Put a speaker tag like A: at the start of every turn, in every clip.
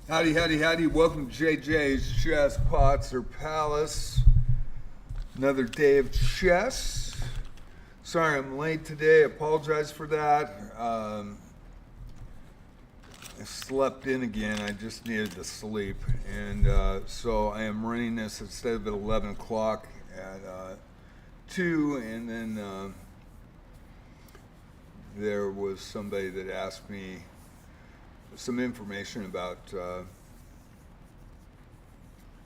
A: Howdy, howdy, howdy. Welcome to JJ's Chess Pots or Palace. Another day of chess. Sorry I'm late today. Apologize for that. I slept in again. I just needed to sleep. And so I am running this instead of at 11 o'clock at 2. And then there was somebody that asked me some information about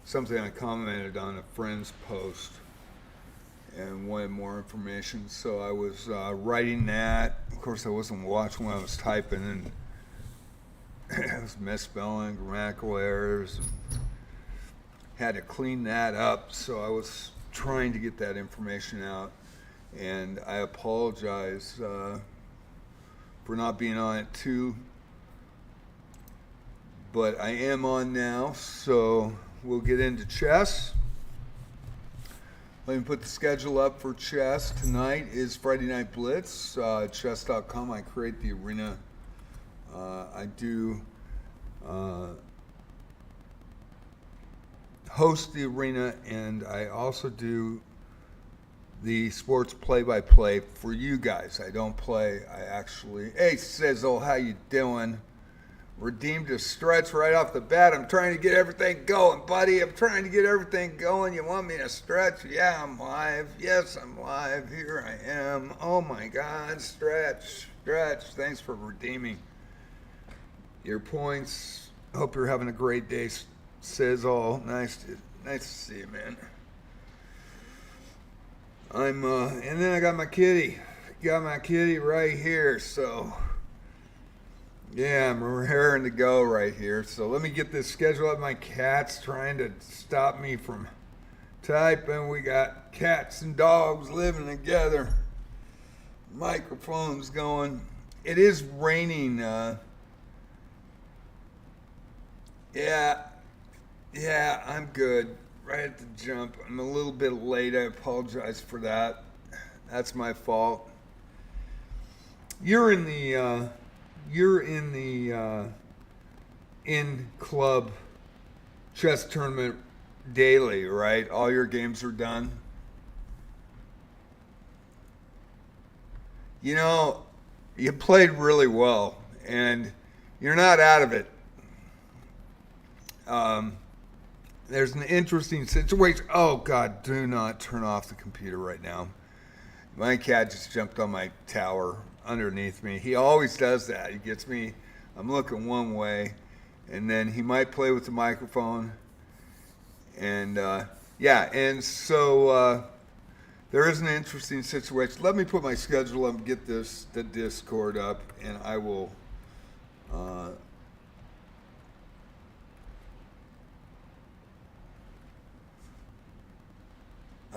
A: something I commented on a friend's post and wanted more information. So I was writing that. Of course, I wasn't watching when I was typing, and I was misspelling, grammatical errors, and had to clean that up. So I was trying to get that information out, and I apologize for not being on it too. But I am on now, so we'll get into chess. Let me put the schedule up for chess. Tonight is Friday Night Blitz. Chess.com, I create the arena. I do host the arena, and I also do the sports play-by-play for you guys. I don't play, I actually... Hey, Sizzle, how you doing? Redeemed a stretch right off the bat. I'm trying to get everything going, buddy. I'm trying to get everything going. You want me to stretch? Yeah, I'm live. Yes, I'm live. Here I am. Oh my God, stretch. Thanks for redeeming your points. Hope you're having a great day, Sizzle. Nice to see you, man. And then I got my kitty. Right here, so... Yeah, I'm raring to go right here. So let me get this schedule up. My cat's trying to stop me from typing. We got cats and dogs living together. Microphone's going. It is raining. Yeah, I'm good. Right at the jump. I'm a little bit late. I apologize for that. That's my fault. You're in the in-club chess tournament daily, right? All your games are done. You know, you played really well, and you're not out of it. There's an interesting situation. Oh, God, do not turn off the computer right now. My cat just jumped on my tower underneath me. He always does that. He gets me, I'm looking one way, and then he might play with the microphone. And and so there is an interesting situation. Let me put my schedule up and get the Discord up, and I will I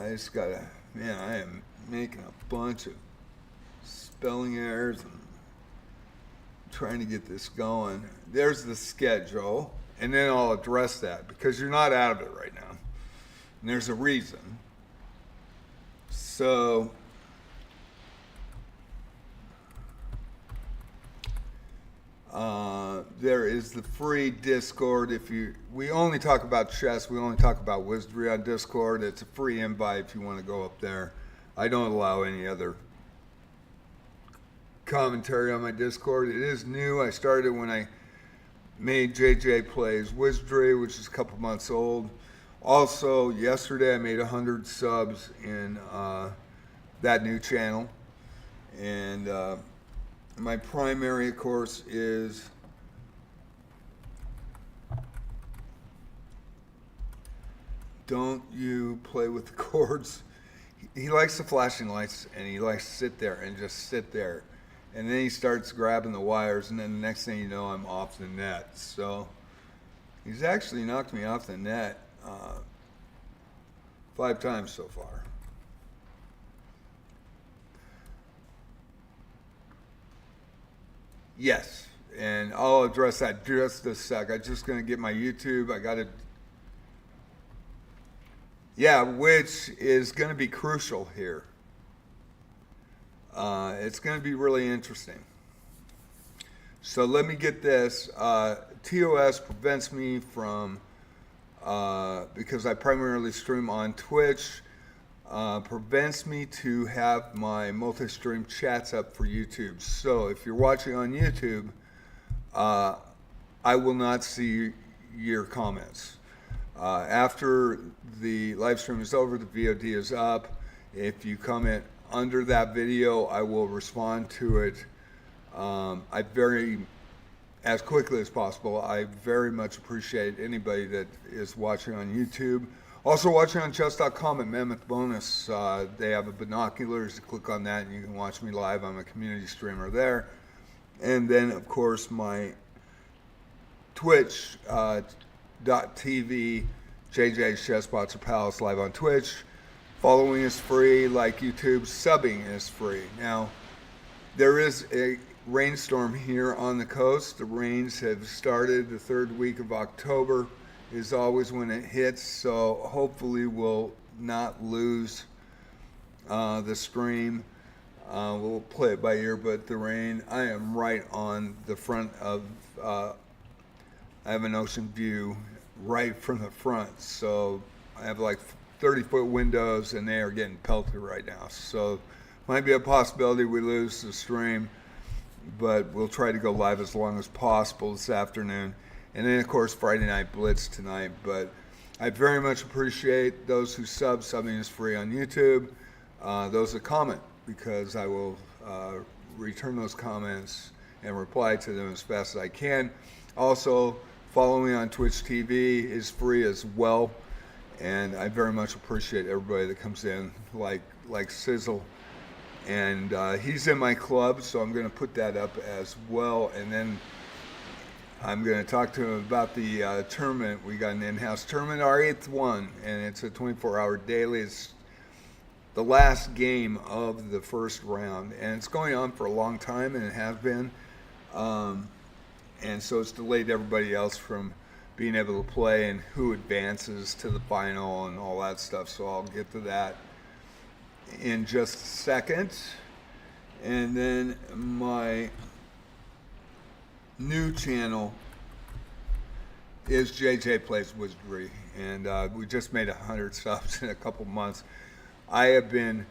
A: just gotta, man, I am making a bunch of spelling errors and trying to get this going. There's the schedule, and then I'll address that because you're not out of it right now. And there's a reason. So there is the free Discord. We only talk about chess, we only talk about Wizardry on Discord. It's a free invite if you want to go up there. I don't allow any other commentary on my Discord. It is new. I started when I made JJ Plays Wizardry, which is a couple months old. Also, yesterday I made 100 subs in that new channel. And my primary, of course, is don't you play with the chords. He likes the flashing lights, and he likes to sit there and just sit there. And then he starts grabbing the wires, and then the next thing you know, I'm off the net. So he's actually knocked me off the net 5 times so far. Yes, and I'll address that just a sec. I'm just going to get my YouTube. I got to... Yeah, which is going to be crucial here. It's going to be really interesting. So let me get this. TOS prevents me from, because I primarily stream on Twitch, prevents me to have my multi-stream chats up for YouTube. So if you're watching on YouTube, I will not see your comments. After the live stream is over, the VOD is up. If you comment under that video, I will respond to it. As quickly as possible. I very much appreciate anybody that is watching on YouTube. Also watching on chess.com at Mammoth Bonus. They have a binoculars. Click on that and you can watch me live. I'm a community streamer there. And then, of course, my Twitch.tv, JJ's Chessbots or Palace live on Twitch. Following is free, like YouTube. Subbing is free. Now, there is a rainstorm here on the coast. The rains have started. The third week of October is always when it hits, so hopefully we'll not lose the stream. We'll play it by ear, but the rain, I am right on the front of, I have an ocean view right from the front, so I have like 30-foot windows and they are getting pelted right now. So might be a possibility we lose the stream, but we'll try to go live as long as possible this afternoon. And then, of course, Friday Night Blitz tonight. But I very much appreciate those who sub. Subbing is free on YouTube. Those that comment, because I will return those comments and reply to them as fast as I can. Also, following on Twitch TV is free as well. And I very much appreciate everybody that comes in, like Sizzle. And he's in my club, so I'm going to put that up as well. And then I'm going to talk to him about the tournament. We got an in-house tournament, our 8th one, and it's a 24-hour daily. It's the last game of the first round, and it's going on for a long time, and it has been. And so it's delayed everybody else from being able to play and who advances to the final and all that stuff. So I'll get to that in just a second. And then my new channel is JJ Plays Wizardry, and we just made 100 subs in a couple months. I have been,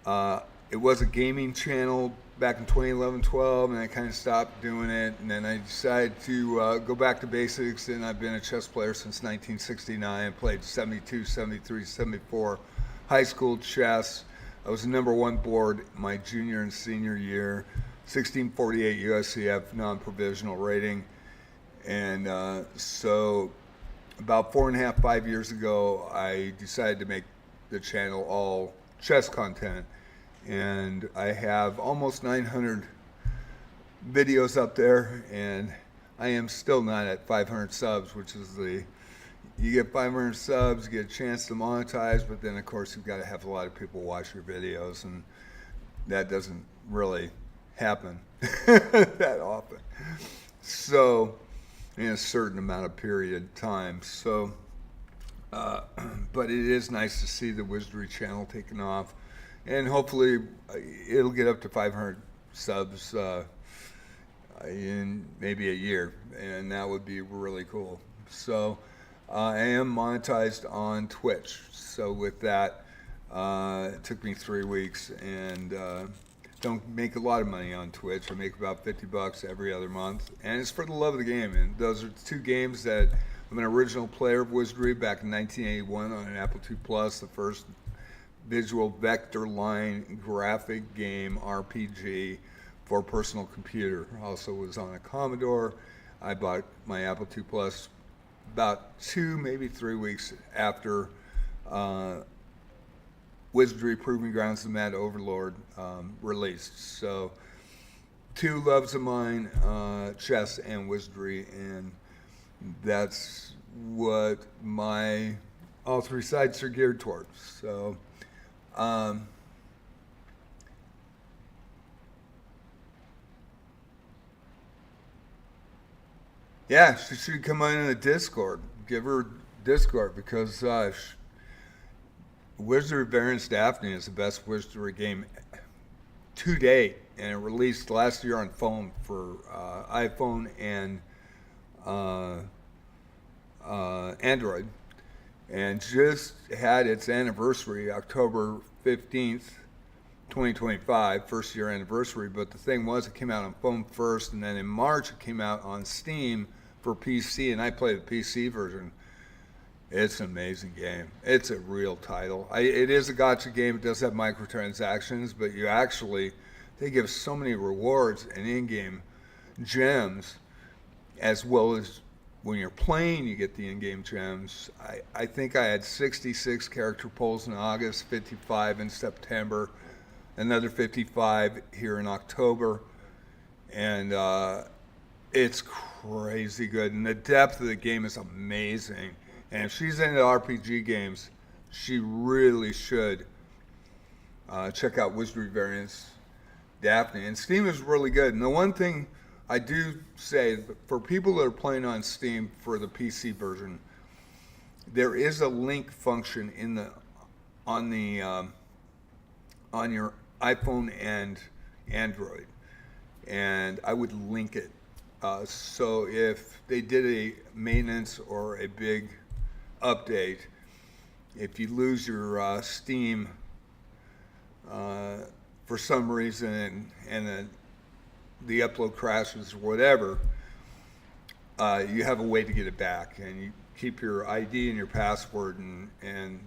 A: it was a gaming channel back in 2011-12, and I kind of stopped doing it, and then I decided to go back to basics, and I've been a chess player since 1969. I played 72, 73, 74 high school chess. I was the #1 board my junior and senior year, 1648 USCF non-provisional rating. And so about 4.5, 5 years ago, I decided to make the channel all chess content. And I have almost 900 videos up there, and I am still not at 500 subs, which is you get 500 subs, you get a chance to monetize, but then of course you've got to have a lot of people watch your videos, and that doesn't really happen that often. So, in a certain amount of period of time. So, but it is nice to see the Wizardry channel taking off, and hopefully it'll get up to 500 subs in maybe a year, and that would be really cool. So I am monetized on Twitch. So with that, it took me 3 weeks, and don't make a lot of money on Twitch. I make about $50 every other month, and it's for the love of the game. And those are 2 games that I'm an original player of Wizardry back in 1981 on an Apple II Plus, the first visual vector line graphic game RPG for a personal computer. Also was on a Commodore. I bought my Apple II Plus about 2, maybe 3 weeks after Wizardry Proving Grounds: The Mad Overlord released. So 2 loves of mine, chess and Wizardry, and that's what all 3 sites are geared towards. So yeah, she should come on in the Discord. Give her Discord, because Wizardry Baron's Daphne is the best Wizardry game to date and it released last year on phone for iPhone and Android, and just had its anniversary October 15th, 2025, first year anniversary. But the thing was, it came out on phone first, and then in March it came out on Steam for PC, and I played the PC version. It's an amazing game. It's a real title. It is a gacha game. It does have microtransactions, but they give so many rewards and in-game gems, as well as when you're playing, you get the in-game gems. I think I had 66 character pulls in August, 55 in September, another 55 here in October, and it's crazy good. And the depth of the game is amazing. And if she's into RPG games, she really should check out Wizardry Variants Daphne. And Steam is really good. And the one thing I do say, for people that are playing on Steam for the PC version, there is a link function on your iPhone and Android, and I would link it. So if they did a maintenance or a big update, if you lose your Steam for some reason and the upload crashes or whatever, you have a way to get it back, and you keep your ID and your password, and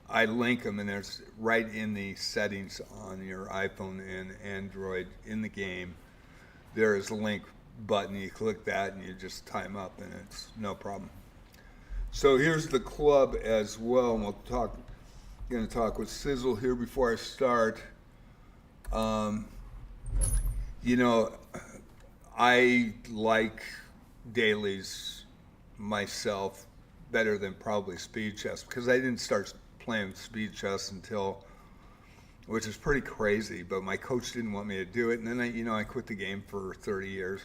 A: I link them, and there's right in the settings on your iPhone and Android in the game, there is a link button. You click that and you just time up, and it's no problem. So here's the club as well, and going to talk with Sizzle here before I start. I like dailies myself better than probably speed chess, because I didn't start playing speed chess until, which is pretty crazy, but my coach didn't want me to do it, and then I quit the game for 30 years.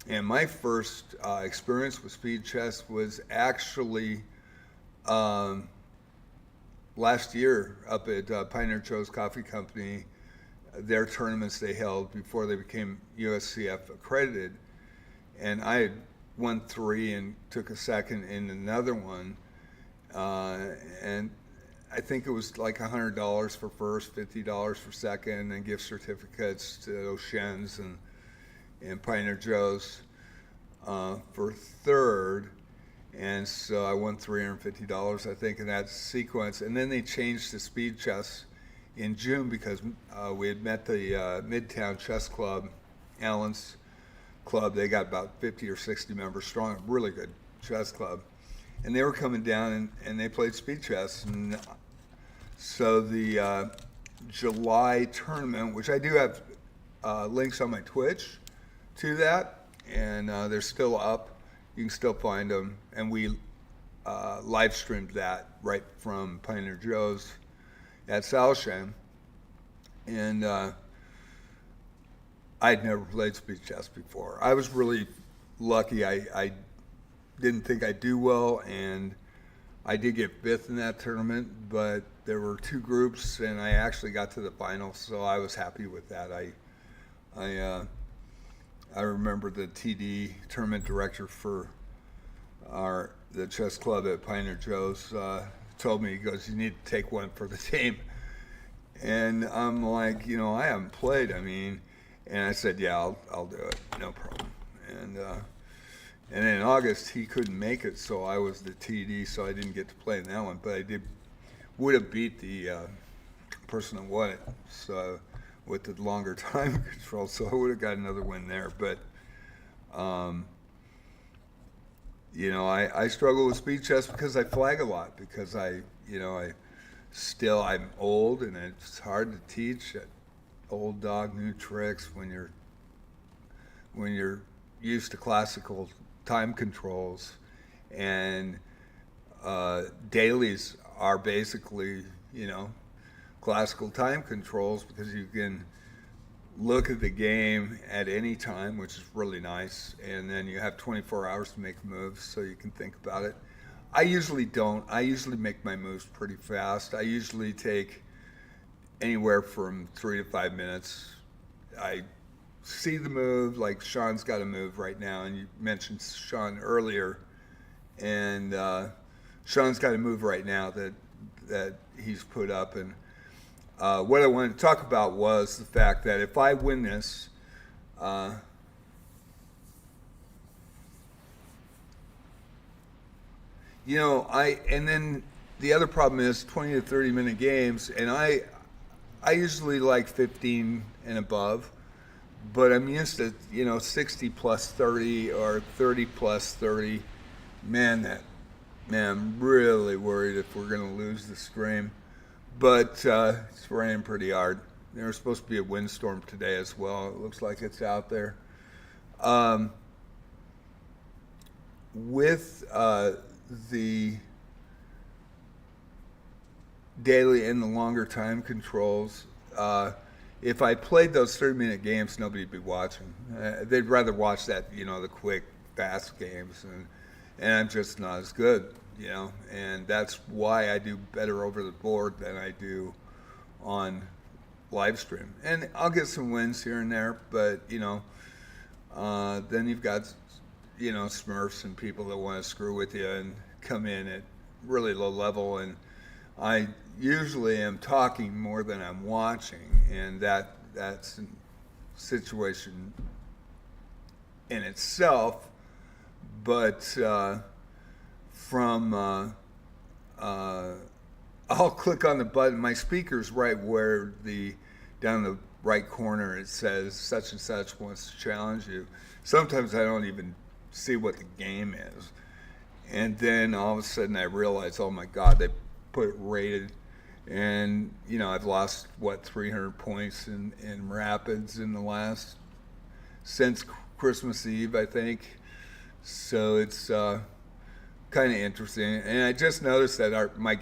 A: And my first experience with speed chess was actually last year up at Pioneer Joe's Coffee Company, their tournaments they held before they became USCF accredited. And I had won 3 and took a second in another one. And I think it was like $100 for first, $50 for second, and gift certificates to O'Shen's and Pioneer Joe's for third. And so I won $350, I think, in that sequence. And then they changed to speed chess in June, because we had met the Midtown Chess Club, Allen's club. They got about 50 or 60 members strong, really good chess club. And they were coming down, and they played speed chess. And so the July tournament, which I do have links on my Twitch to that, and they're still up. You can still find them. And we live streamed that right from Pioneer Joe's at Salsham. And I'd never played speed chess before. I was really lucky. I didn't think I'd do well, and I did get 5th in that tournament, but there were 2 groups, and I actually got to the finals, so I was happy with that. I remember the TD tournament director for the chess club at Pioneer Joe's told me, he goes, "You need to take one for the team." And I'm like, I haven't played. And I said, "Yeah, I'll do it, no problem." And then in August he couldn't make it, so I was the TD, so I didn't get to play in that one. But I would have beat the person that won it, so with the longer time control, so I would have got another win there. But I struggle with speed chess because I flag a lot, because I'm old, and it's hard to teach old dog new tricks when you're used to classical time controls. And dailies are basically classical time controls, because you can look at the game at any time, which is really nice, and then you have 24 hours to make moves, so you can think about it. I usually don't. I usually make my moves pretty fast. I usually take anywhere from 3 to 5 minutes. I see the move, like Sean's got a move right now, and you mentioned Sean earlier, and Sean's got a move right now that he's put up, and what I wanted to talk about was the fact that if I win this, and then the other problem is 20 to 30 minute games, and I usually like 15 and above, but I'm used to 60 plus 30 or 30 plus 30. Man, I'm really worried if we're gonna lose the stream. But it's raining pretty hard. There's supposed to be a windstorm today as well. It looks like it's out there. With the daily and the longer time controls, if I played those 30-minute games, nobody'd be watching. They'd rather watch that, the quick, fast games, and I'm just not as good, and that's why I do better over the board than I do on live stream. And I'll get some wins here and there, but, then you've got, Smurfs and people that want to screw with you and come in at really low level, and I usually am talking more than I'm watching, and that's a situation in itself. But I'll click on the button. My speaker's right where down the right corner it says such and such wants to challenge you. Sometimes I don't even see what the game is, and then all of a sudden I realize, oh my God, they put it rated, and I've lost 300 points in Rapids in the last since Christmas Eve, I think. So it's kind of interesting, and I just noticed that my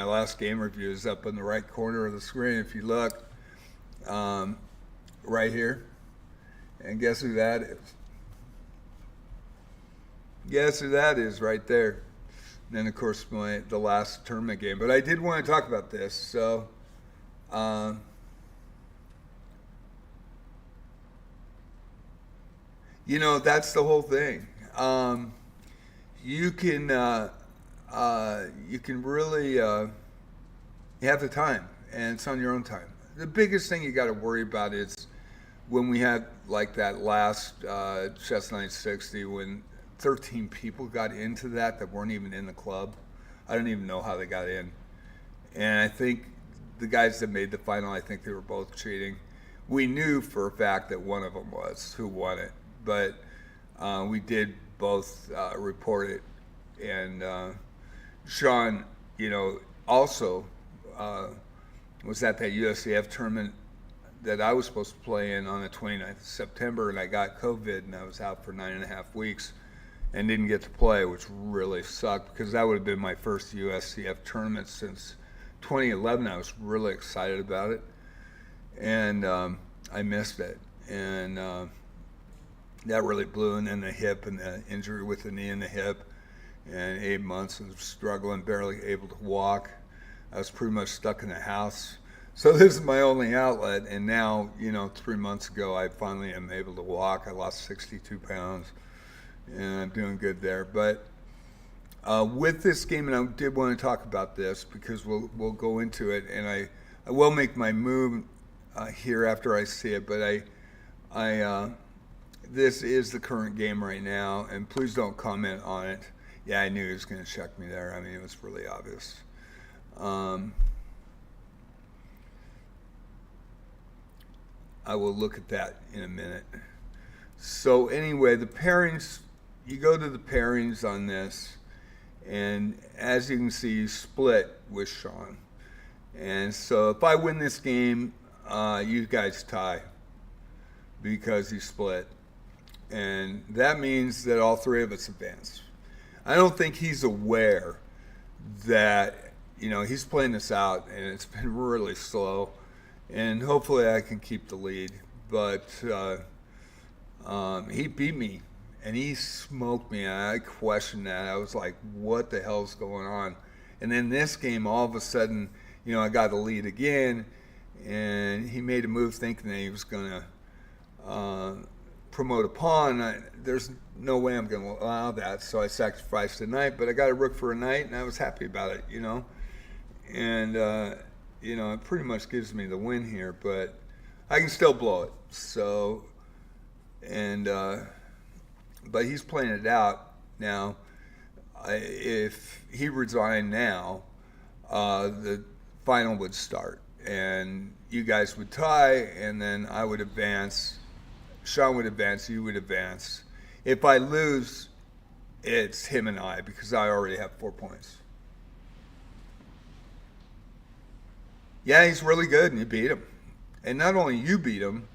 A: last game review is up in the right corner of the screen. If you look right here, and guess who that is? Guess who that is right there? And then, of course, the last tournament game. But I did want to talk about this. So, that's the whole thing. You can really you have the time, and it's on your own time. The biggest thing you got to worry about is when we had like that last Chess 960 when 13 people got into that weren't even in the club. I don't even know how they got in. And I think the guys that made the final, I think they were both cheating. We knew for a fact that one of them was who won it, but we did both report it. And Sean, also was at that USCF tournament that I was supposed to play in on the 29th of September, and I got COVID, and I was out for 9.5 weeks and didn't get to play, which really sucked because that would have been my first USCF tournament since 2011. I was really excited about it, and I missed it, and that really blew. And then the hip and the injury with the knee and the hip, and 8 months of struggling, barely able to walk. I was pretty much stuck in the house. So this is my only outlet, and now, 3 months ago, I finally am able to walk. I lost 62 pounds, and I'm doing good there. But with this game, and I did want to talk about this because we'll go into it, and I will make my move here after I see it. But this is the current game right now, and please don't comment on it. Yeah, I knew he was going to check me there. I mean, it was really obvious. I will look at that in a minute. So anyway, the pairings, you go to the pairings on this, and as you can see, you split with Sean. And so if I win this game, you guys tie because you split. And that means that all three of us advance. I don't think he's aware that, he's playing this out, and it's been really slow. And hopefully I can keep the lead. But he beat me, and he smoked me. I questioned that. I was like, what the hell's going on? And then this game, all of a sudden, I got the lead again, and he made a move thinking that he was going to promote a pawn. There's no way I'm going to allow that, so I sacrificed a knight, but I got a rook for a knight, and I was happy about it, and it pretty much gives me the win here, but I can still blow it. So, but he's playing it out now. If he resigned now, the final would start, and you guys would tie, and then I would advance. Sean would advance, you would advance. If I lose, it's him and I, because I already have 4 points. Yeah, he's really good, and you beat him. And not only you beat him,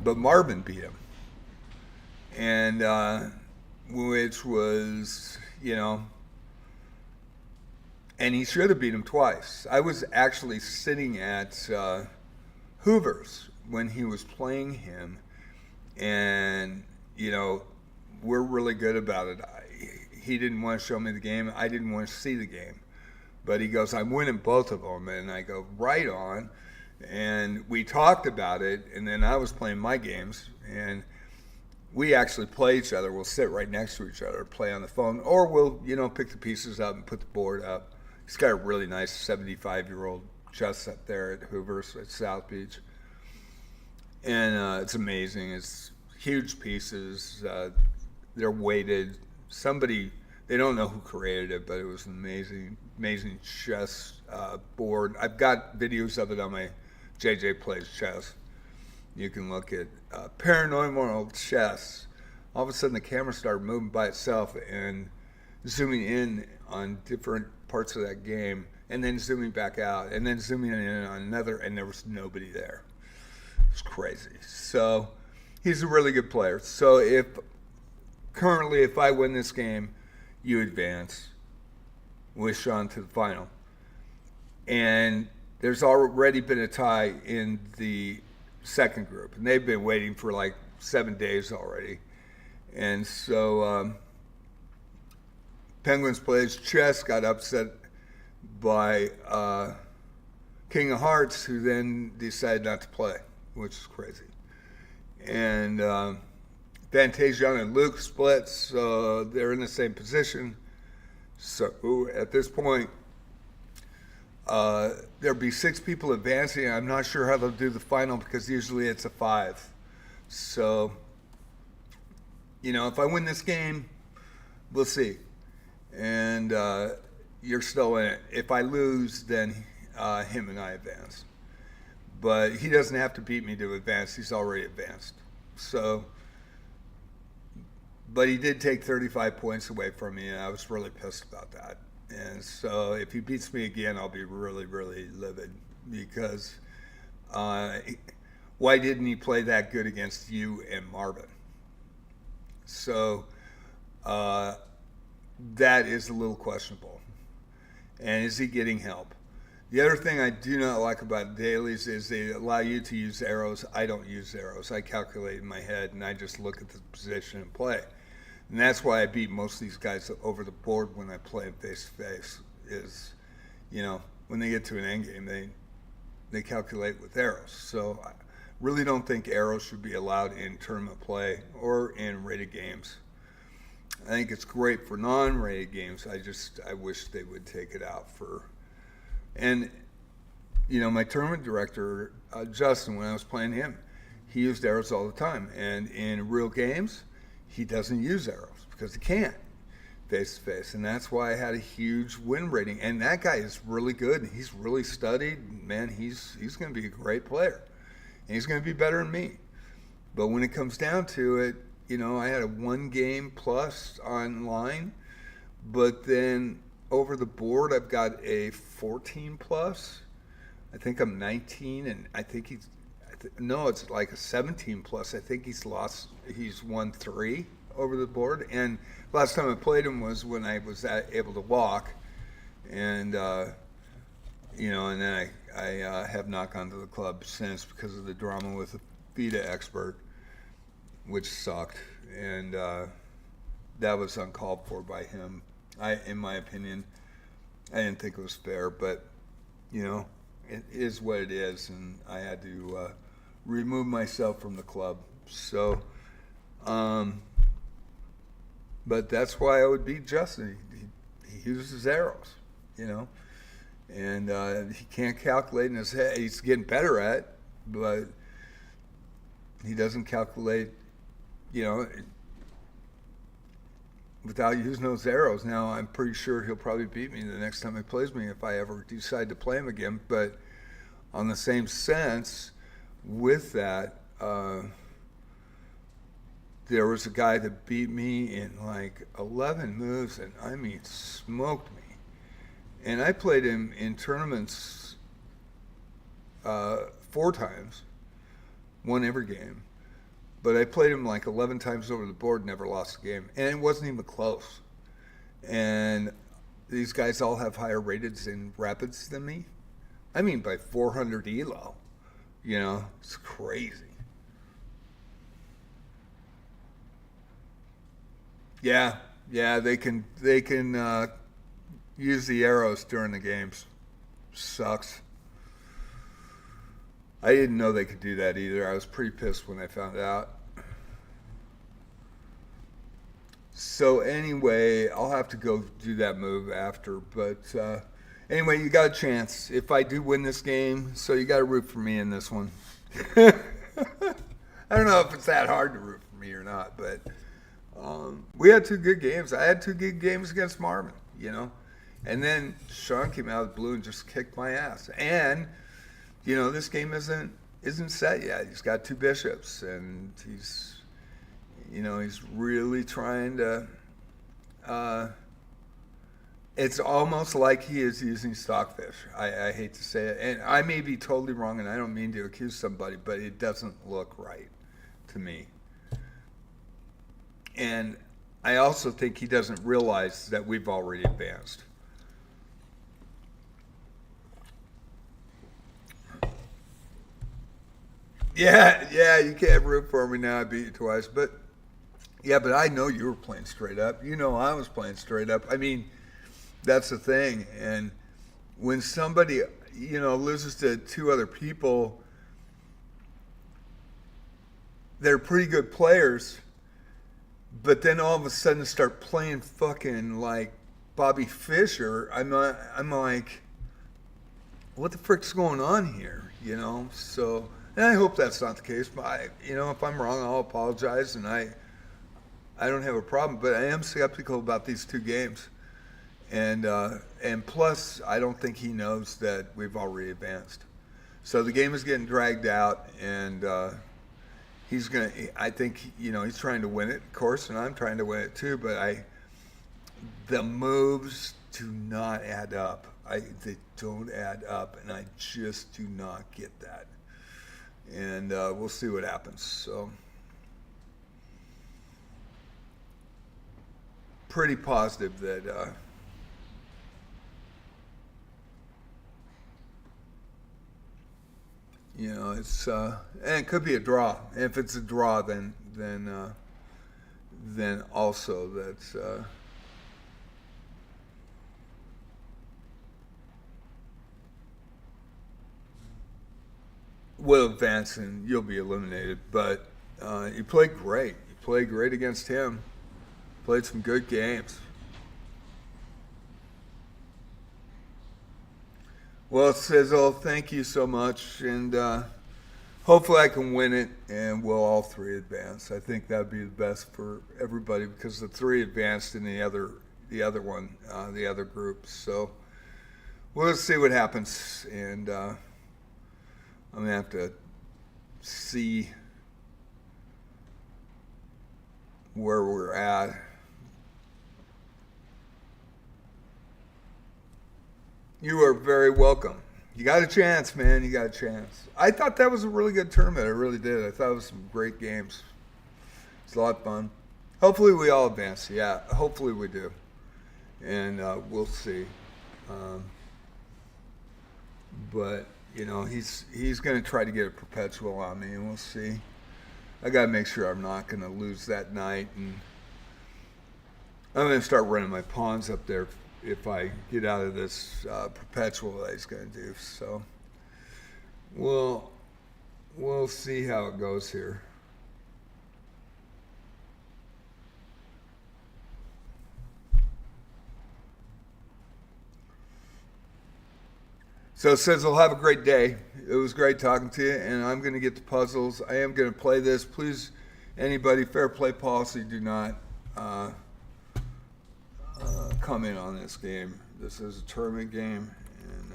A: but Marvin beat him. And which was, and he should have beat him twice. I was actually sitting at Hoover's when he was playing him, and, we're really good about it. He didn't want to show me the game. I didn't want to see the game. But he goes, I'm winning both of them. And I go, right on. And we talked about it, and then I was playing my games, and we actually play each other. We'll sit right next to each other, play on the phone, or we'll, pick the pieces up and put the board up. He's got a really nice 75-year-old chess set there at Hoover's at South Beach. And it's amazing. It's huge pieces. They're weighted. They don't know who created it, but it was an amazing chess board. I've got videos of it on my JJ Plays Chess. You can look at Paranormal Chess. All of a sudden the camera started moving by itself and zooming in on different parts of that game, and then zooming back out, and then zooming in on another, and there was nobody there. It's crazy. So he's a really good player. So if I win this game, you advance with Sean to the final. And there's already been a tie in the second group, and they've been waiting for like 7 days already. And so Penguins Plays Chess got upset by King of Hearts, who then decided not to play, which is crazy. And Fantasia and Luke split, so they're in the same position. So at this point, there'll be 6 people advancing. I'm not sure how they'll do the final, because usually it's a 5. So, if I win this game, we'll see. And you're still in it. If I lose, then him and I advance. But he doesn't have to beat me to advance. He's already advanced. So, but he did take 35 points away from me, and I was really pissed about that. And so if he beats me again, I'll be really, really livid, because why didn't he play that good against you and Marvin? So that is a little questionable. And is he getting help? The other thing I do not like about dailies is they allow you to use arrows. I don't use arrows. I calculate in my head, and I just look at the position and play. And that's why I beat most of these guys over the board when I play them face-to-face, is, when they get to an endgame, they calculate with arrows. So I really don't think arrows should be allowed in tournament play or in rated games. I think it's great for non-rated games. I wish they would take it out for... And, my tournament director, Justin, when I was playing him, he used arrows all the time. And in real games, he doesn't use arrows because he can't face-to-face. And that's why I had a huge win rating. And that guy is really good. He's really studied. Man, he's going to be a great player. And he's going to be better than me. But when it comes down to it, I had a 1 game plus online. But then over the board, I've got a 14 plus. I think I'm 19, and I think it's like a 17 plus. I think he's won 3 over the board. And last time I played him was when I was able to walk. And, and then I have not gone to the club since because of the drama with the FIDA expert, which sucked. And that was uncalled for by him. In my opinion, I didn't think it was fair, but, it is what it is, and I had to remove myself from the club. So, but that's why I would beat Justin. He uses arrows, you know, and he can't calculate in his head. He's getting better at it, but he doesn't calculate, you know, without using those arrows. Now, I'm pretty sure he'll probably beat me the next time he plays me if I ever decide to play him again. But on the same sense, with that, there was a guy that beat me in like 11 moves, and I mean, smoked me. And I played him in tournaments 4 times, won every game. But I played him like 11 times over the board, never lost a game. And it wasn't even close. And these guys all have higher rateds in Rapids than me. I mean, by 400 ELO. You know, it's crazy. Yeah, they can use the arrows during the games. Sucks. I didn't know they could do that either. I was pretty pissed when I found out. So anyway, I'll have to go do that move after. But anyway, you got a chance if I do win this game. So you got to root for me in this one. I don't know if it's that hard to root for me or not, but we had 2 good games. I had 2 good games against Marvin, you know. And then Sean came out of the blue and just kicked my ass. And you know, this game isn't set yet. He's got 2 bishops, and he's really trying to. It's almost like he is using stockfish. I hate to say it, and I may be totally wrong, and I don't mean to accuse somebody, but it doesn't look right to me. And I also think he doesn't realize that we've already advanced. Yeah, you can't root for me now. I beat you twice. But I know you were playing straight up. You know I was playing straight up. I mean, that's the thing. And when somebody, you know, loses to 2 other people, they're pretty good players, but then all of a sudden start playing fucking like Bobby Fischer, I'm like, what the frick's going on here? You know? So, and I hope that's not the case. But if I'm wrong, I'll apologize, and I don't have a problem. But I am skeptical about these 2 games, and plus, I don't think he knows that we've already advanced. So the game is getting dragged out, and I think he's trying to win it, of course, and I'm trying to win it too. But the moves do not add up. They don't add up, and I just do not get that. And we'll see what happens. So, pretty positive that it's and it could be a draw. And if it's a draw, then also that's. Will advance and you'll be eliminated. But you played great. You played great against him. Played some good games. Well, Sizzle, thank you so much, and hopefully I can win it, and we'll all 3 advance. I think that'd be the best for everybody because the 3 advanced in the other one, the other group. So we'll see what happens, and I'm gonna have to see where we're at. You are very welcome. You got a chance, man. You got a chance. I thought that was a really good tournament. I really did. I thought it was some great games. It's a lot of fun. Hopefully we all advance. Yeah, hopefully we do. And we'll see. But he's going to try to get a perpetual on me, and we'll see. I got to make sure I'm not going to lose that night, and I'm going to start running my pawns up there if I get out of this perpetual that he's going to do. So we'll see how it goes here. So it says, "I'll have a great day. It was great talking to you, and I'm going to get the puzzles. I am going to play this. Please, anybody, fair play policy, do not comment on this game. This is a tournament game, and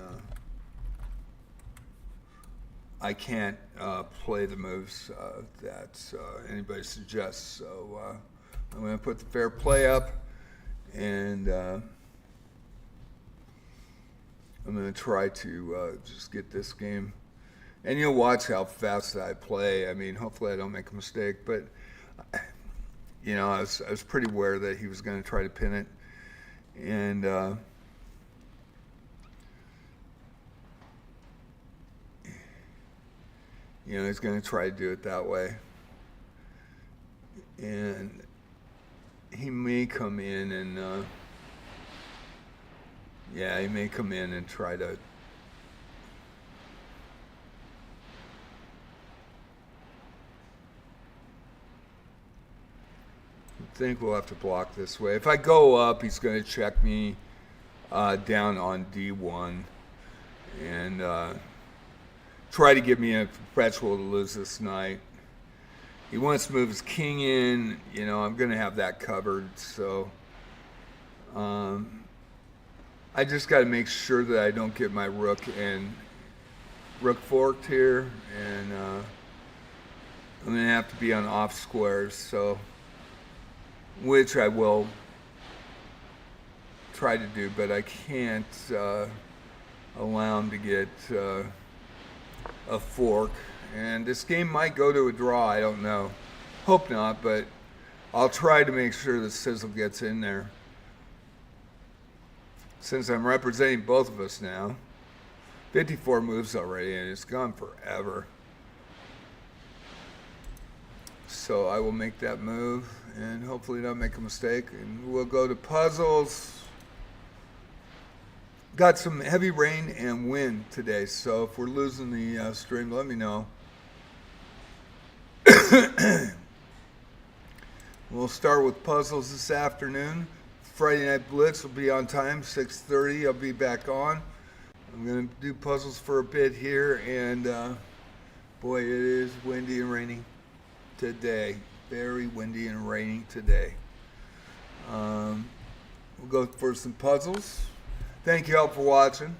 A: I can't play the moves that anybody suggests. So I'm going to put the fair play up, and I'm going to try to just get this game. And you'll watch how fast I play. I mean, hopefully I don't make a mistake. But, you know, I was pretty aware that he was going to try to pin it. And you know, he's going to try to do it that way. And he may come in and... yeah, he may come in and try to... I think we'll have to block this way. If I go up, he's going to check me down on D1 and try to give me a perpetual to lose this knight. He wants to move his king in. You know, I'm going to have that covered. So I just got to make sure that I don't get my rook forked here. And I'm going to have to be on off squares. So... which I will try to do, but I can't allow him to get a fork. And this game might go to a draw, I don't know. Hope not, but I'll try to make sure the sizzle gets in there. Since I'm representing both of us now. 54 moves already, and it's gone forever. So I will make that move and hopefully not make a mistake. And we'll go to puzzles. Got some heavy rain and wind today, so if we're losing the stream, let me know. We'll start with puzzles this afternoon. Friday Night Blitz will be on time, 6:30. I'll be back on. I'm going to do puzzles for a bit here, and boy, it is windy and raining today. Very windy and raining today. We'll go for some puzzles. Thank you all for watching.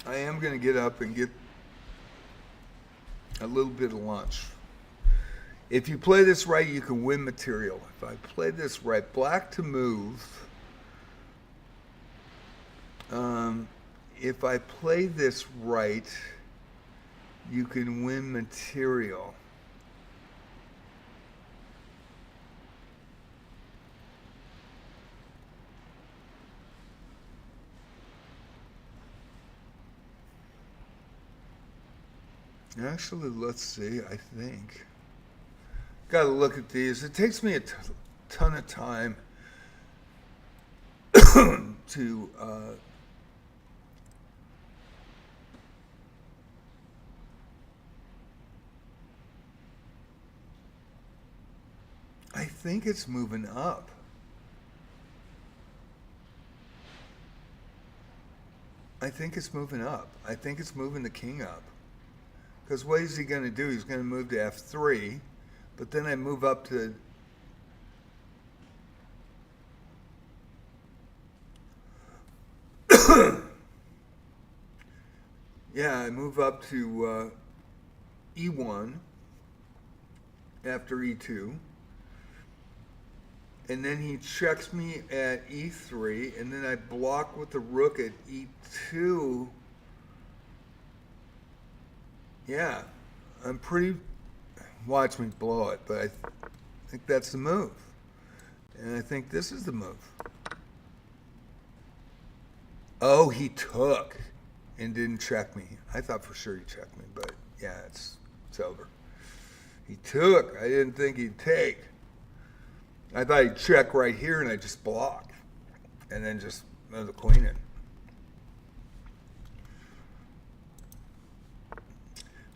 A: I am going to get up and get a little bit of lunch. If you play this right, you can win material. If I play this right, black to move. If I play this right, you can win material. Actually, let's see, I think. Got to look at these. It takes me a ton of time to I think it's moving up. I think it's moving up. I think it's moving the king up. Because what is he going to do? He's going to move to F3, but then I move up to... yeah, I move up to E1 after E2. And then he checks me at E3, and then I block with the rook at E2. Yeah, I'm pretty... Watch me blow it, but I think that's the move. And I think this is the move. Oh, he took and didn't check me. I thought for sure he checked me, but yeah, it's over. He took. I didn't think he'd take. I thought he'd check right here, and I just block. And then just move the queen in.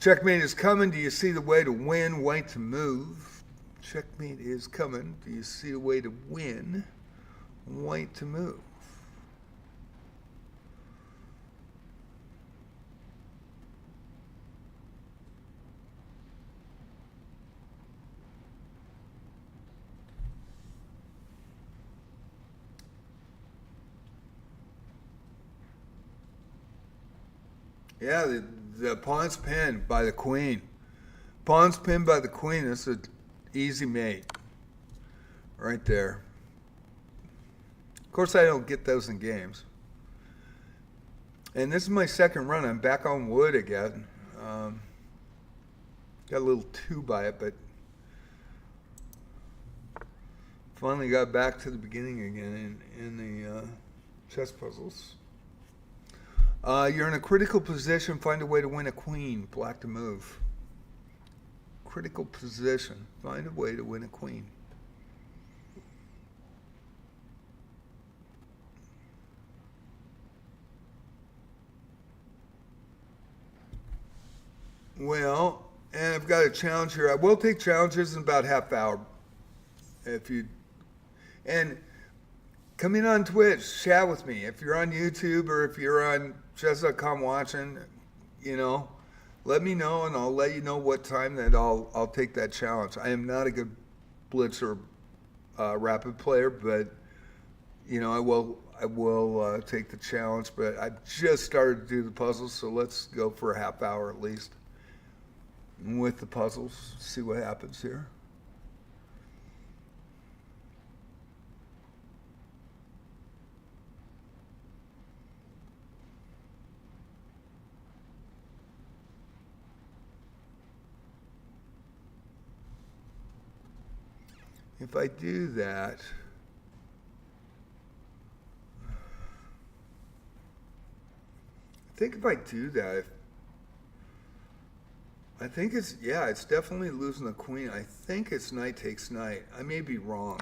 A: Checkmate is coming. Do you see the way to win? White to move. Checkmate is coming. Do you see the way to win? White to move. Yeah, the pawn's pinned by the queen. Pawn's pinned by the queen. That's an easy mate. Right there. Of course, I don't get those in games. And this is my second run. I'm back on wood again. Got a little two by it, but finally got back to the beginning again in the chess puzzles. You're in a critical position. Find a way to win a queen. Black to move. Critical position. Find a way to win a queen. Well, and I've got a challenge here. I will take challenges in about half hour. And come in on Twitch, chat with me. If you're on YouTube or if you're on chess.com watching, let me know and I'll let you know what time that I'll take that challenge. I am not a good Blitz or rapid player, but I will take the challenge. But I've just started to do the puzzles, so let's go for a half hour at least with the puzzles. See what happens here. If I do that, I think if I do that, I think it's definitely losing the queen. I think it's knight takes knight. I may be wrong.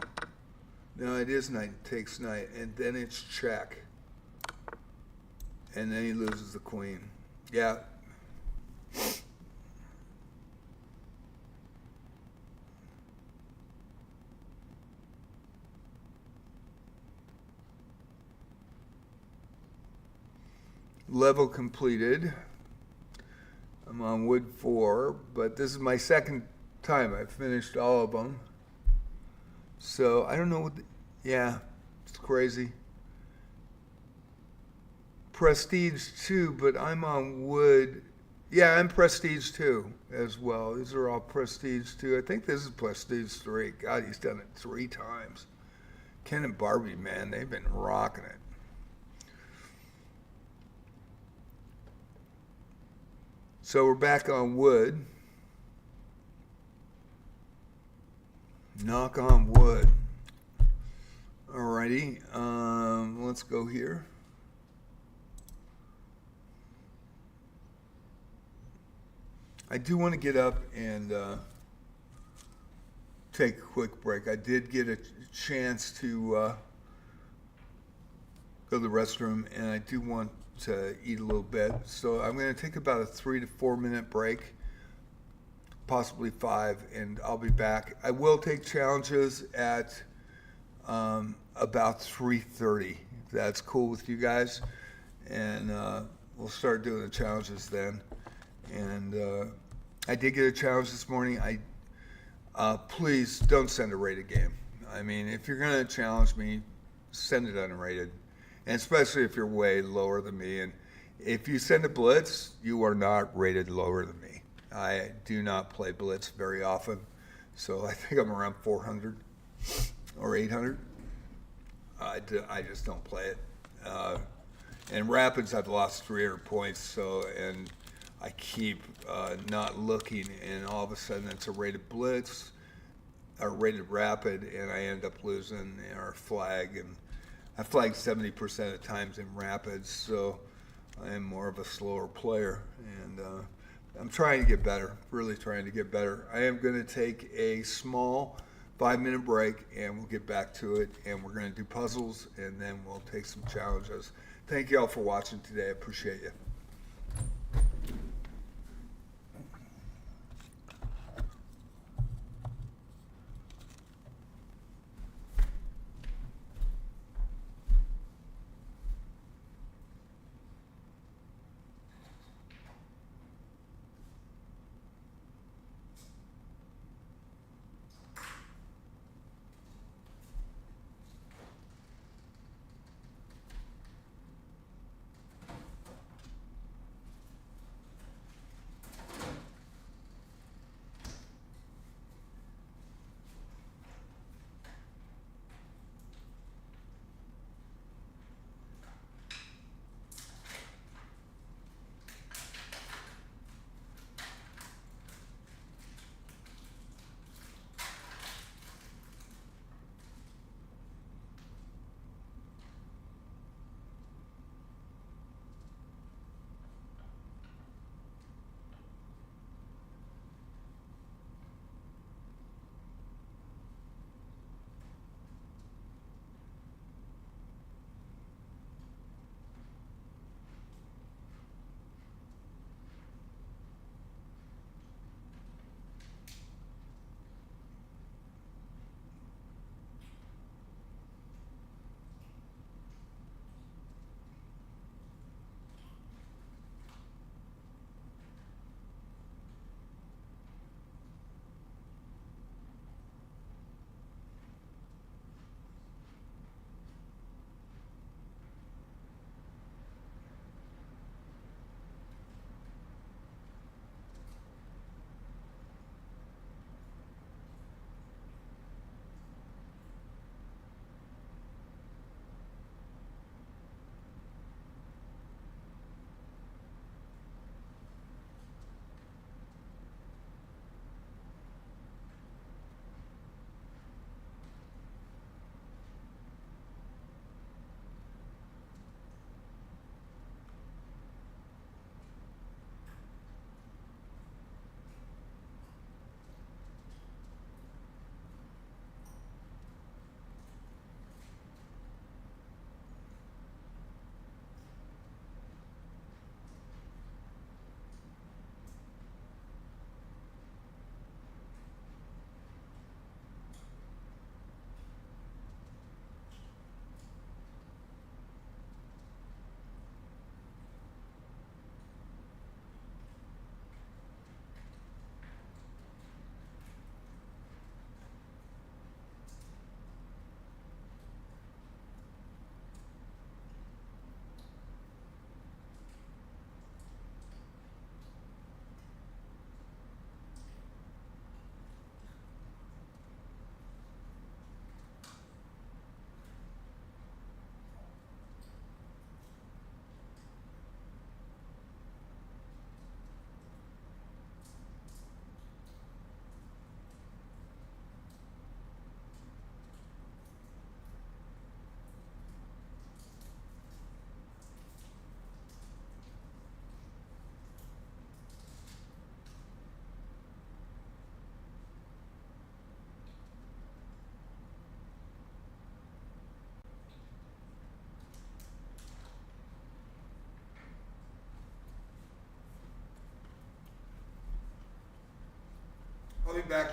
A: No, it is knight takes knight, and then it's check. And then he loses the queen. Yeah. Level completed. I'm on wood 4, but this is my second time. I've finished all of them. So I don't know what, it's crazy. Prestige 2, but I'm on wood. Yeah, I'm Prestige 2 as well. These are all Prestige 2. I think this is Prestige 3. God, he's done it 3 times. Ken and Barbie, man, they've been rocking it. So we're back on wood. Knock on wood. Alrighty, let's go here. I do want to get up and take a quick break. I did get a chance to go to the restroom, and I do want to eat a little bit. So I'm going to take about a 3 to 4 minute break, possibly 5, and I'll be back. I will take challenges at about 3:30. If that's cool with you guys, and we'll start doing the challenges then. And I did get a challenge this morning. Please don't send a rated game. I mean, if you're going to challenge me, send it unrated. And especially if you're way lower than me. And if you send a Blitz, you are not rated lower than me. I do not play Blitz very often. So I think I'm around 400 or 800. I just don't play it. And Rapids, I've lost 300 points. And I keep not looking. And all of a sudden, it's a rated Blitz, or rated Rapid, and I end up losing our flag. And I flag 70% of the times in Rapids, so I am more of a slower player, and I'm trying to get better, really trying to get better. I am going to take a small 5-minute break, and we'll get back to it, and we're going to do puzzles, and then we'll take some challenges. Thank you all for watching today. I appreciate you.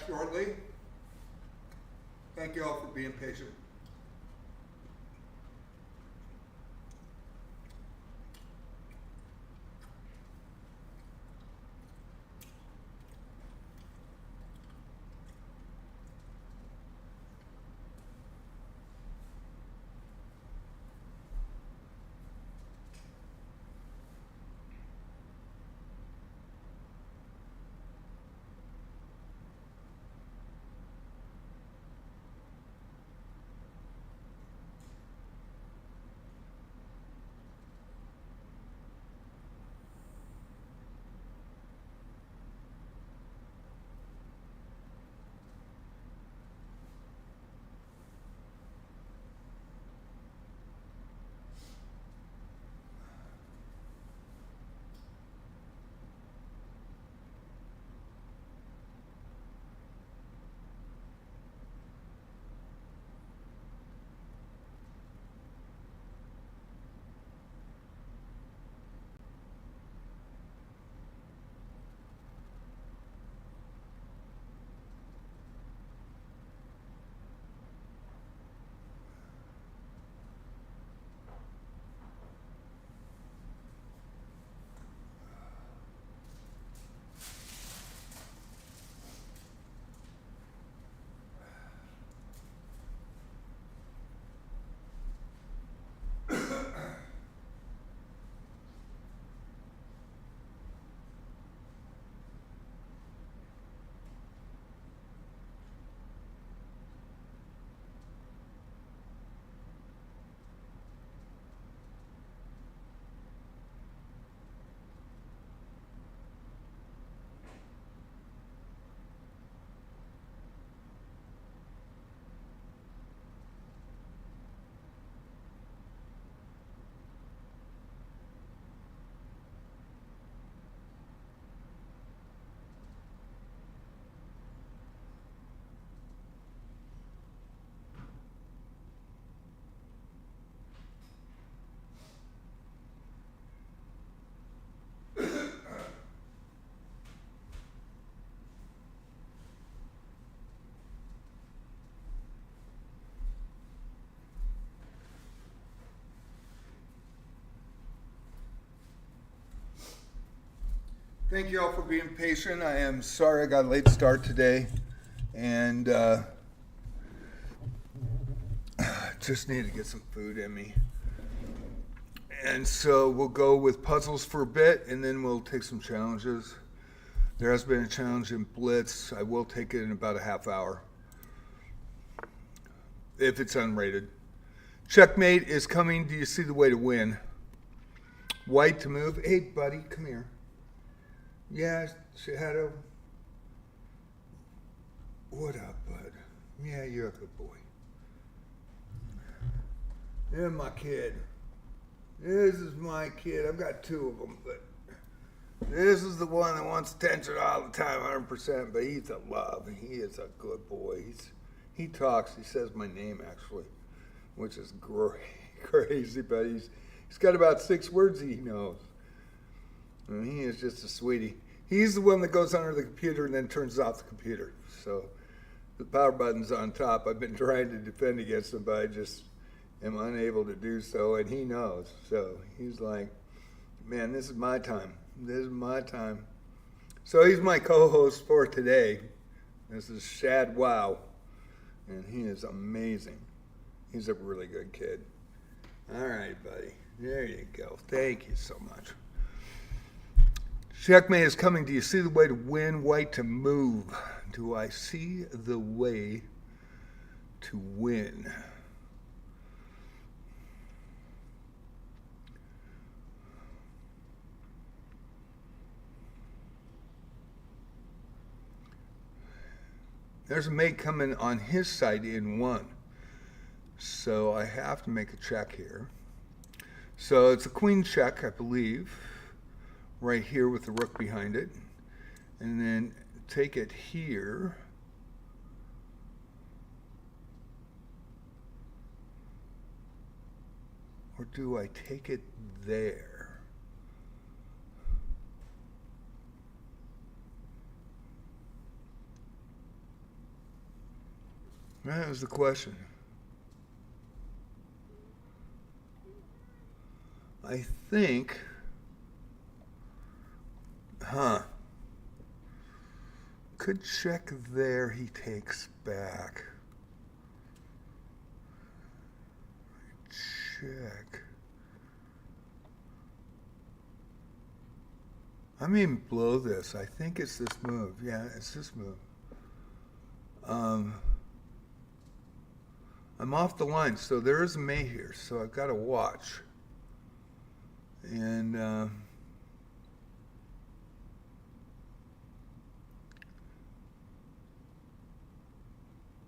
A: shortly. Thank you all for being patient. Thank you all for being patient. I am sorry I got a late start today, and just need to get some food in me. And so we'll go with puzzles for a bit, and then we'll take some challenges. There has been a challenge in Blitz. I will take it in about a half hour, if it's unrated. Checkmate is coming. Do you see the way to win? White to move. Hey, buddy, come here. Yeah, Shadow. What up, bud? Yeah, you're a good boy. Yeah, my kid. This is my kid. I've got two of them, but this is the one that wants attention all the time, 100%. But he's a love. He is a good boy. He talks. He says my name actually, which is crazy. But he's got about 6 words he knows. And he is just a sweetie. He's the one that goes under the computer and then turns off the computer. So the power button's on top. I've been trying to defend against him, but I just am unable to do so, and he knows. So he's like, man, this is my time. This is my time. So he's my co-host for today. This is Shad Wow, and he is amazing. He's a really good kid. All right, buddy. There you go. Thank you so much. Checkmate is coming. Do you see the way to win? White to move. Do I see the way to win? There's a mate coming on his side in 1. So I have to make a check here. So it's a queen check, I believe, right here with the rook behind it. And then take it here. Or do I take it there? That was the question. I think, could check there, he takes back. Check. I mean, blow this. I think it's this move. Yeah, it's this move. I'm off the line, so there is a mate here, so I've got to watch. And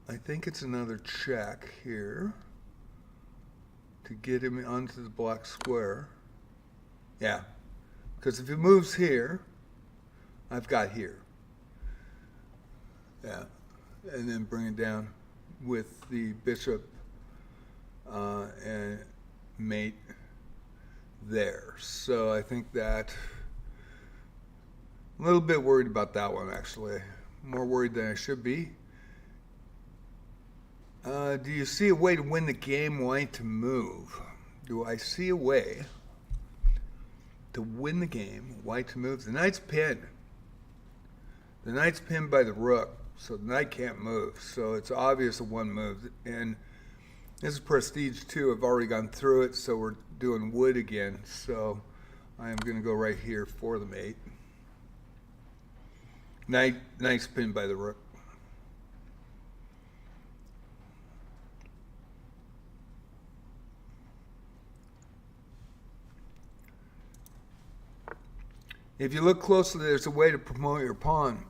A: I think it's another check here to get him onto the black square. Yeah, because if he moves here, I've got here. Yeah, and then bring it down with the bishop and mate there. So I think that I'm a little bit worried about that one, actually. More worried than I should be. Do you see a way to win the game, white to move? Do I see a way to win the game, white to move? The knight's pinned. The knight's pinned by the rook, so the knight can't move. So it's obvious of one move. And this is prestige too. I've already gone through it, so we're doing wood again. So I am going to go right here for the mate. Knight's pinned by the rook. If you look closely, there's a way to promote your pawn.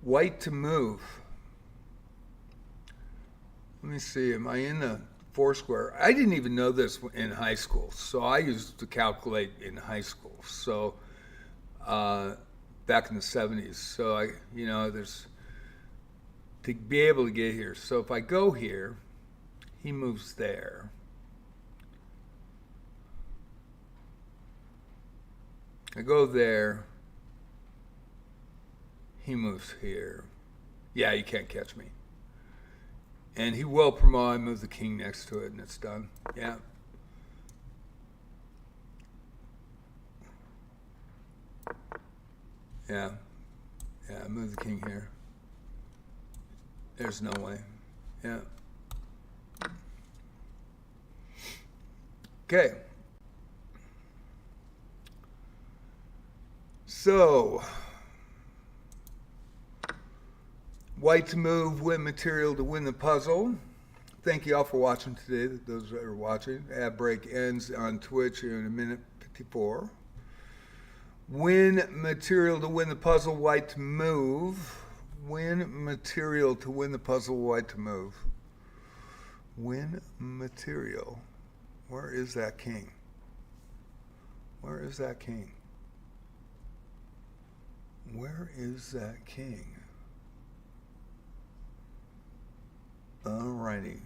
A: White to move. Let me see, am I in the four square? I didn't even know this in high school, so I used to calculate in high school. So back in the 70s. So there's to be able to get here. So if I go here, he moves there. I go there, he moves here. Yeah, you can't catch me. And he will promote, I move the king next to it and it's done. Yeah. Yeah, I move the king here. There's no way. Yeah. Okay. So, white to move, win material to win the puzzle. Thank you all for watching today, those that are watching. Ad break ends on Twitch in a minute 54. Win material to win the puzzle, white to move. Win material to win the puzzle, white to move. Win material. Where is that king? Where is that king? Where is that king? Alrighty.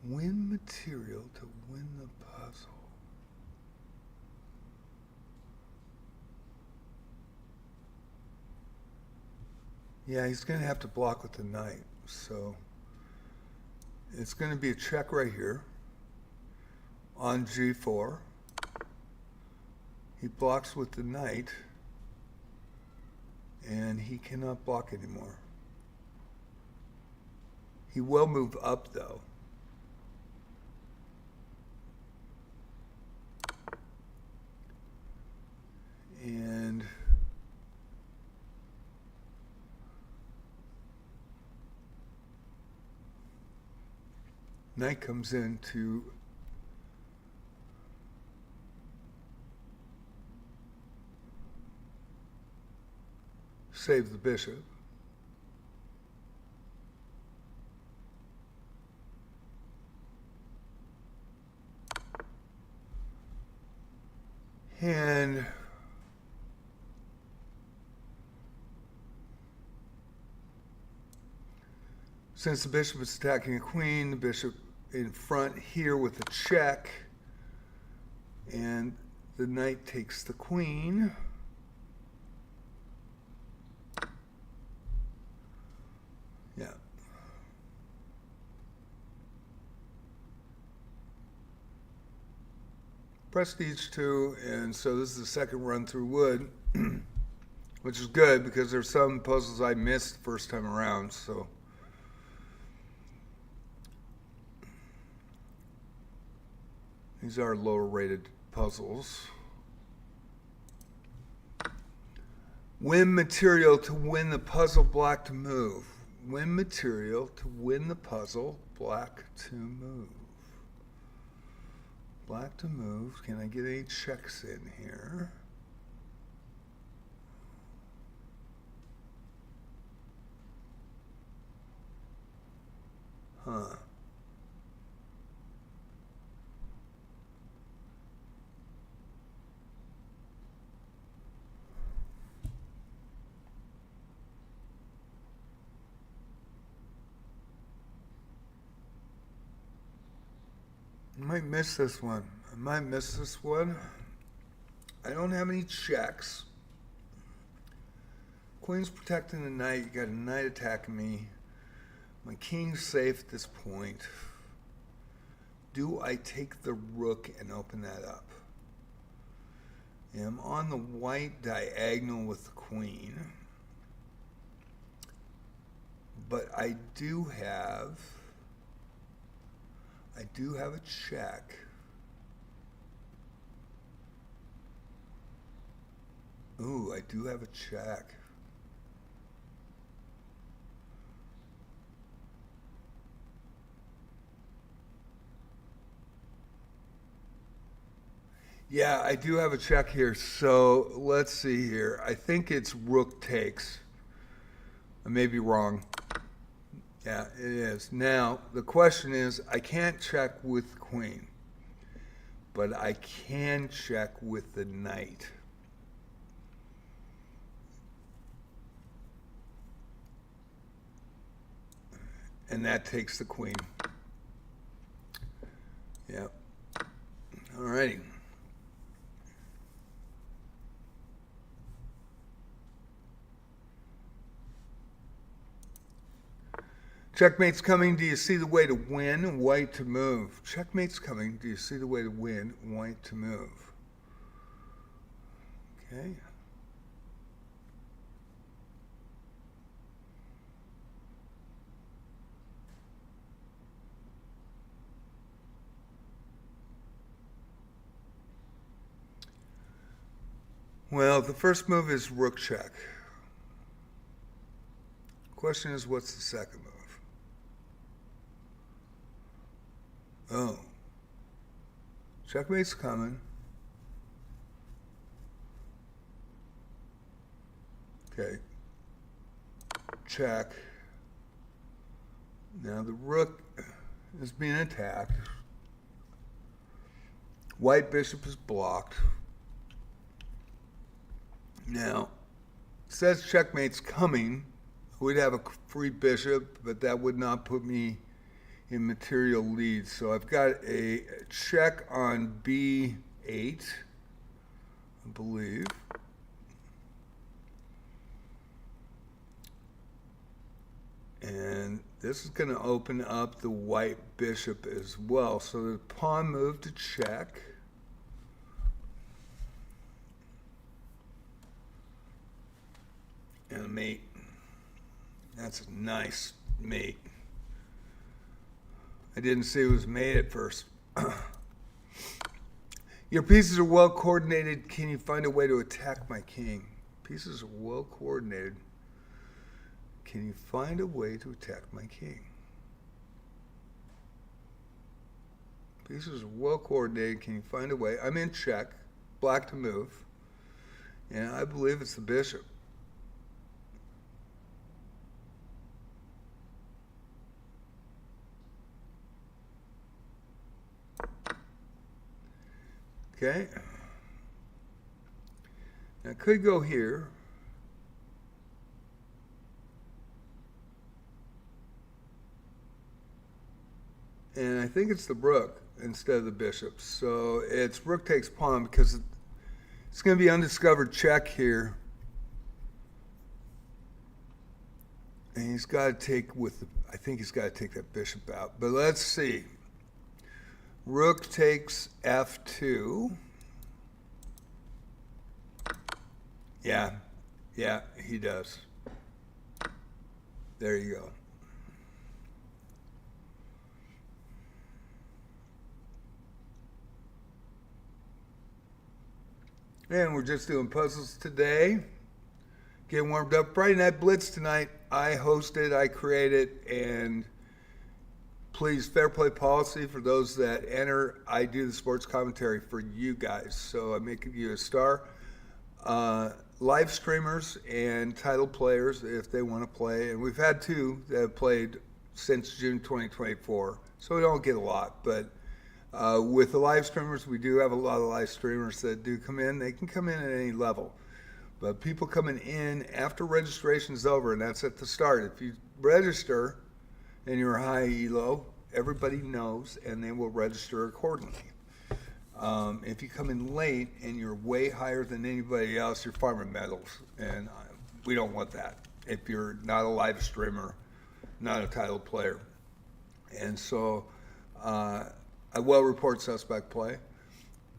A: Win material to win the puzzle. Yeah, he's going to have to block with the knight, so it's going to be a check right here on g4. He blocks with the knight, and he cannot block anymore. He will move up, though. And knight comes in to save the bishop. And since the bishop is attacking a queen, the bishop in front here with a check And the knight takes the queen. Yeah. Prestige 2, and so this is the second run through wood, which is good because there's some puzzles I missed the first time around, so. These are lower rated puzzles. Win material to win the puzzle, black to move. Win material to win the puzzle, black to move. Black to move. Can I get any checks in here? Huh. I might miss this one. I don't have any checks. Queen's protecting the knight. You got a knight attacking me. My king's safe at this point. Do I take the rook and open that up? Yeah, I'm on the white diagonal with the queen. But I do have a check. Ooh, I do have a check. Yeah, I do have a check here. So let's see here. I think it's rook takes. I may be wrong. Yeah, it is. Now, the question is, I can't check with the queen, but I can check with the knight. And that takes the queen. Yep. All righty. Checkmate's coming. Do you see the way to win? White to move. Checkmate's coming. Do you see the way to win? White to move. Okay. Well, the first move is rook check. Question is, what's the second move? Oh. Checkmate's coming. Okay. Check. Now the rook is being attacked. White bishop is blocked. Now, it says checkmate's coming. We'd have a free bishop, but that would not put me in material lead. So I've got a check on B8, I believe. And this is going to open up the white bishop as well. So the pawn move to check. And a mate. That's a nice mate. I didn't see it was mate at first. Your pieces are well coordinated. Can you find a way to attack my king? Pieces are well coordinated. Can you find a way to attack my king? Pieces are well coordinated. Can you find a way? I'm in check. Black to move. And I believe it's the bishop. Okay. Now I could go here. And I think it's the rook. instead of the bishop. So it's rook takes pawn because it's going to be undiscovered check here. And he's got to take I think he's got to take that bishop out. But let's see. Rook takes f2. Yeah, he does. There you go. And we're just doing puzzles today. Getting warmed up. Friday Night Blitz tonight. I host it, I create it, and please, fair play policy for those that enter. I do the sports commentary for you guys, so I make you a star. Live streamers and title players, if they want to play, and we've had 2 that have played since June 2024, so we don't get a lot, but with the live streamers, we do have a lot of live streamers that do come in. They can come in at any level. But people coming in after registration is over, and that's at the start. If you register and you're high elo, everybody knows, and they will register accordingly. If you come in late and you're way higher than anybody else, you're farming medals, and we don't want that. If you're not a live streamer, not a title player. And so I will report suspect play,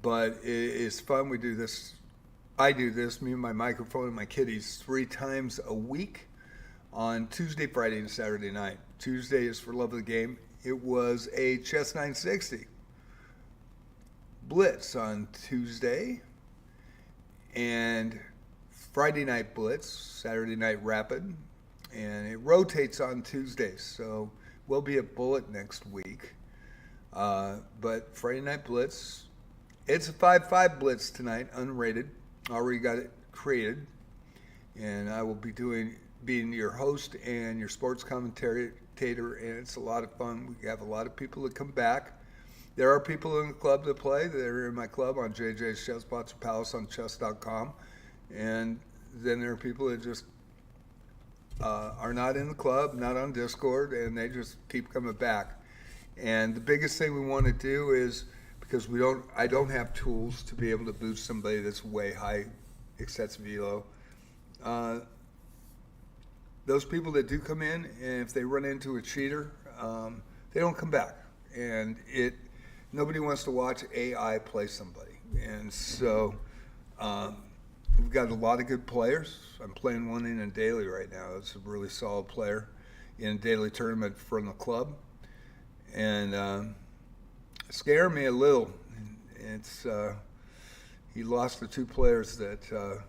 A: but it's fun. We do this. I do this, me and my microphone and my kitties, 3 times a week on Tuesday, Friday, and Saturday night. Tuesday is for love of the game. It was a Chess 960 Blitz on Tuesday, and Friday night Blitz, Saturday night Rapid, and it rotates on Tuesdays, so we'll be at Bullet next week. But Friday night Blitz, it's a 5-5 Blitz tonight, unrated. Already got it created, and I will be being your host and your sports commentator, and it's a lot of fun. We have a lot of people that come back. There are people in the club that play. They're in my club on JJ's Chess Plots Palace on chess.com, and then there are people that just are not in the club, not on Discord, and they just keep coming back. And the biggest thing we want to do is, because I don't have tools to be able to boost somebody that's way high, excessive elo. Those people that do come in, and if they run into a cheater, they don't come back. And nobody wants to watch AI play somebody. And so we've got a lot of good players. I'm playing one in a daily right now. It's a really solid player in a daily tournament from the club. And scare me a little. It's he lost the 2 players that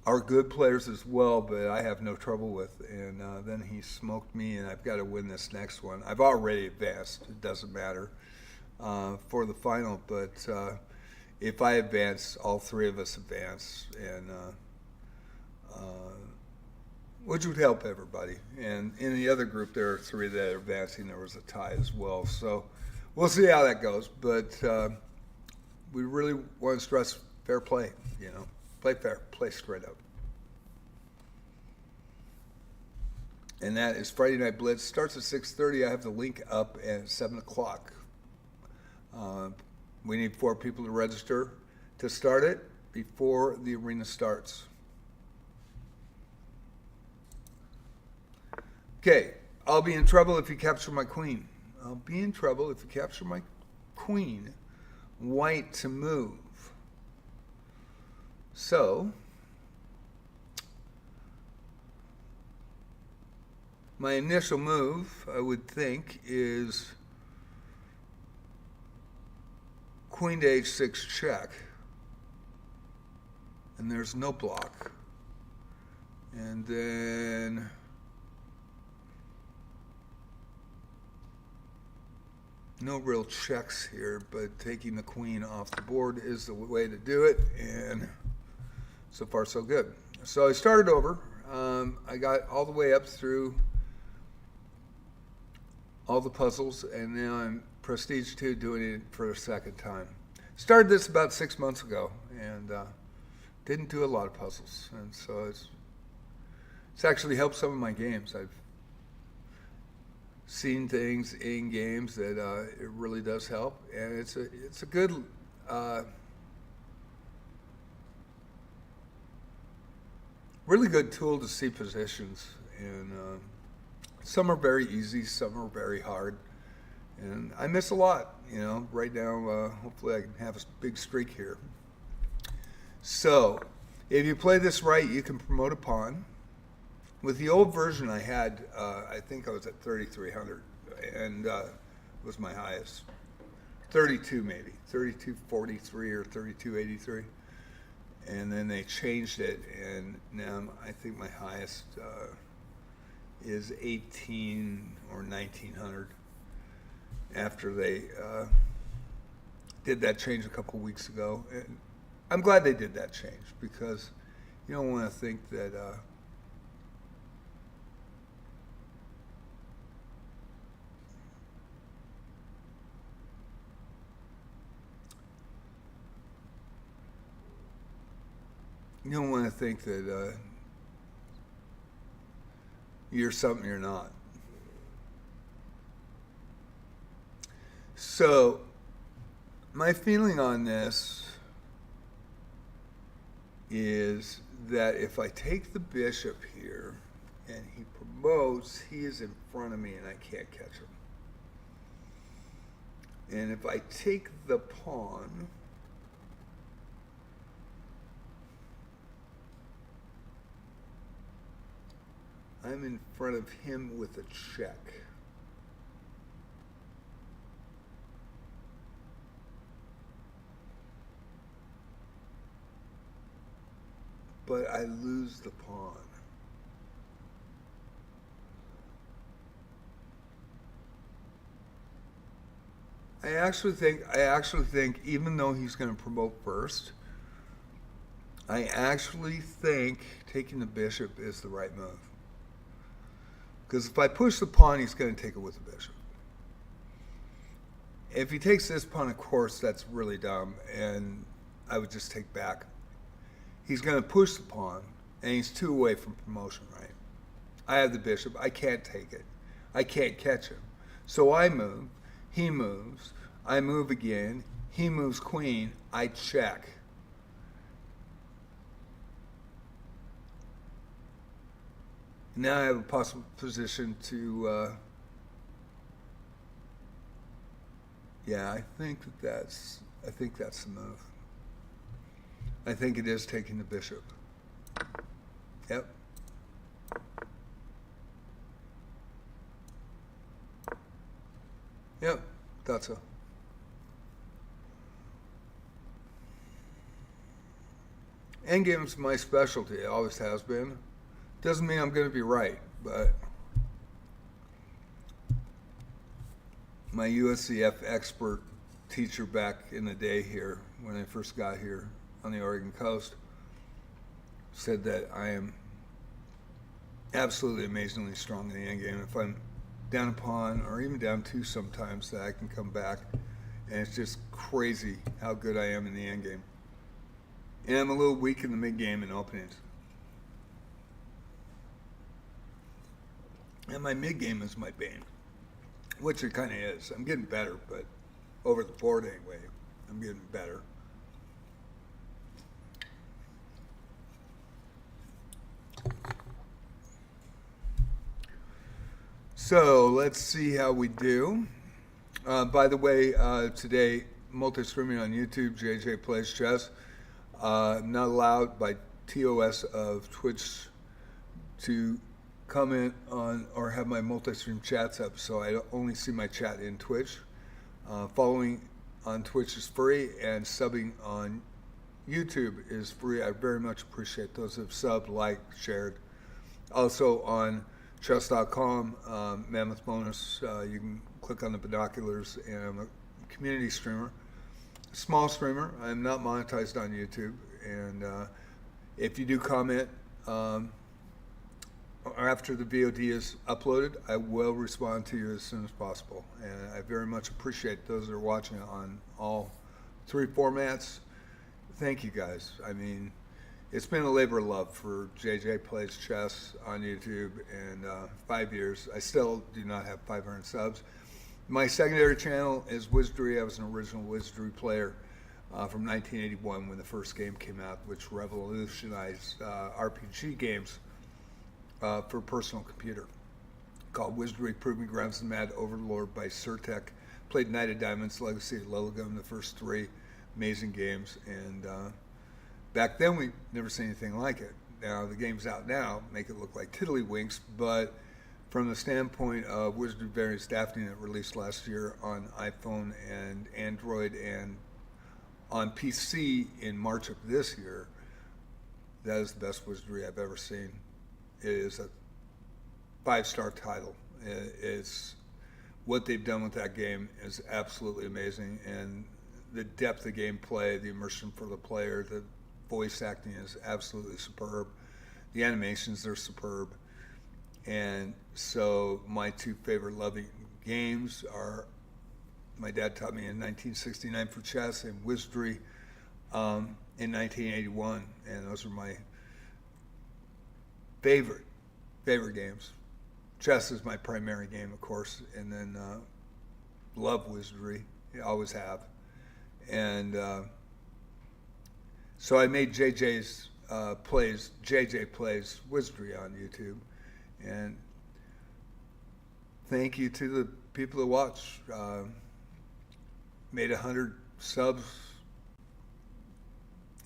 A: are good players as well, but I have no trouble with. And then he smoked me, and I've got to win this next one. I've already advanced. It doesn't matter for the final, but if I advance, all 3 of us advance, and which would help everybody. And in the other group, there are 3 that are advancing. There was a tie as well. So we'll see how that goes. But we really want to stress fair play, Play fair, play straight up. And that is Friday Night Blitz. Starts at 6:30. I have the link up at 7 o'clock. We need 4 people to register to start it before the arena starts. Okay, I'll be in trouble if you capture my queen. I'll be in trouble if you capture my queen. White to move. So, my initial move, I would think, is queen to h6 check. And there's no block. And then no real checks here, but taking the queen off the board is the way to do it, and so far so good. So I started over. I got all the way up through all the puzzles, and now I'm Prestige 2 doing it for a second time. Started this about 6 months ago, and didn't do a lot of puzzles, and so it's actually helped some of my games. I've seen things in games that it really does help, and it's a good really good tool to see positions. And some are very easy, some are very hard, and I miss a lot. Right now, hopefully I can have a big streak here. So, if you play this right, you can promote a pawn. With the old version I had, I think I was at 3,300, and was my highest. 32 maybe, 3243 or 3283. And then they changed it, and now I think my highest is 18 or 1900 after they did that change a couple of weeks ago. And I'm glad they did that change, because you don't want to think that you're something you're not. So, my feeling on this is that if I take the bishop here and he promotes, he is in front of me and I can't catch him. And if I take the pawn, I'm in front of him with a check. But I lose the pawn. I actually think even though he's going to promote first, I actually think taking the bishop is the right move. Because if I push the pawn, he's going to take it with the bishop. If he takes this pawn, of course, that's really dumb, and I would just take back. He's going to push the pawn, and he's 2 away from promotion, right? I have the bishop. I can't take it. I can't catch him. So I move. He moves. I move again. He moves queen. I check. Now I have a possible position to, yeah, I think that's the move. I think it is taking the bishop. Yep. Yep, thought so. Endgame's my specialty. It always has been. Doesn't mean I'm going to be right, but my USCF expert teacher back in the day here, when I first got here on the Oregon coast, said that I am absolutely amazingly strong in the endgame. If I'm down a pawn or even down 2 sometimes, that I can come back, and it's just crazy how good I am in the endgame. And I'm a little weak in the mid-game and openings. And my mid-game is my bane, which it kind of is. I'm getting better, but over the board anyway, I'm getting better. So let's see how we do. By the way, today, multi-streaming on YouTube, JJ Plays Chess. I'm not allowed by TOS of Twitch to comment on or have my multi-stream chats up, so I only see my chat in Twitch. Following on Twitch is free, and subbing on YouTube is free. I very much appreciate those who have subbed, liked, shared. Also on chess.com, Mammoth Bonus, you can click on the binoculars, and I'm a community streamer, small streamer. I'm not monetized on YouTube, and if you do comment after the VOD is uploaded, I will respond to you as soon as possible. And I very much appreciate those that are watching on all 3 formats. Thank you guys. I mean, it's been a labor of love for JJ Plays Chess on YouTube, and 5 years. I still do not have 500 subs. My secondary channel is Wizardry. I was an original Wizardry player from 1981 when the first game came out, which revolutionized RPG games for personal computer, called Wizardry Proving Grounds and Mad Overlord by Surtech. Played Knight of Diamonds, Legacy of Lilligum, the first three. Amazing games. And back then we never seen anything like it. Now the game's out now, make it look like tiddlywinks, but from the standpoint of Wizardry Variants Daphne that released last year on iPhone and Android and on PC in March of this year, that is the best Wizardry I've ever seen. It is a 5-star title. It's what they've done with that game is absolutely amazing, and the depth of gameplay, the immersion for the player, the voice acting is absolutely superb. The animations are superb. And so my two favorite loving games are, my dad taught me in 1969 for chess, and Wizardry in 1981, and those are my favorite games. Chess is my primary game, of course, and then love Wizardry, always have. And so I made JJ Plays Wizardry on YouTube, and thank you to the people that watch. Made 100 subs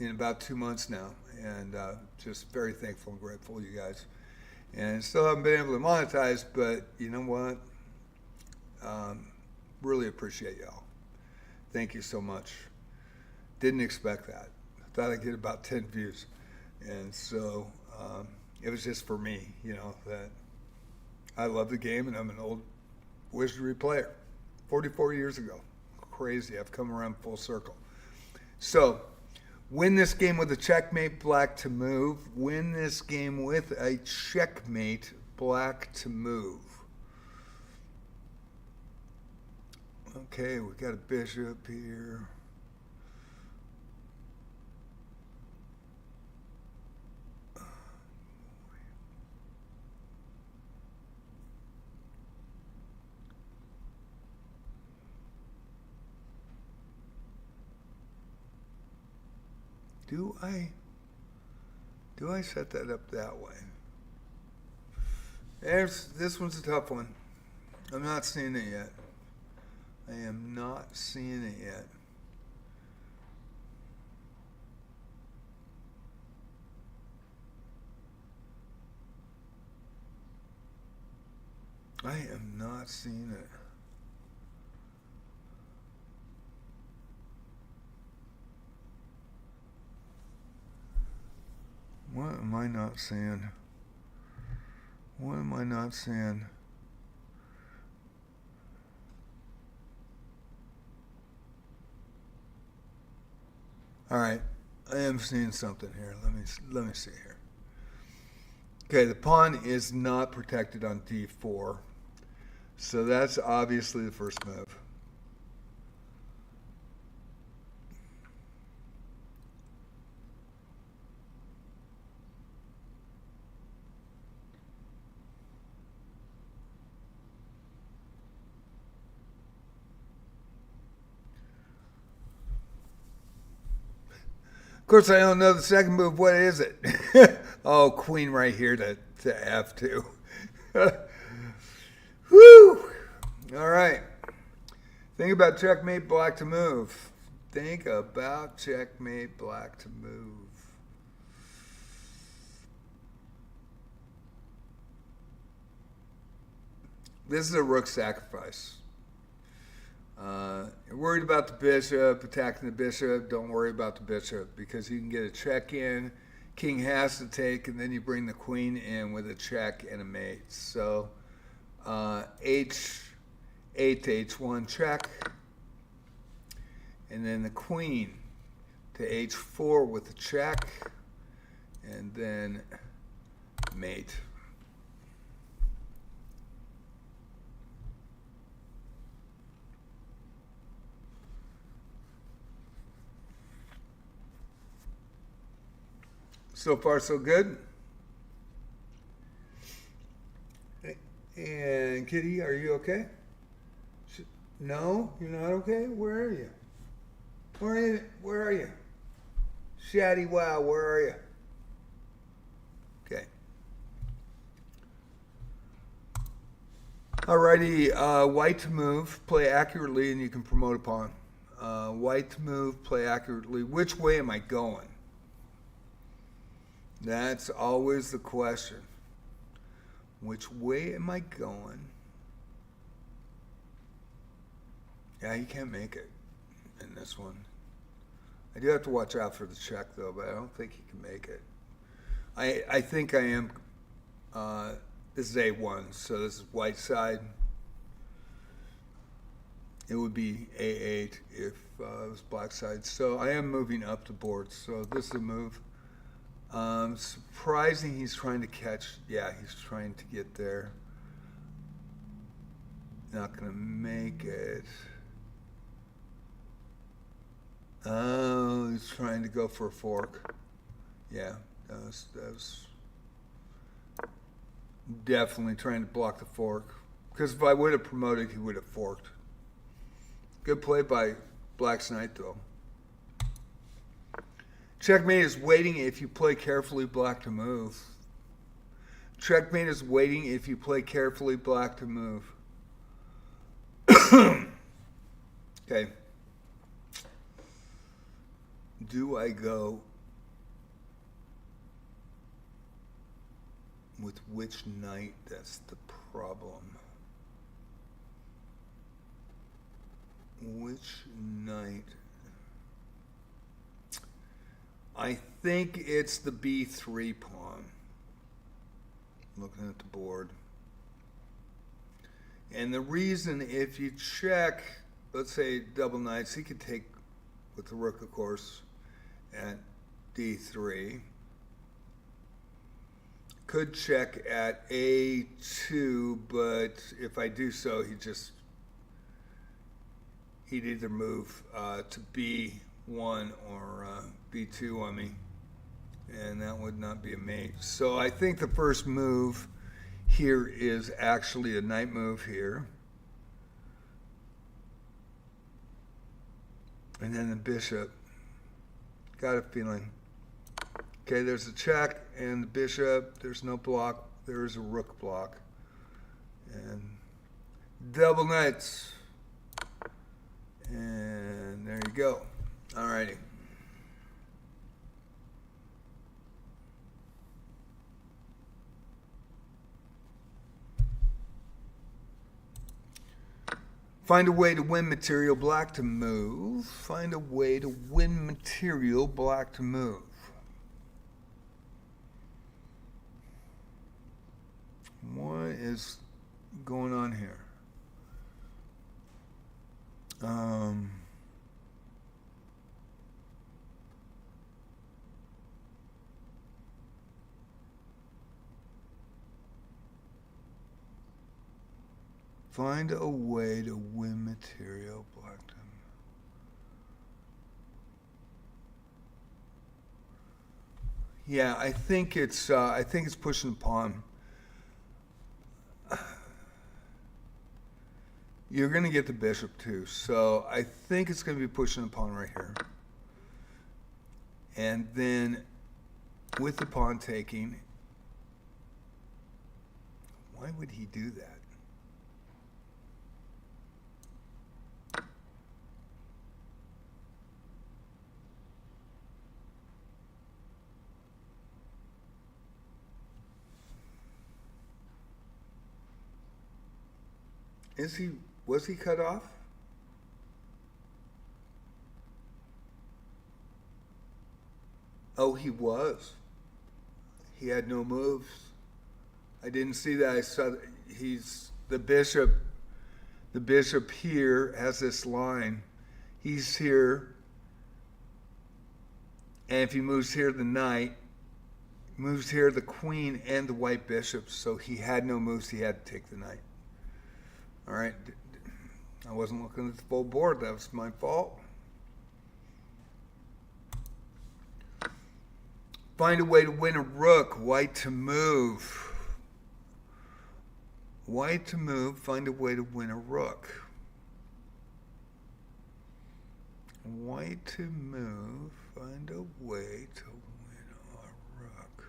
A: in about 2 months now, and just very thankful and grateful, you guys. And still haven't been able to monetize, but you know what? Really appreciate y'all. Thank you so much. Didn't expect that. Thought I'd get about 10 views. And so it was just for me, you know, that I love the game, and I'm an old Wizardry player. 44 years ago. Crazy. I've come around full circle. So, win this game with a checkmate, black to move. Win this game with a checkmate, black to move. Okay, we got a bishop here. Do I set that up that way? This one's a tough one. I'm not seeing it yet. I am not seeing it yet. I am not seeing it. What am I not seeing? What am I not seeing? All right, I am seeing something here. Let me see here. Okay, the pawn is not protected on d4, so that's obviously the first move. Of course, I don't know the second move. What is it? Oh, queen right here to f2. Whew. All right. Think about checkmate, black to move. Think about checkmate, black to move. This is a rook sacrifice. You're worried about the bishop, attacking the bishop. Don't worry about the bishop, because you can get a check in. King has to take, and then you bring the queen in with a check and a mate. So h8 to h1 check, and then the queen to h4 with a check, and then mate. So far, so good. And Kitty, are you okay? No, you're not okay? Where are you? Where are you? Shaddy Wow, where are you? Okay. Alrighty, white to move, play accurately, and you can promote a pawn. White to move, play accurately. Which way am I going? That's always the question. Which way am I going? Yeah, he can't make it in this one. I do have to watch out for the check, though, but I don't think he can make it. I think I am. This is A1, so this is white side. It would be A8 if it was black side. So I am moving up the board, so this is a move. Surprising he's trying to catch. Yeah, he's trying to get there. Not going to make it. Oh, he's trying to go for a fork. Yeah, that was definitely trying to block the fork. Because if I would have promoted, he would have forked. Good play by Black's Knight, though. Checkmate is waiting if you play carefully black to move. Checkmate is waiting if you play carefully black to move. Okay. Do I go with which knight? That's the problem. Which knight? I think it's the B3 pawn. Looking at the board. And the reason, if you check, let's say double knights, he could take with the rook, of course, at D3. Could check at A2, but if I do so, he'd either move to B1 or B2 on me, and that would not be a mate. So I think the first move here is actually a knight move here. And then the bishop. Got a feeling. Okay, there's a check and the bishop. There's no block. There's a rook block. And double knights. And there you go. Alrighty. Find a way to win material black to move. Find a way to win material black to move. What is going on here? Find a way to win material black to move. Yeah, I think it's pushing the pawn. You're going to get the bishop too, so I think it's going to be pushing the pawn right here. And then with the pawn taking, why would he do that? Was he cut off? Oh, he was. He had no moves. I didn't see that. I saw that he's the bishop. The bishop here has this line. He's here. And if he moves here, the knight moves here, the queen and the white bishop. So he had no moves. He had to take the knight. All right. I wasn't looking at the full board. That was my fault. Find a way to win a rook. White to move. White to move. Find a way to win a rook. White to move. Find a way to win a rook.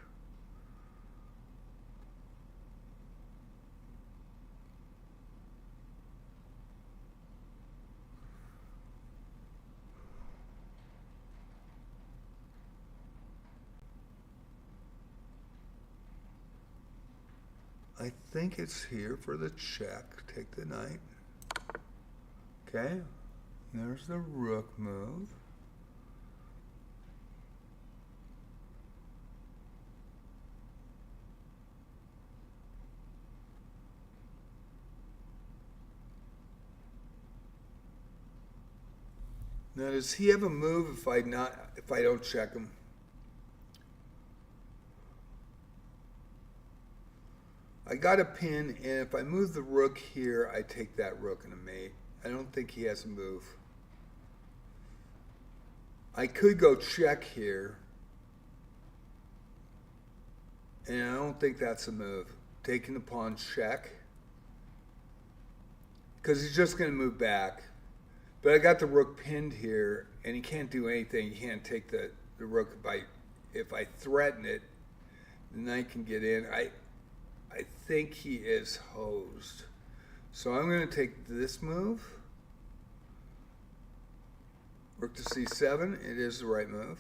A: I think it's here for the check. Take the knight. Okay. There's the rook move. Now, does he have a move if I don't check him? I got a pin, and if I move the rook here, I take that rook and a mate. I don't think he has a move. I could go check here, and I don't think that's a move. Taking the pawn check, because he's just going to move back. But I got the rook pinned here, and he can't do anything. He can't take the rook. If I threaten it, the knight can get in. I think he is hosed. So I'm going to take this move. Rook to c7. It is the right move.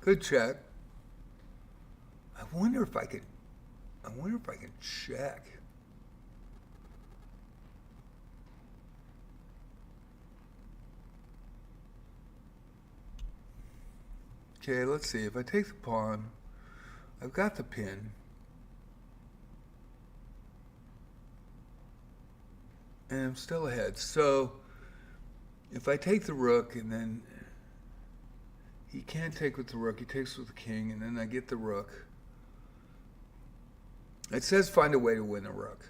A: Good check. I wonder if I can check. Okay, let's see. If I take the pawn, I've got the pin. And I'm still ahead. So if I take the rook and then he can't take with the rook, he takes with the king, and then I get the rook. It says find a way to win a rook.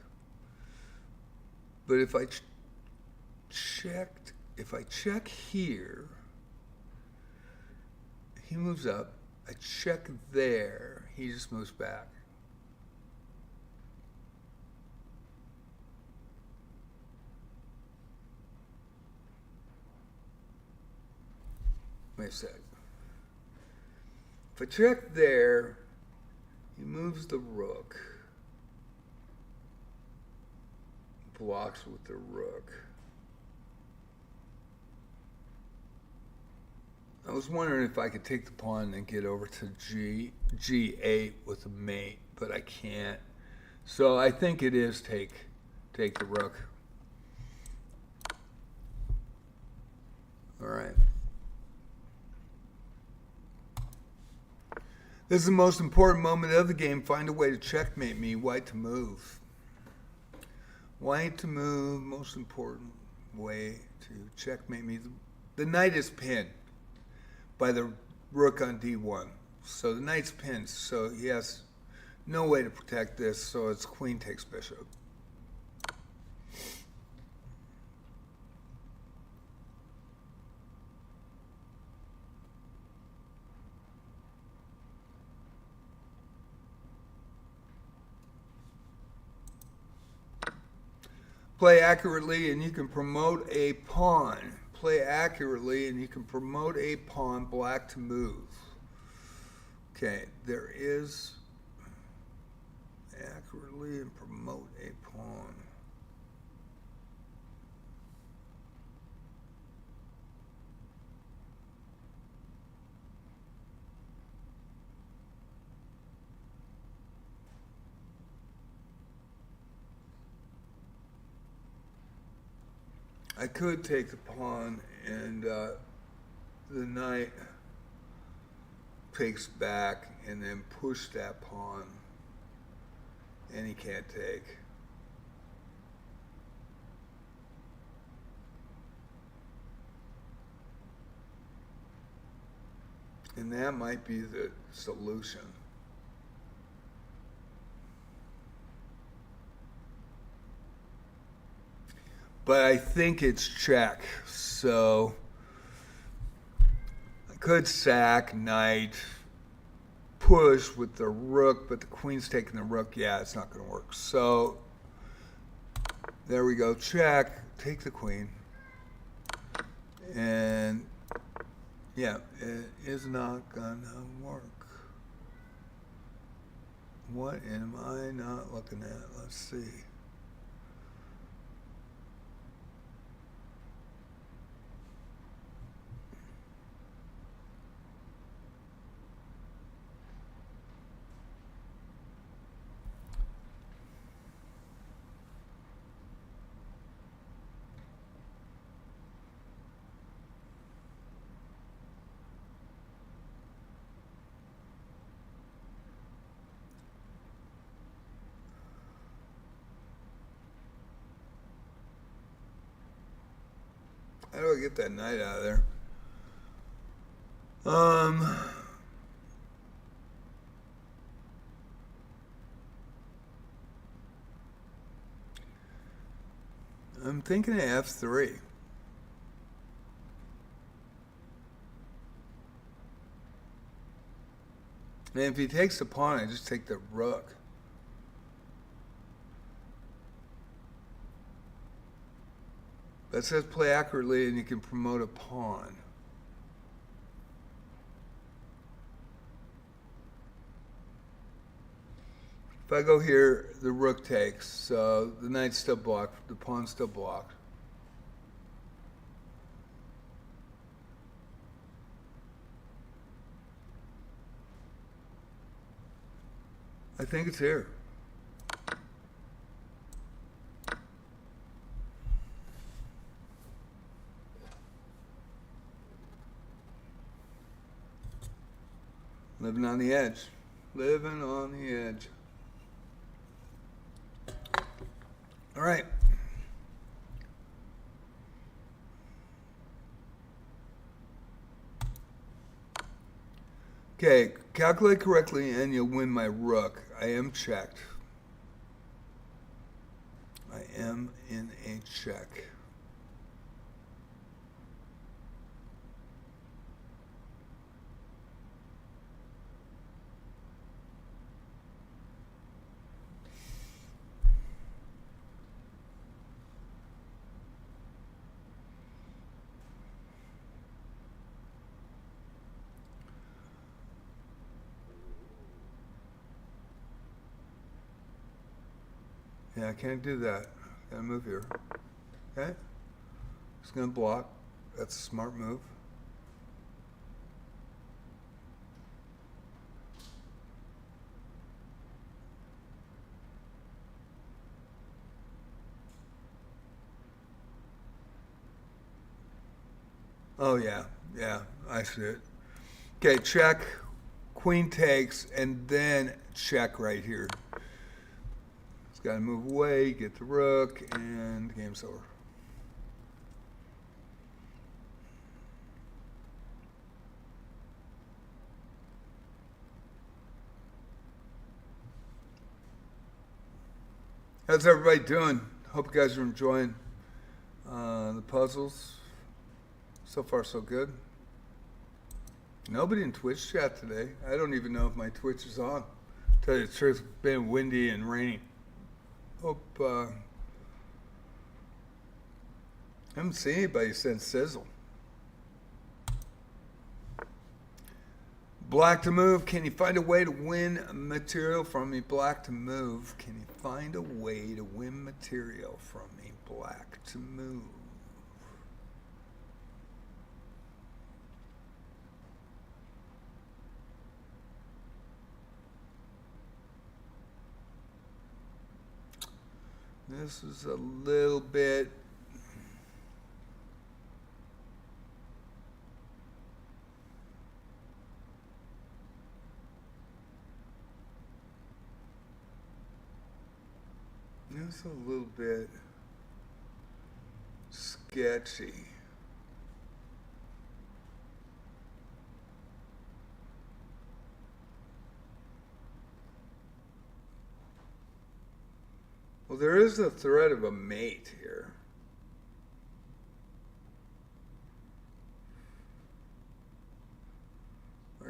A: But if I check here, he moves up. I check there, he just moves back. Wait a sec. If I check there, he moves the rook. Blocks with the rook. I was wondering if I could take the pawn and get over to G8 with a mate, but I can't. So I think it is take the rook. All right. This is the most important moment of the game. Find a way to checkmate me. White to move. White to move. Most important way to checkmate me. The knight is pinned by the rook on d1. So the knight's pinned. So he has no way to protect this. So it's queen takes bishop. Play accurately and you can promote a pawn. Play accurately and you can promote a pawn, black to move. Okay, there is accurately and promote a pawn. I could take the pawn and the knight takes back and then push that pawn and he can't take. And that might be the solution. but I think it's check. So I could sack, knight, push with the rook, but the queen's taking the rook. Yeah, it's not going to work. So there we go. Check. Take the queen. And yeah, it is not going to work. What am I not looking at? Let's see. How do I get that knight out of there? I'm thinking of f3. And if he takes the pawn, I just take the rook. That says play accurately and you can promote a pawn. If I go here, the rook takes, so the knight's still blocked, the pawn's still blocked. I think it's here. Living on the edge. Living on the edge. All right. Okay, calculate correctly and you'll win my rook. I am checked. I am in a check. Yeah, I can't do that. Gotta move here. Okay? Just gonna block. That's a smart move. Oh yeah, yeah, I see it. Okay, check, queen takes, and then check right here. It's got to move away, get the rook, and the game's over. How's everybody doing? Hope you guys are enjoying the puzzles. So far, so good. Nobody in Twitch chat today. I don't even know if my Twitch is on. Tell you the truth, it's been windy and rainy. Hope I haven't seen anybody since Sizzle. Black to move. Can you find a way to win material from me? Black to move. Can you find a way to win material from me? Black to move. This is a little bit sketchy. Well, there is a threat of a mate here.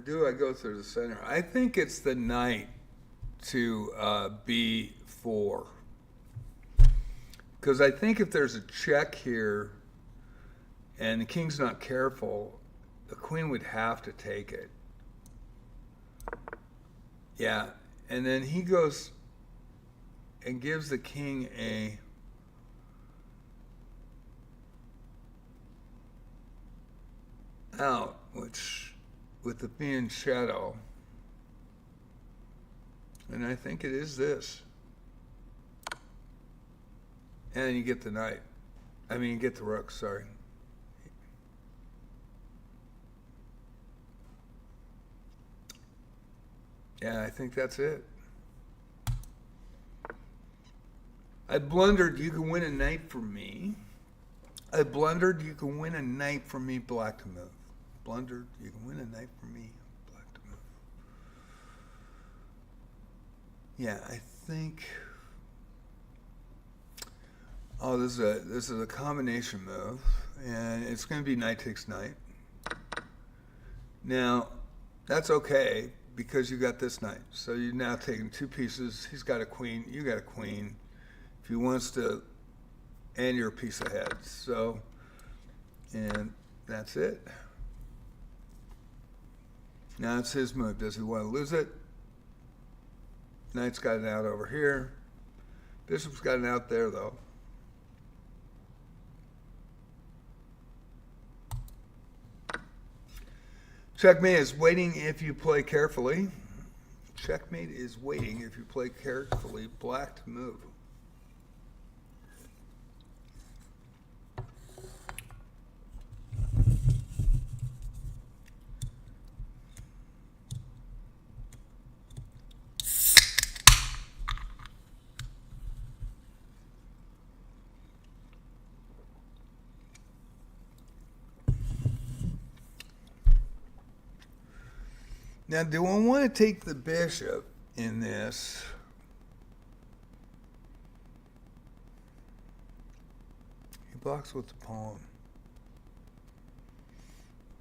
A: Or do I go through the center? I think it's the knight to B4. Because I think if there's a check here and the king's not careful, the queen would have to take it. Yeah, and then he goes and gives the king a out, which with the being shadow, and I think it is this. And you get the knight. I mean, you get the rook, sorry. Yeah, I think that's it. I blundered, you can win a knight from me. I blundered, you can win a knight from me, black to move. Blundered, you can win a knight from me, black to move. Yeah, I think. Oh, this is a combination move, and it's going to be knight takes knight. Now, that's okay because you got this knight. So you're now taking two pieces. He's got a queen. You got a queen. If he wants to, and you're a piece ahead. So, and that's it. Now it's his move. Does he want to lose it? Knight's got an out over here. Bishop's got an out there, though. Checkmate is waiting if you play carefully. Checkmate is waiting if you play carefully. Black to move. Now, do I want to take the bishop in this? He blocks with the pawn.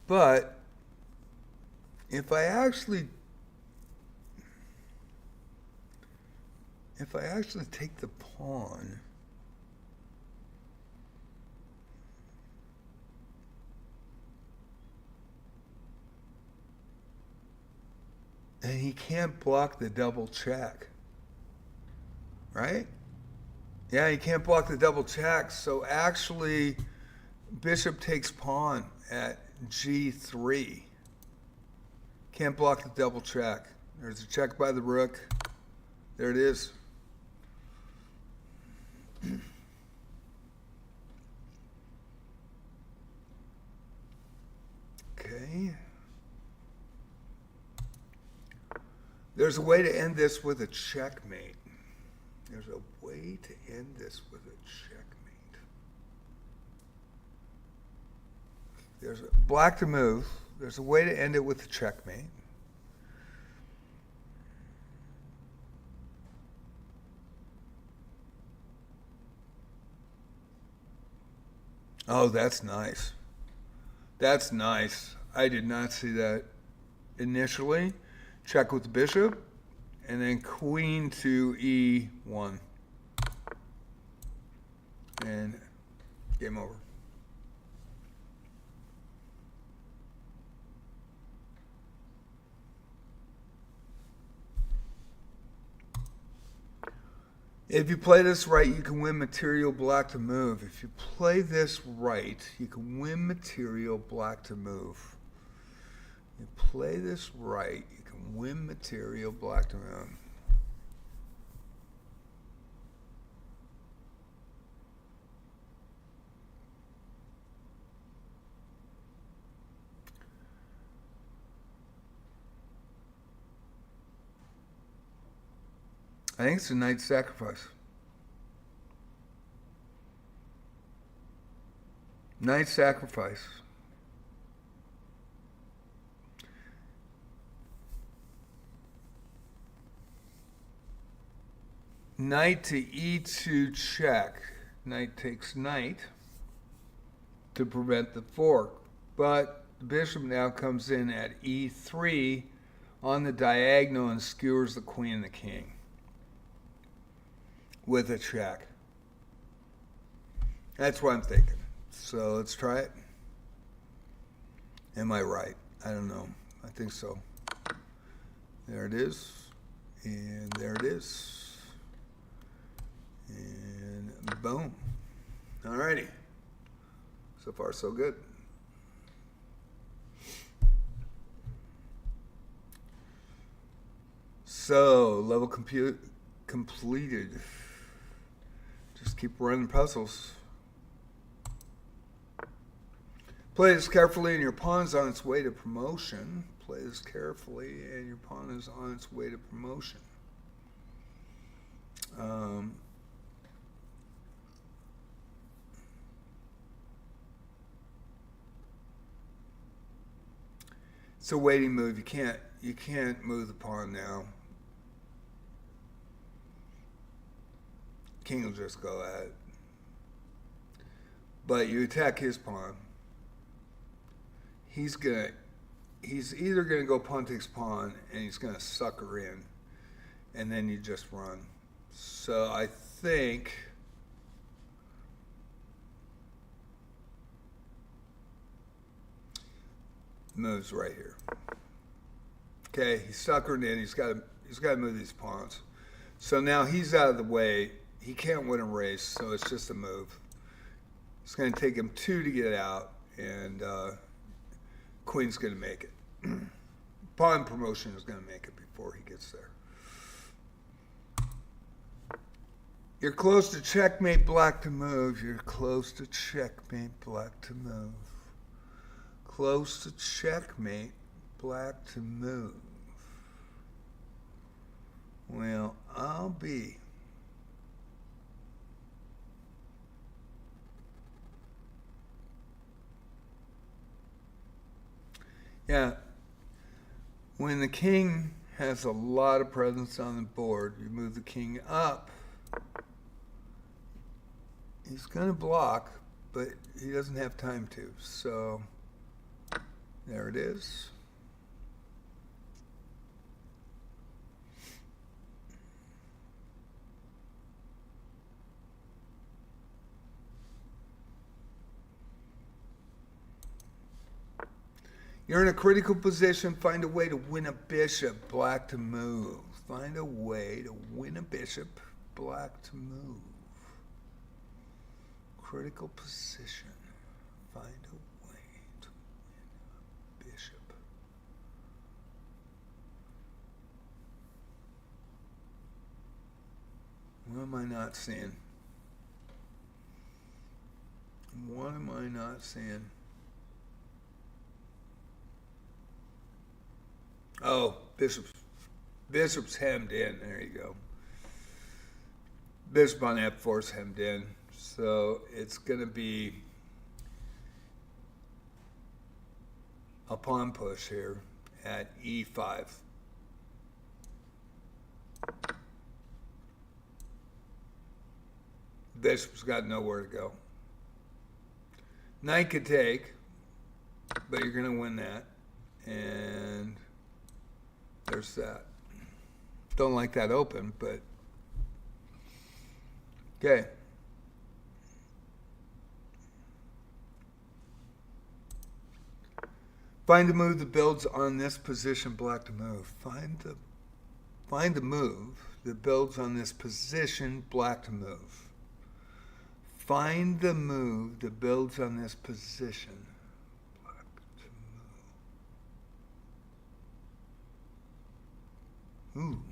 A: But if I actually take the pawn, and he can't block the double check, right? Yeah, he can't block the double check. So actually, bishop takes pawn at G3. Can't block the double check. There's a check by the rook. There it is. Okay. There's a way to end this with a checkmate. There's a way to end this with a checkmate. There's a black to move. There's a way to end it with a checkmate. Oh, that's nice. That's nice. I did not see that initially. Check with the bishop, and then queen to E1. And game over. If you play this right, you can win material black to move. If you play this right, you can win material black to move. You play this right, you can win material black to move. I think it's a knight sacrifice. Knight sacrifice. Knight to E2 check. Knight takes knight to prevent the fork. But The bishop now comes in at e3 on the diagonal and skewers the queen and the king with a check. That's what I'm thinking. So let's try it. Am I right? I don't know. I think so. There it is. And there it is. And boom. Alrighty. So far, so good. So, level completed. Just keep running puzzles. Play this carefully and your pawn is on its way to promotion. Play this carefully and your pawn is on its way to promotion. It's a waiting move. You can't move the pawn now. King will just go at it. But you attack his pawn. He's either gonna go pawn takes pawn and he's gonna sucker in, and then you just run. So I think moves right here. Okay, he's suckered in. He's got to move these pawns. So now he's out of the way. He can't win a race, so it's just a move. It's going to take him 2 to get out, and Queen's going to make it. Pawn promotion is going to make it before he gets there. You're close to checkmate, black to move. You're close to checkmate, black to move. Close to checkmate, black to move. Well, I'll be. Yeah, when the king has a lot of presence on the board, you move the king up. He's going to block, but he doesn't have time to. So there it is. You're in a critical position. Find a way to win a bishop, black to move. Find a way to win a bishop, black to move. Critical position. Find a way to win a bishop. What am I not seeing? What am I not seeing? Oh, bishop's hemmed in. There you go. Bishop on f4 is hemmed in. So it's going to be a pawn push here at e5. Bishop's got nowhere to go. Knight could take, but you're going to win that. And there's that. Don't like that open, but okay. Find the move that builds on this position, black to move. Find the move that builds on this position, black to move. Find the move that builds on this position, black to move. Ooh.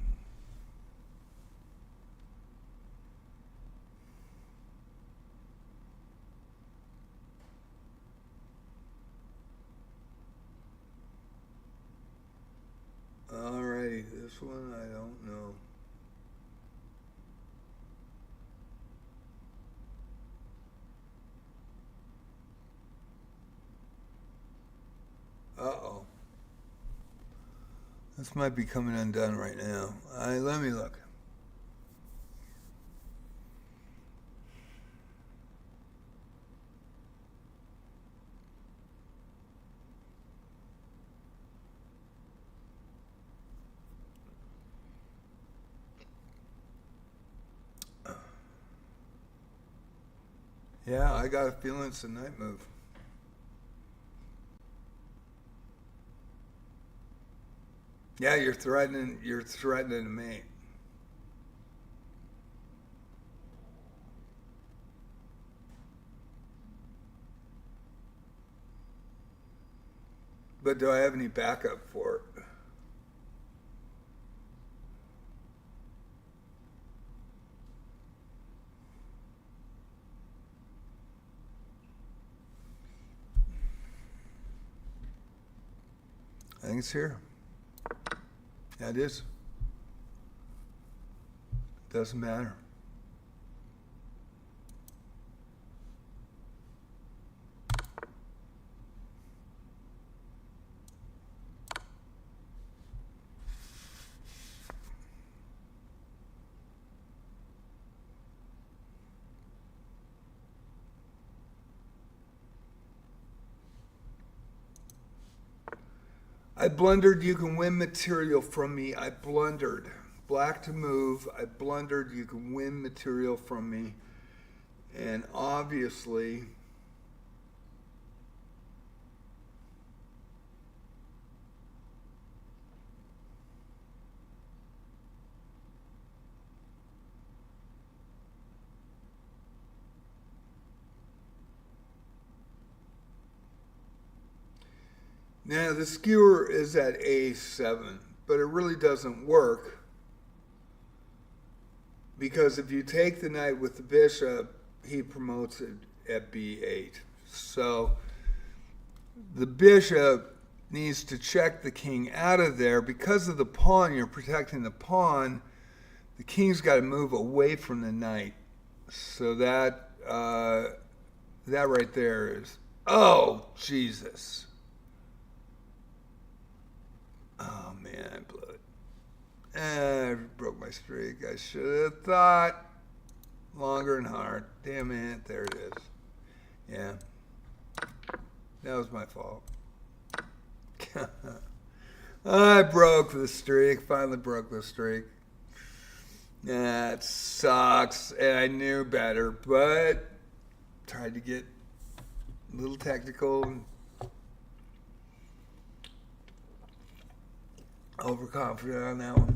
A: Alrighty, this one I don't know. Uh-oh. This might be coming undone right now. Let me look. Yeah, I got a feeling it's a night move. Yeah, you're threatening a mate. But do I have any backup for it? I think it's here. Yeah, it is. Doesn't matter. I blundered, you can win material from me. I blundered. Black to move. I blundered, you can win material from me. And obviously, now the skewer is at A7, but it really doesn't work because if you take the knight with the bishop, he promotes it at B8. So the bishop needs to check the king out of there. Because of the pawn, you're protecting the pawn. The king's got to move away from the knight. So that right there is, oh, Jesus. Oh, man, I blew it. I broke my streak. I should have thought longer and hard. Damn it. There it is. Yeah. That was my fault. I broke the streak. Finally broke the streak. That sucks. And I knew better, but tried to get a little technical and overconfident on that one.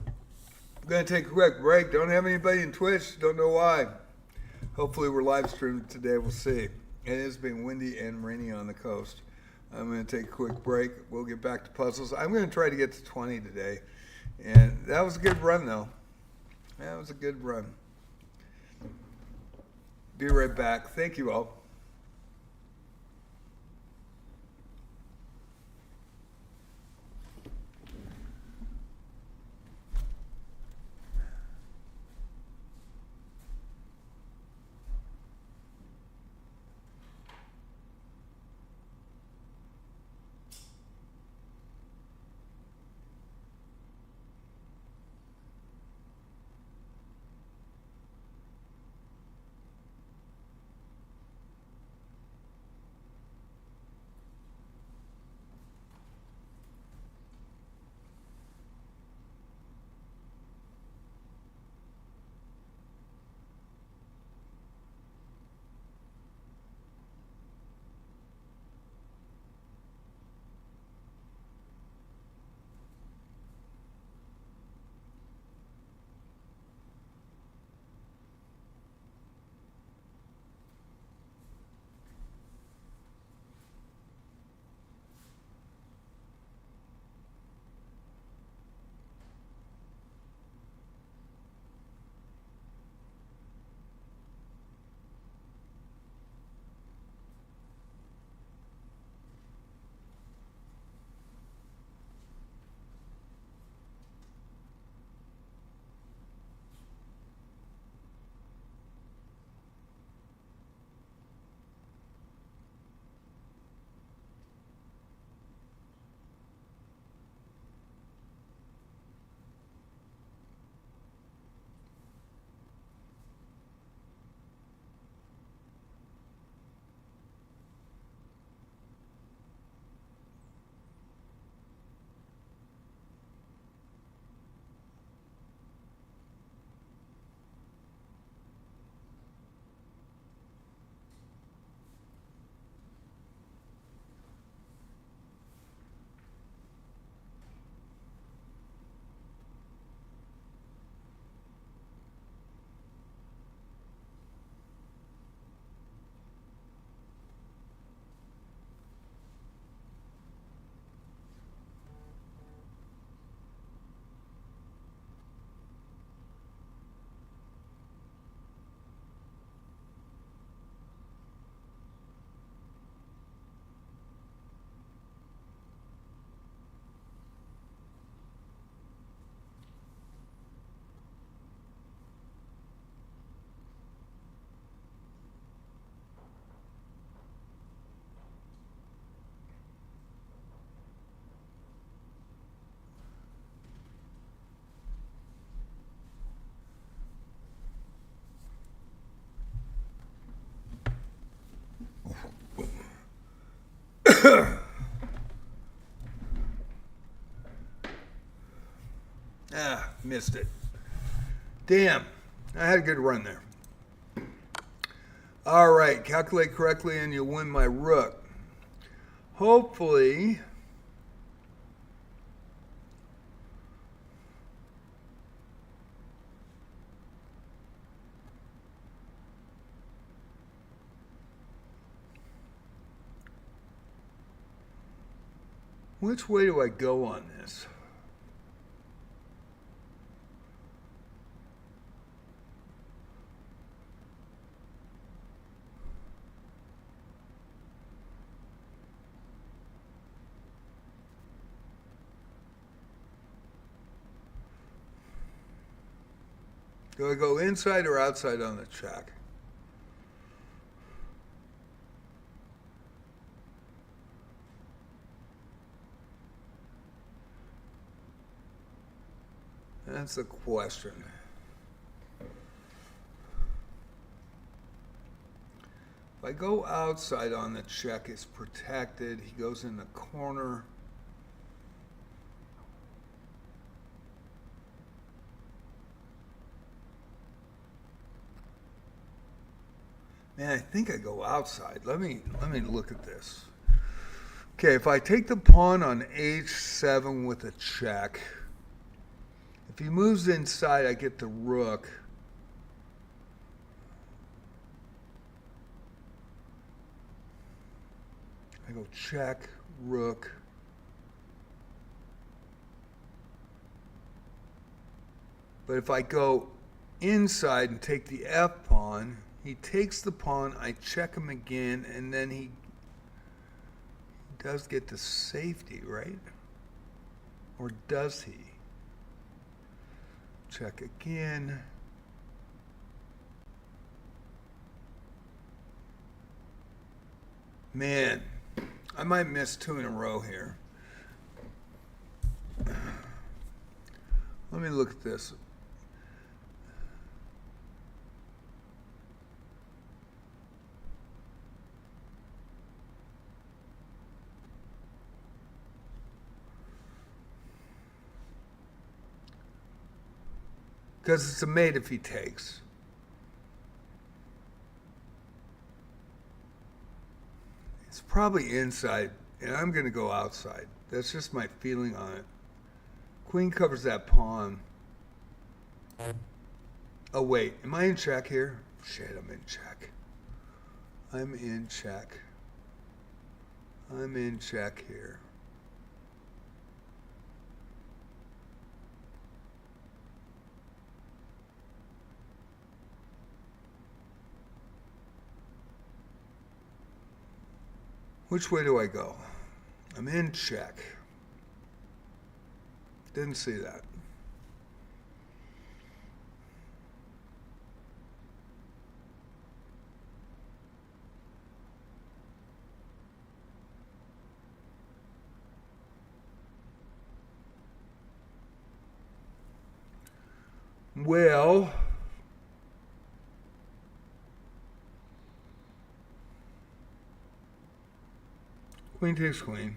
A: I'm going to take a quick break. Don't have anybody in Twitch. Don't know why. Hopefully we're live streaming today. We'll see. It is being windy and rainy on the coast. I'm going to take a quick break. We'll get back to puzzles. I'm going to try to get to 20 today. And that was a good run, though. That was a good run. Be right back. Thank you all. Ah, missed it. Damn, I had a good run there. All right, calculate correctly and you'll win my rook. Hopefully, which way do I go on this? Do I go inside or outside on the check? That's the question. If I go outside on the check, it's protected. He goes in the corner. Man, I think I go outside. Let me look at this. Okay, if I take the pawn on h7 with a check, if he moves inside, I get the rook. I go check, rook. But if I go inside and take the f pawn, he takes the pawn, I check him again, and then he does get the safety, right? Or does he? Check again. Man, I might miss two in a row here. Let me look at this. Because it's a mate if he takes. It's probably inside, and I'm going to go outside. That's just my feeling on it. Queen covers that pawn. Oh, wait. Am I in check here? Shit, I'm in check. I'm in check. I'm in check here. Which way do I go? I'm in check. Didn't see that. Well, queen takes queen.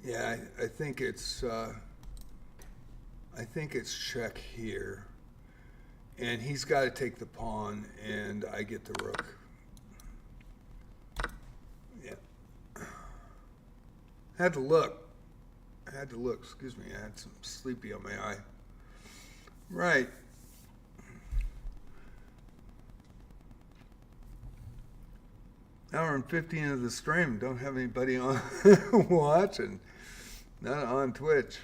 A: Yeah, I think it's check here, and he's got to take the pawn, and I get the rook. Yeah, had to look. Excuse me, I had some sleepy on my eye. Right. Hour and 15 of the stream. Don't have anybody on watching. Not on Twitch.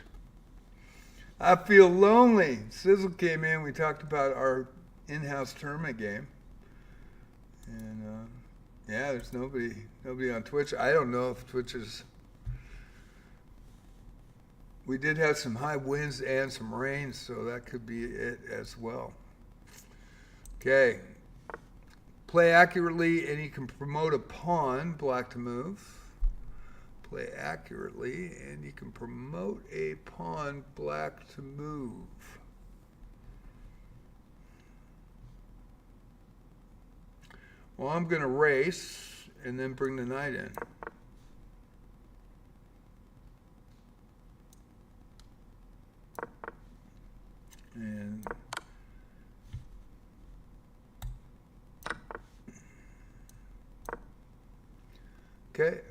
A: I feel lonely. Sizzle came in. We talked about our in-house tournament game. And yeah, there's nobody on Twitch. I don't know if Twitch is... We did have some high winds and some rain, so that could be it as well. Okay. Play accurately, and you can promote a pawn, black to move. Play accurately, and you can promote a pawn, black to move. Well, I'm going to race and then bring the knight in. And okay.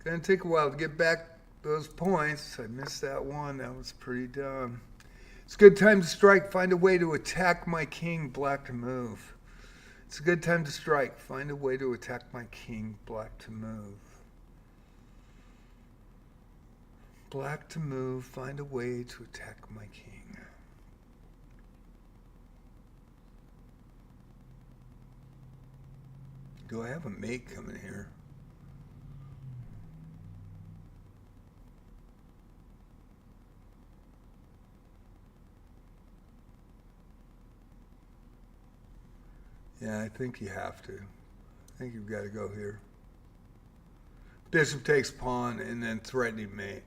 A: Gonna take a while to get back those points. I missed that one. That was pretty dumb. It's a good time to strike. Find a way to attack my king, black to move. It's a good time to strike. Find a way to attack my king, black to move. Black to move. Find a way to attack my king. Do I have a mate coming here? Yeah, I think you have to. I think you've got to go here. Bishop takes pawn and then threatening mate.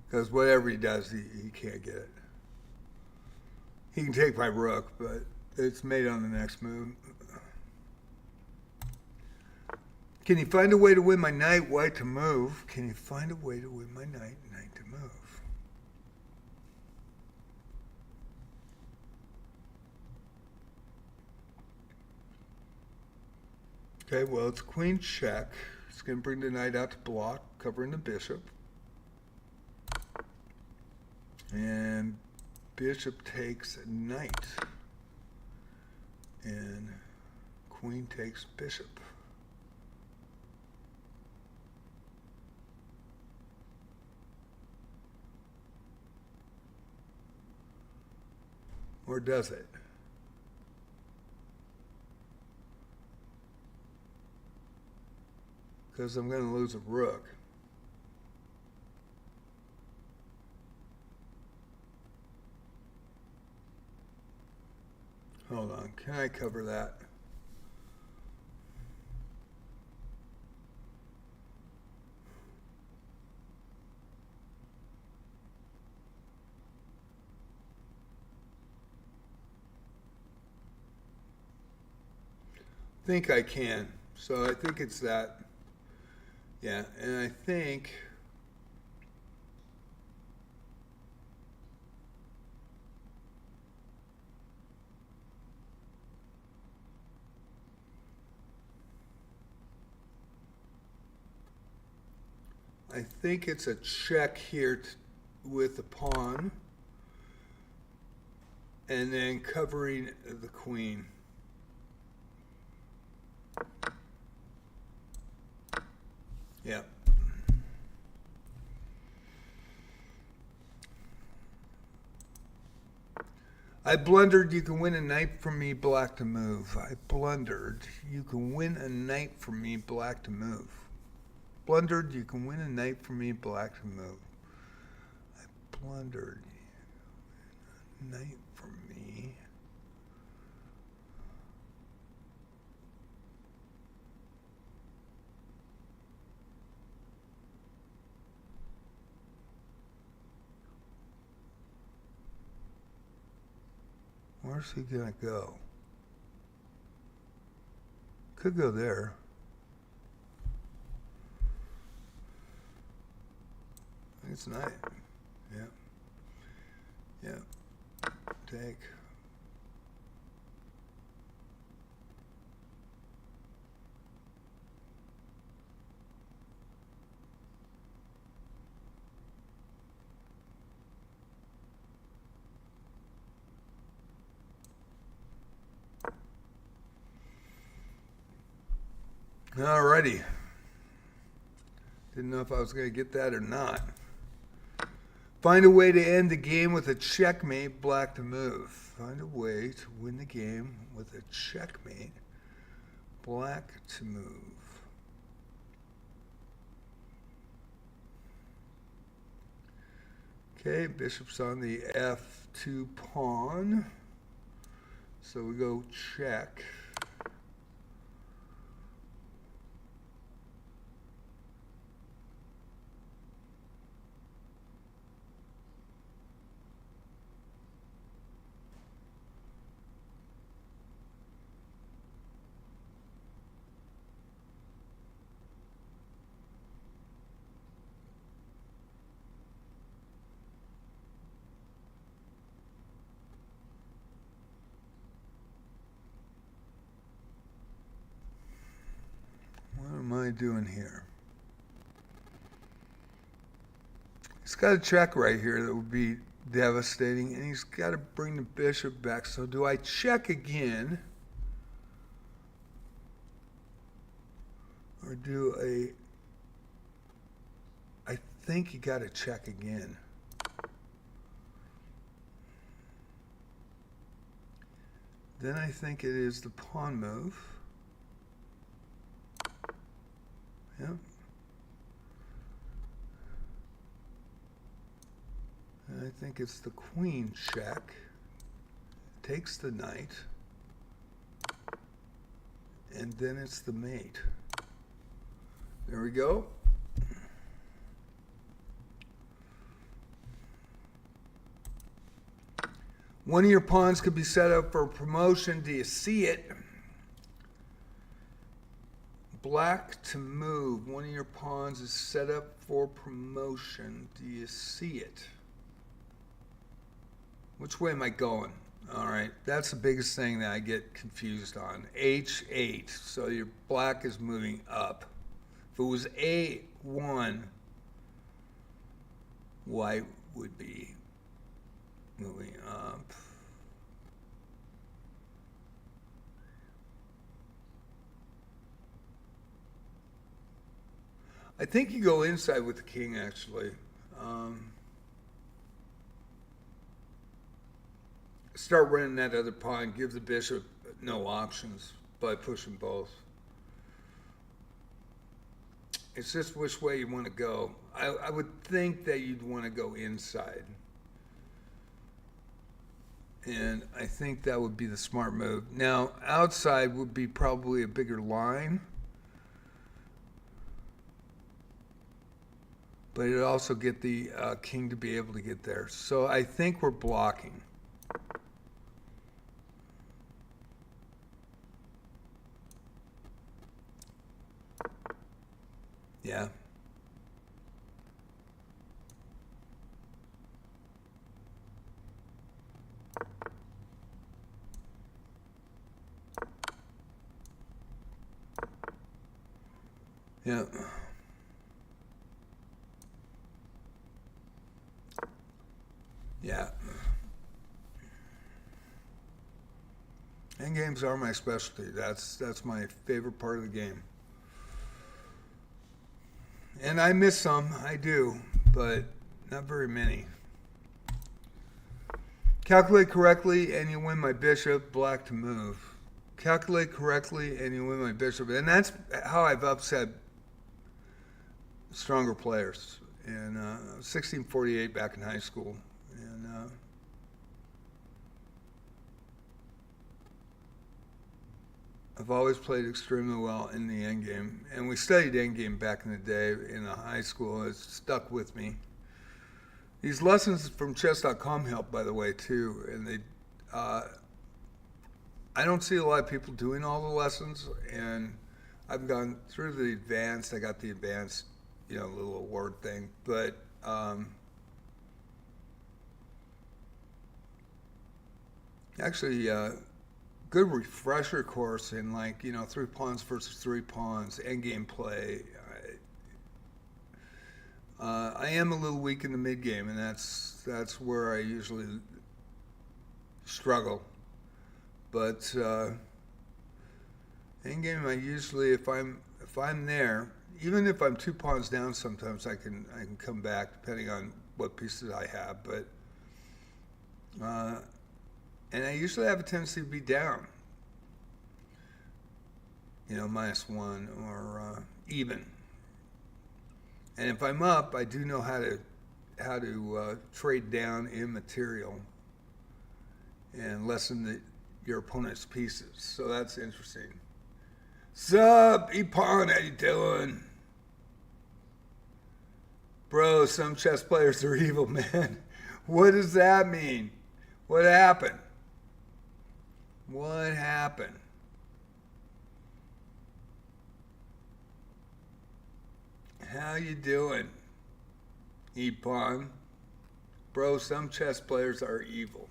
A: Because whatever he does, he can't get it. He can take my rook, but it's mate on the next move. Can you find a way to win my knight, white to move? Can you find a way to win my knight, knight to move? Okay, well, it's queen check. It's going to bring the knight out to block, covering the bishop. And bishop takes knight. And queen takes bishop. Or does it? Because I'm going to lose a rook. Hold on, can I cover that? I think I can. So I think it's that. Yeah, and I think it's a check here with the pawn and then covering the queen. Yeah. I blundered. You can win a knight from me, black to move. I blundered. You can win a knight from me, black to move. Blundered. You can win a knight from me, black to move. I blundered. Knight from me. Where's he gonna go? Could go there. It's knight. Yeah. Yeah. Take. Alrighty. Didn't know if I was going to get that or not. Find a way to end the game with a checkmate, black to move. Find a way to win the game with a checkmate, black to move. Okay, bishop's on the f2 pawn. So we go check. What am I doing here? He's got a check right here that would be devastating, and he's got to bring the bishop back. So do I check again? Or do I think you got to check again. Then I think it is the pawn move. Yep. And I think it's the queen check. Takes the knight. And then it's the mate. There we go. One of your pawns could be set up for promotion. Do you see it? Black to move. One of your pawns is set up for promotion. Do you see it? Which way am I going? All right, that's the biggest thing that I get confused on. H8, so your black is moving up. If it was A1, white would be moving up. I think you go inside with the king, actually. Start running that other pawn, give the bishop no options by pushing both. It's just which way you want to go. I would think that you'd want to go inside. And I think that would be the smart move. Now, outside would be probably a bigger line. But it'd also get the king to be able to get there. So I think we're blocking. Yeah. Yeah. Yeah. Endgames are my specialty. That's my favorite part of the game. And I miss some, I do, but not very many. Calculate correctly and you win my bishop, black to move. Calculate correctly and you win my bishop. And that's how I've upset stronger players. In 1648 back in high school. And I've always played extremely well in the endgame. And we studied endgame back in the day in the high school. It's stuck with me. These lessons from chess.com help, by the way, too. And they, I don't see a lot of people doing all the lessons. And I've gone through the advanced. I got the advanced, little award thing. But actually, good refresher course in 3 pawns versus 3 pawns, endgame play. I am a little weak in the mid game, and that's where I usually struggle. But endgame, I usually, if I'm there, even if I'm 2 pawns down, sometimes I can come back depending on what pieces I have. But and I usually have a tendency to be down, -1 or even. And if I'm up, I do know how to trade down in material and lessen your opponent's pieces. So that's interesting. Sup, E-Pawn, how you doing? Bro, some chess players are evil, man. What does that mean? What happened? What happened? How you doing, E-Pawn? Bro, some chess players are evil.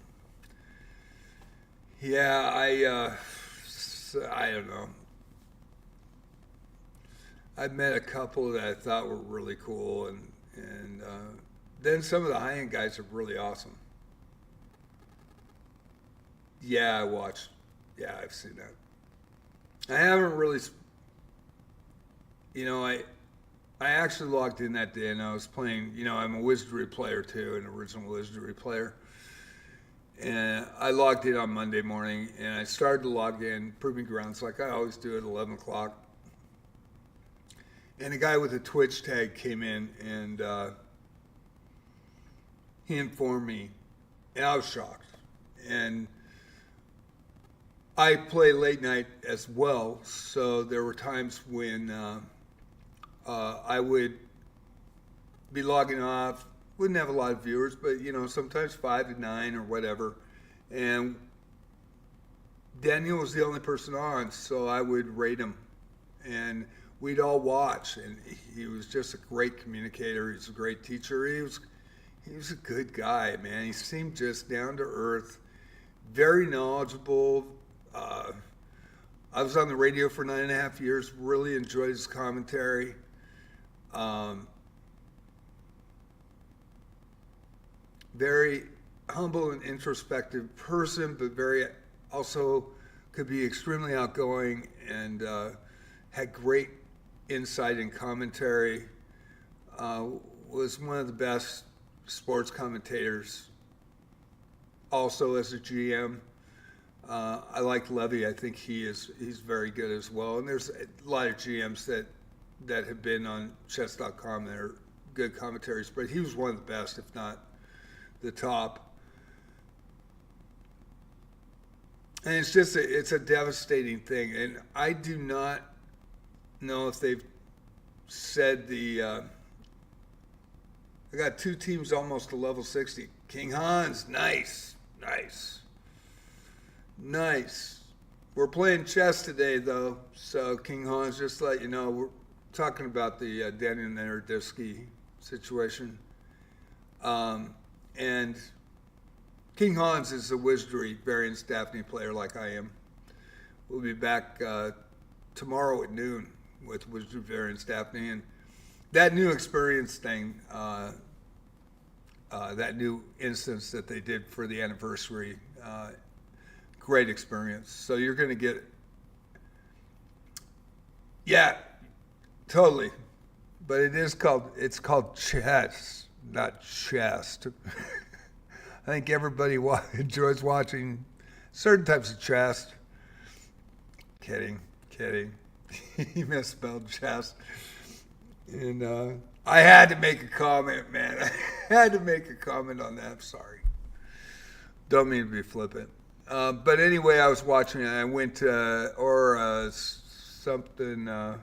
A: Yeah, I don't know. I've met a couple that I thought were really cool, and then some of the high-end guys are really awesome. Yeah, I watched. Yeah, I've seen that. I haven't really, I actually logged in that day and I was playing. I'm a Wizardry player too, an original Wizardry player. And I logged in on Monday morning, and I started to log in Proving Grounds like I always do at 11 o'clock. And a guy with a Twitch tag came in, and he informed me, and I was shocked. And I play late night as well, so there were times when I would be logging off. Wouldn't have a lot of viewers, but sometimes 5 to 9 or whatever. And Daniel was the only person on, so I would rate him, and we'd all watch. And he was just a great communicator. He's a great teacher. He was a good guy, man. He seemed just down to earth, very knowledgeable. I was on the radio for 9.5 years. Really enjoyed his commentary. Very humble and introspective person, but very also could be extremely outgoing, and had great insight and commentary. Was one of the best sports commentators. Also as a GM, I like Levy. I think he's very good as well. And there's a lot of GMs that have been on chess.com that are good commentaries, but he was one of the best, if not the top. And it's a devastating thing. And I do not know if they've said I got 2 teams almost to level 60. King Hans, nice. We're playing chess today, though. So King Hans, just to let you know, we're talking about the Daniel Narodowski situation. And King Hans is a Wizardry Variance Daphne player like I am. We'll be back tomorrow at noon with Wizardry Variance Daphne. And that new experience thing, that new instance that they did for the anniversary, great experience. So you're going to get, yeah, totally. But it's called chess, not chest. I think everybody enjoys watching certain types of chess. Kidding. He misspelled chess. And I had to make a comment, man. I had to make a comment on that. I'm sorry. Don't mean to be flippant. But anyway, I was watching it. I went to something.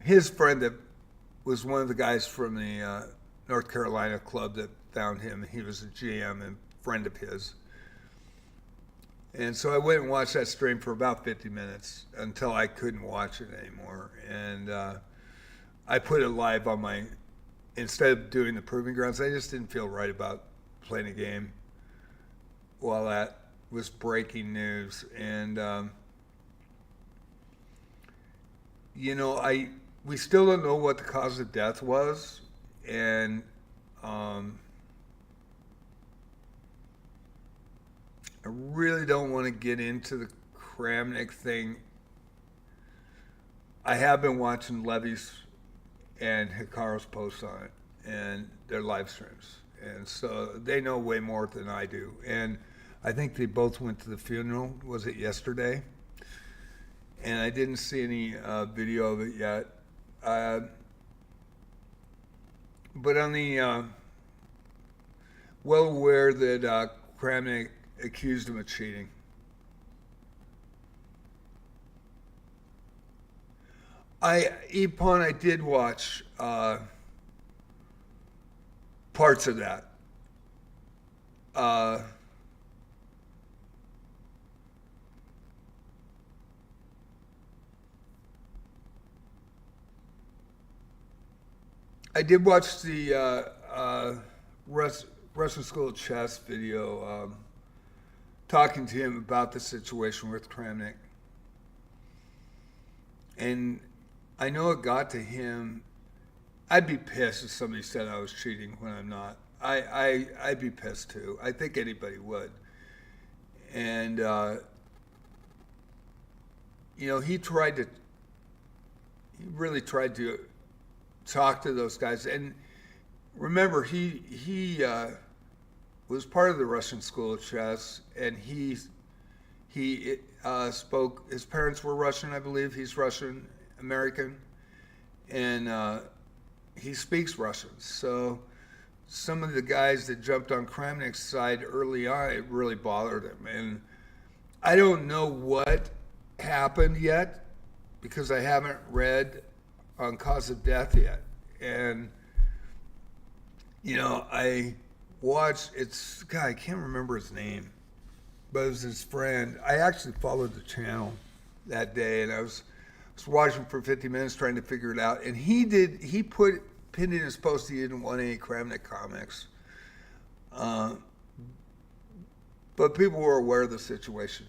A: His friend that was one of the guys from the North Carolina club that found him. He was a GM and friend of his. And so I went and watched that stream for about 50 minutes until I couldn't watch it anymore. And I put it live on instead of doing the Proving Grounds, I just didn't feel right about playing a game while that was breaking news. And, we still don't know what the cause of death was. And I really don't want to get into the Kramnik thing, I have been watching Levy's and Hikaru's posts on it and their live streams. And so they know way more than I do. And I think they both went to the funeral. Was it yesterday? And I didn't see any video of it yet. But on the well aware that Kramnik accused him of cheating. I did watch parts of that. I did watch the Russian School of Chess video talking to him about the situation with Kramnik. And I know it got to him. I'd be pissed if somebody said I was cheating when I'm not. I'd be pissed too. I think anybody would. And, he really tried to talk to those guys. And remember, he was part of the Russian School of Chess, and he spoke. His parents were Russian, I believe. He's Russian American, and he speaks Russian. So some of the guys that jumped on Kramnik's side early on, it really bothered him. And I don't know what happened yet because I haven't read on cause of death yet. And I watched. I can't remember his name, but it was his friend. I actually followed the channel that day, and I was watching for 50 minutes trying to figure it out. And he pinned in his post he didn't want any Kramnik comics. But people were aware of the situation,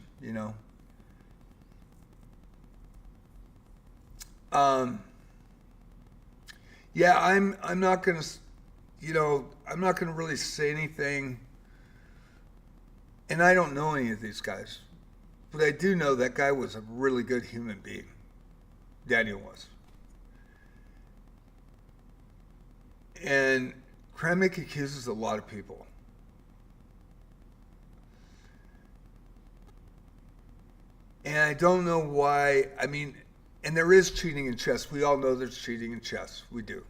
A: Yeah, I'm not gonna, I'm not gonna really say anything. And I don't know any of these guys, but I do know that guy was a really good human being. Daniel was. And Kramnik accuses a lot of people. And I don't know why. I mean, and there is cheating in chess. We all know there's cheating in chess. We do.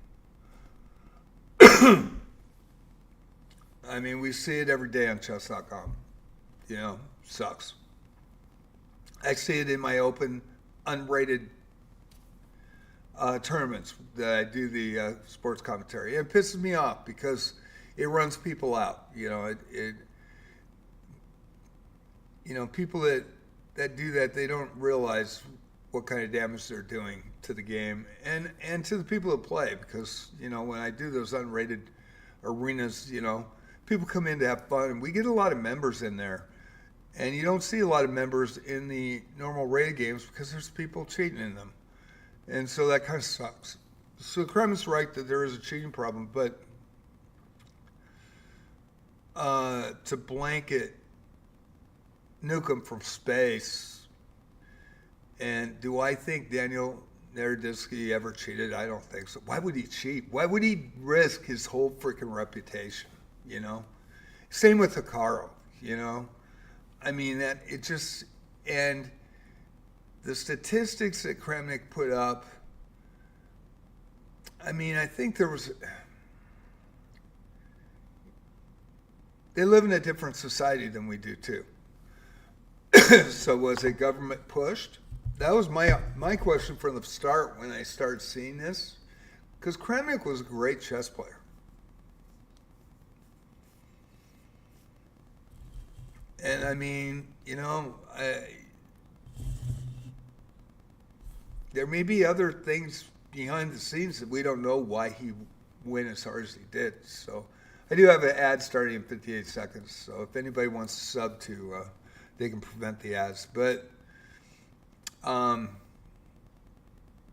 A: I mean, we see it every day on chess.com. Sucks. I see it in my open, unrated tournaments that I do the sports commentary. It pisses me off because it runs people out. People that do that, they don't realize what kind of damage they're doing to the game and to the people that play. Because when I do those unrated arenas, people come in to have fun, and we get a lot of members in there. And you don't see a lot of members in the normal rated games because there's people cheating in them. And so that kind of sucks. So Krem's right that there is a cheating problem, but to blanket nuke him from space, and do I think Daniel Naroditsky ever cheated? I don't think so. Why would he cheat? Why would he risk his whole freaking reputation, Same with Hikaru, I mean, that it just, and the statistics that Kramnik put up, I mean, I think they live in a different society than we do too. So was it government pushed? That was my question from the start when I started seeing this, because Kramnik was a great chess player. And I mean, there may be other things behind the scenes that we don't know why he went as hard as he did. So I do have an ad starting in 58 seconds. So if anybody wants to sub to, they can prevent the ads. But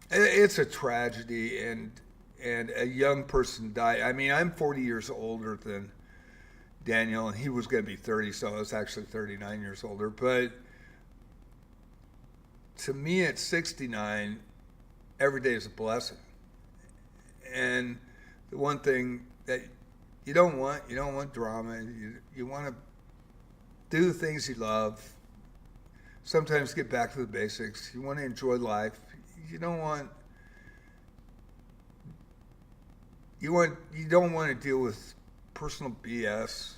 A: it's a tragedy, and a young person died. I mean, I'm 40 years older than Daniel, and he was going to be 30, so I was actually 39 years older. But to me at 69, every day is a blessing. And the one thing that you don't want drama. You want to do the things you love. Sometimes get back to the basics. You want to enjoy life. You don't want to deal with personal BS.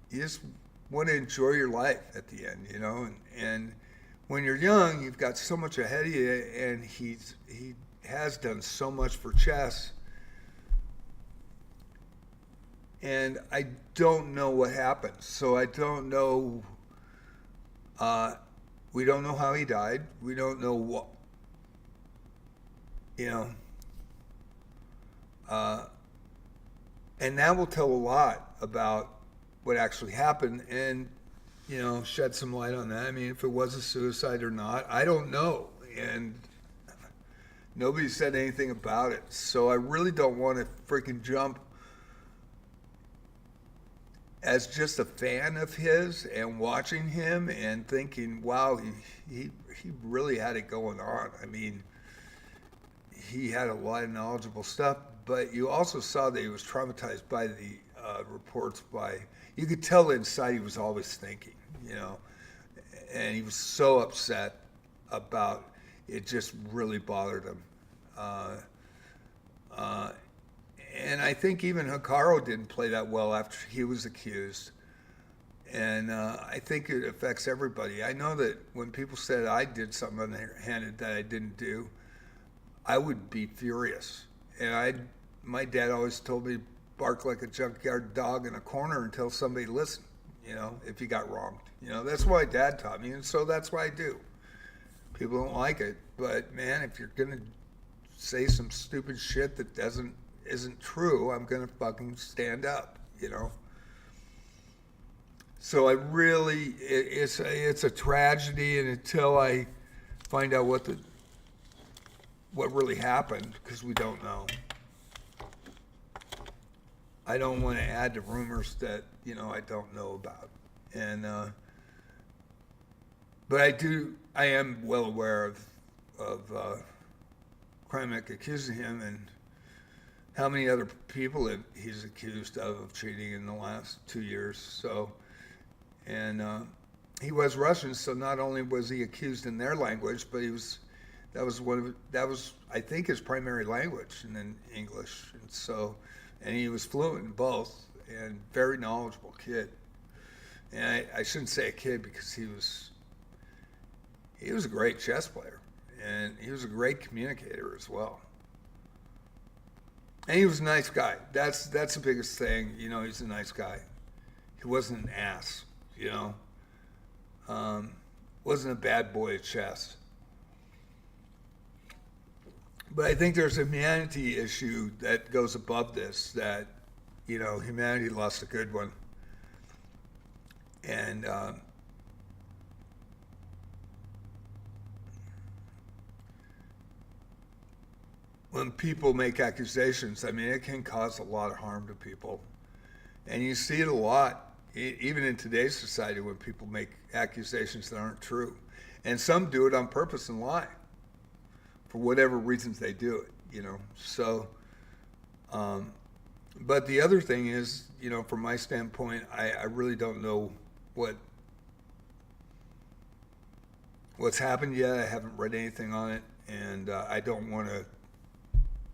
A: You just want to enjoy your life at the end, and when you're young, you've got so much ahead of you, and he has done so much for chess. And I don't know what happened. So I don't know. We don't know how he died. We don't know what, and that will tell a lot about what actually happened and, shed some light on that. I mean, if it was a suicide or not, I don't know. And nobody said anything about it. So I really don't want to freaking jump as just a fan of his and watching him and thinking, wow, he really had it going on. I mean, he had a lot of knowledgeable stuff, but you also saw that he was traumatized by the reports you could tell inside he was always thinking, and he was so upset about it, just really bothered him. And I think even Hikaru didn't play that well after he was accused. And I think it affects everybody. I know that when people said I did something underhanded that I didn't do, I would be furious. And my dad always told me, bark like a junkyard dog in a corner until somebody listened, if you got wronged. That's what my dad taught me, and so that's what I do. People don't like it, but man, if you're going to say some stupid shit that isn't true, I'm going to fucking stand up, So I really, it's a tragedy, and until I find out what really happened, because we don't know, I don't want to add to rumors that, I don't know about. And, but I am well aware of Kramek accusing him and how many other people he's accused of cheating in the last 2 years. So, and he was Russian, so not only was he accused in their language, but that was I think his primary language, and then English. And so, and he was fluent in both, and very knowledgeable kid. And I shouldn't say a kid, because he was a great chess player, and he was a great communicator as well. And he was a nice guy. That's the biggest thing. He's a nice guy. He wasn't an ass. Wasn't a bad boy at chess. But I think there's a humanity issue that goes above this. That humanity lost a good one, and when people make accusations, I mean, it can cause a lot of harm to people. And you see it a lot, even in today's society, when people make accusations that aren't true. And some do it on purpose and lie for whatever reasons they do it, So, but the other thing is, from my standpoint, I really don't know what's happened yet. I haven't read anything on it, and I don't want to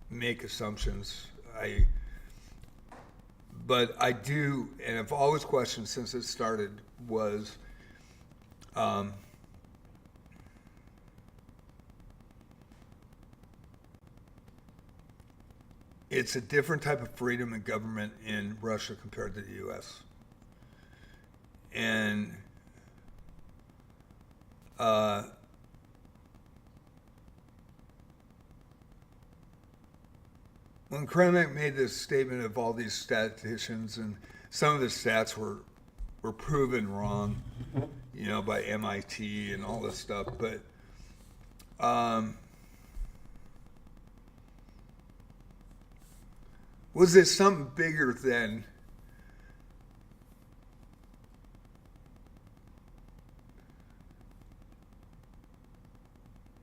A: make assumptions. But I do, and I've always questioned since it started, was it's a different type of freedom and government in Russia compared to the U.S. And when Kramek made this statement of all these statisticians, and some of the stats were proven wrong, by MIT and all this stuff, but was there something bigger than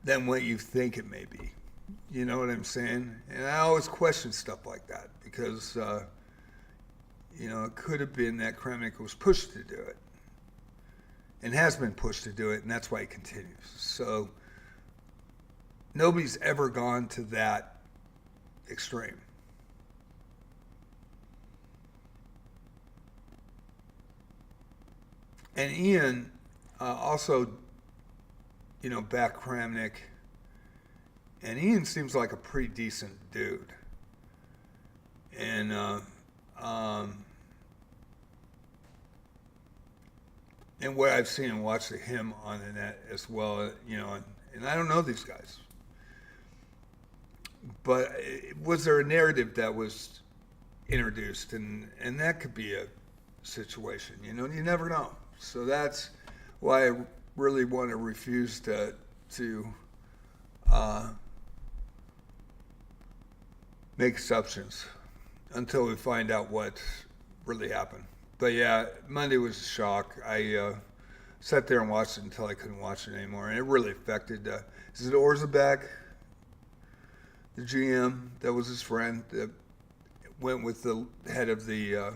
A: than what you think it may be. You know what I'm saying? And I always question stuff like that because, it could have been that Kramnik was pushed to do it and has been pushed to do it, and that's why he continues. So nobody's ever gone to that extreme. And Ian also, backed Kramnik. And Ian seems like a pretty decent dude. And and what I've seen and watched of him on the net as well, and I don't know these guys. But was there a narrative that was introduced? And that could be a situation, you never know. So that's why I really want to refuse to make assumptions until we find out what really happened. But yeah, Monday was a shock. I sat there and watched it until I couldn't watch it anymore, and it really affected. Is it Orzabek, the GM? That was his friend that went with the head of the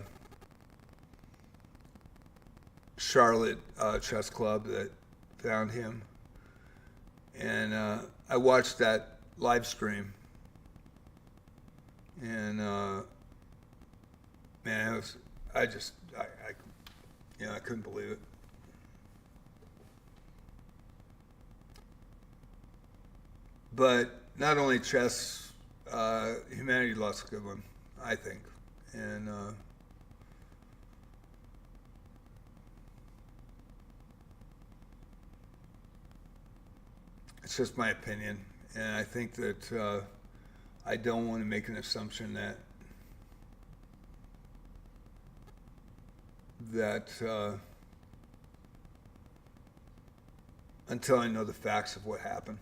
A: Charlotte chess club that found him, and I watched that live stream. And man, I couldn't believe it. But not only chess, humanity lost a good one, I think, and it's just my opinion, and I think that. I don't want to make an assumption that until I know the facts of what happened.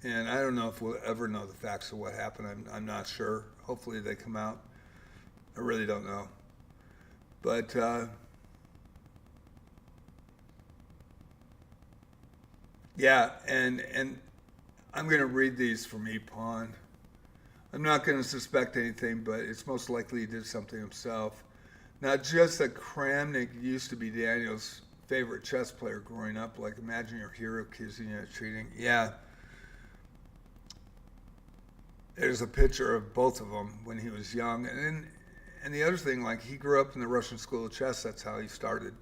A: And I don't know if we'll ever know the facts of what happened. I'm not sure. Hopefully they come out. I really don't know. But yeah, and I'm going to read these from ePawn. I'm not going to suspect anything, but it's most likely he did something himself. Not just that Kramnik used to be Daniel's favorite chess player growing up. Like, imagine your hero accusing you of cheating. Yeah. There's a picture of both of them when he was young. And the other thing, like, he grew up in the Russian School of Chess. That's how he started.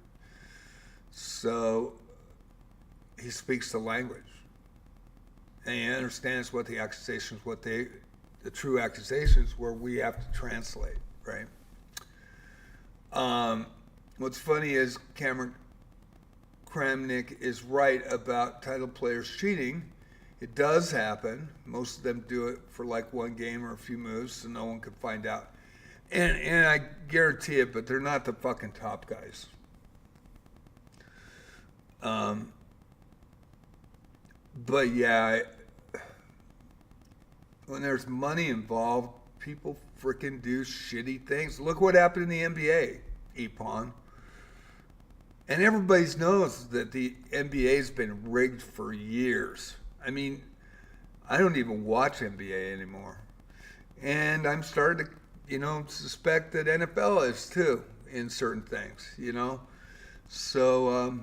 A: So he speaks the language. And he understands what the accusations, the true accusations where we have to translate, right? What's funny is Cameron Kramnik is right about title players cheating. It does happen. Most of them do it for like one game or a few moves so no one can find out. And I guarantee it, but they're not the fucking top guys. But yeah, when there's money involved, people freaking do shitty things. Look what happened in the NBA, ePawn. And everybody knows that the NBA's been rigged for years. I mean, I don't even watch NBA anymore. And I'm starting to, suspect that NFL is too in certain things, So,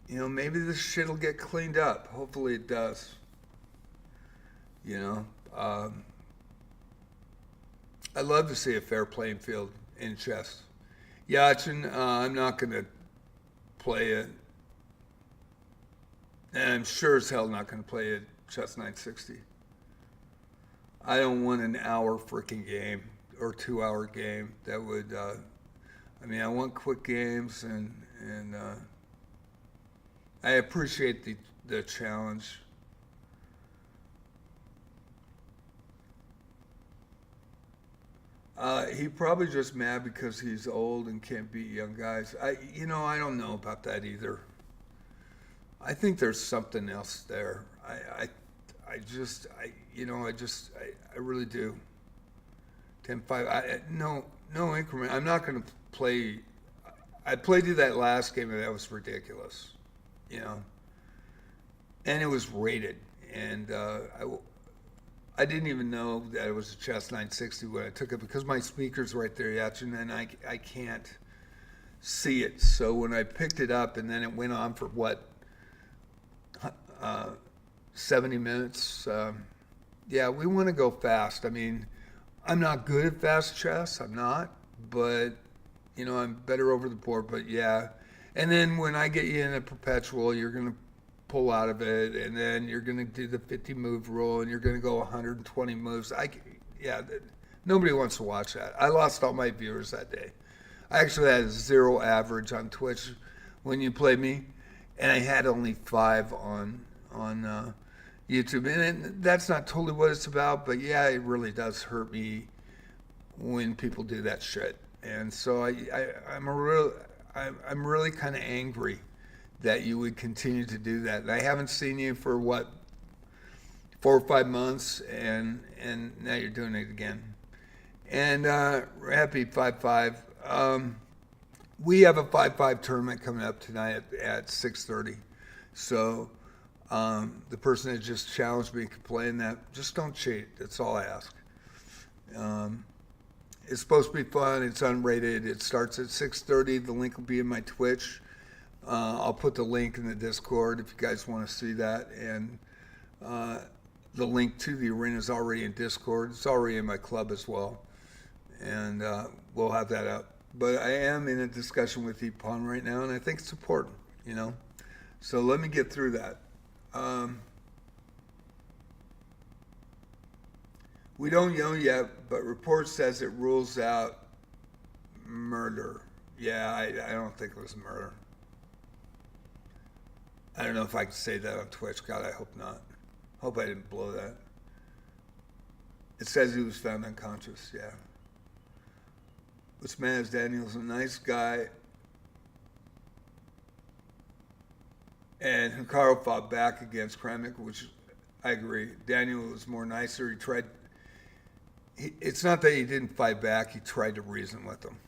A: maybe this shit will get cleaned up. Hopefully it does. I'd love to see a fair playing field in chess. Yachin, I'm not going to play it. And I'm sure as hell not going to play a Chess 960. I don't want an hour freaking game or 2 hour game. That would, I want quick games and I appreciate the challenge. He probably just mad because he's old and can't beat young guys. I don't know about that either. I think there's something else there. I really do. 10-5. No increment. I'm not going to play I played you that last game, and that was ridiculous, you know. And it was rated, and I didn't even know that it was a chess 960 when I took it because my speaker's right there, Yachin, and I can't see it. So when I picked it up, and then it went on for what, 70 minutes. Yeah, we want to go fast. I mean, I'm not good at fast chess. I'm not, but I'm better over the board. But yeah, and then when I get you in a perpetual, you're gonna pull out of it, and then you're gonna do the 50 move rule, and you're gonna go 120 moves. Yeah, nobody wants to watch that. I lost all my viewers that day. I actually had 0 average on Twitch when you played me, and I had only 5 on YouTube. And that's not totally what it's about, but yeah, it really does hurt me when people do that shit. And so I'm really kind of angry that you would continue to do that. And I haven't seen you for what, 4 or 5 months, and now you're doing it again. And happy 5-5. We have a 5-5 tournament coming up tonight at 6:30. So the person that just challenged me can play in that. Just don't cheat. That's all I ask. It's supposed to be fun. It's unrated. It starts at 6:30. The link will be in my Twitch. I'll put the link in the Discord if you guys want to see that. And the link to the arena is already in Discord. It's already in my club as well. And we'll have that up. But I am in a discussion with Epon right now, and I think it's important, So let me get through that. We don't know yet, but report says it rules out murder. Yeah, I don't think it was murder. I don't know if I can say that on Twitch. God, I hope not. Hope I didn't blow that. It says he was found unconscious, yeah. What's mad is Daniel's a nice guy. And Hikaru fought back against Kramnik, which I agree. Daniel was more nicer. It's not that he didn't fight back. He tried to reason with them.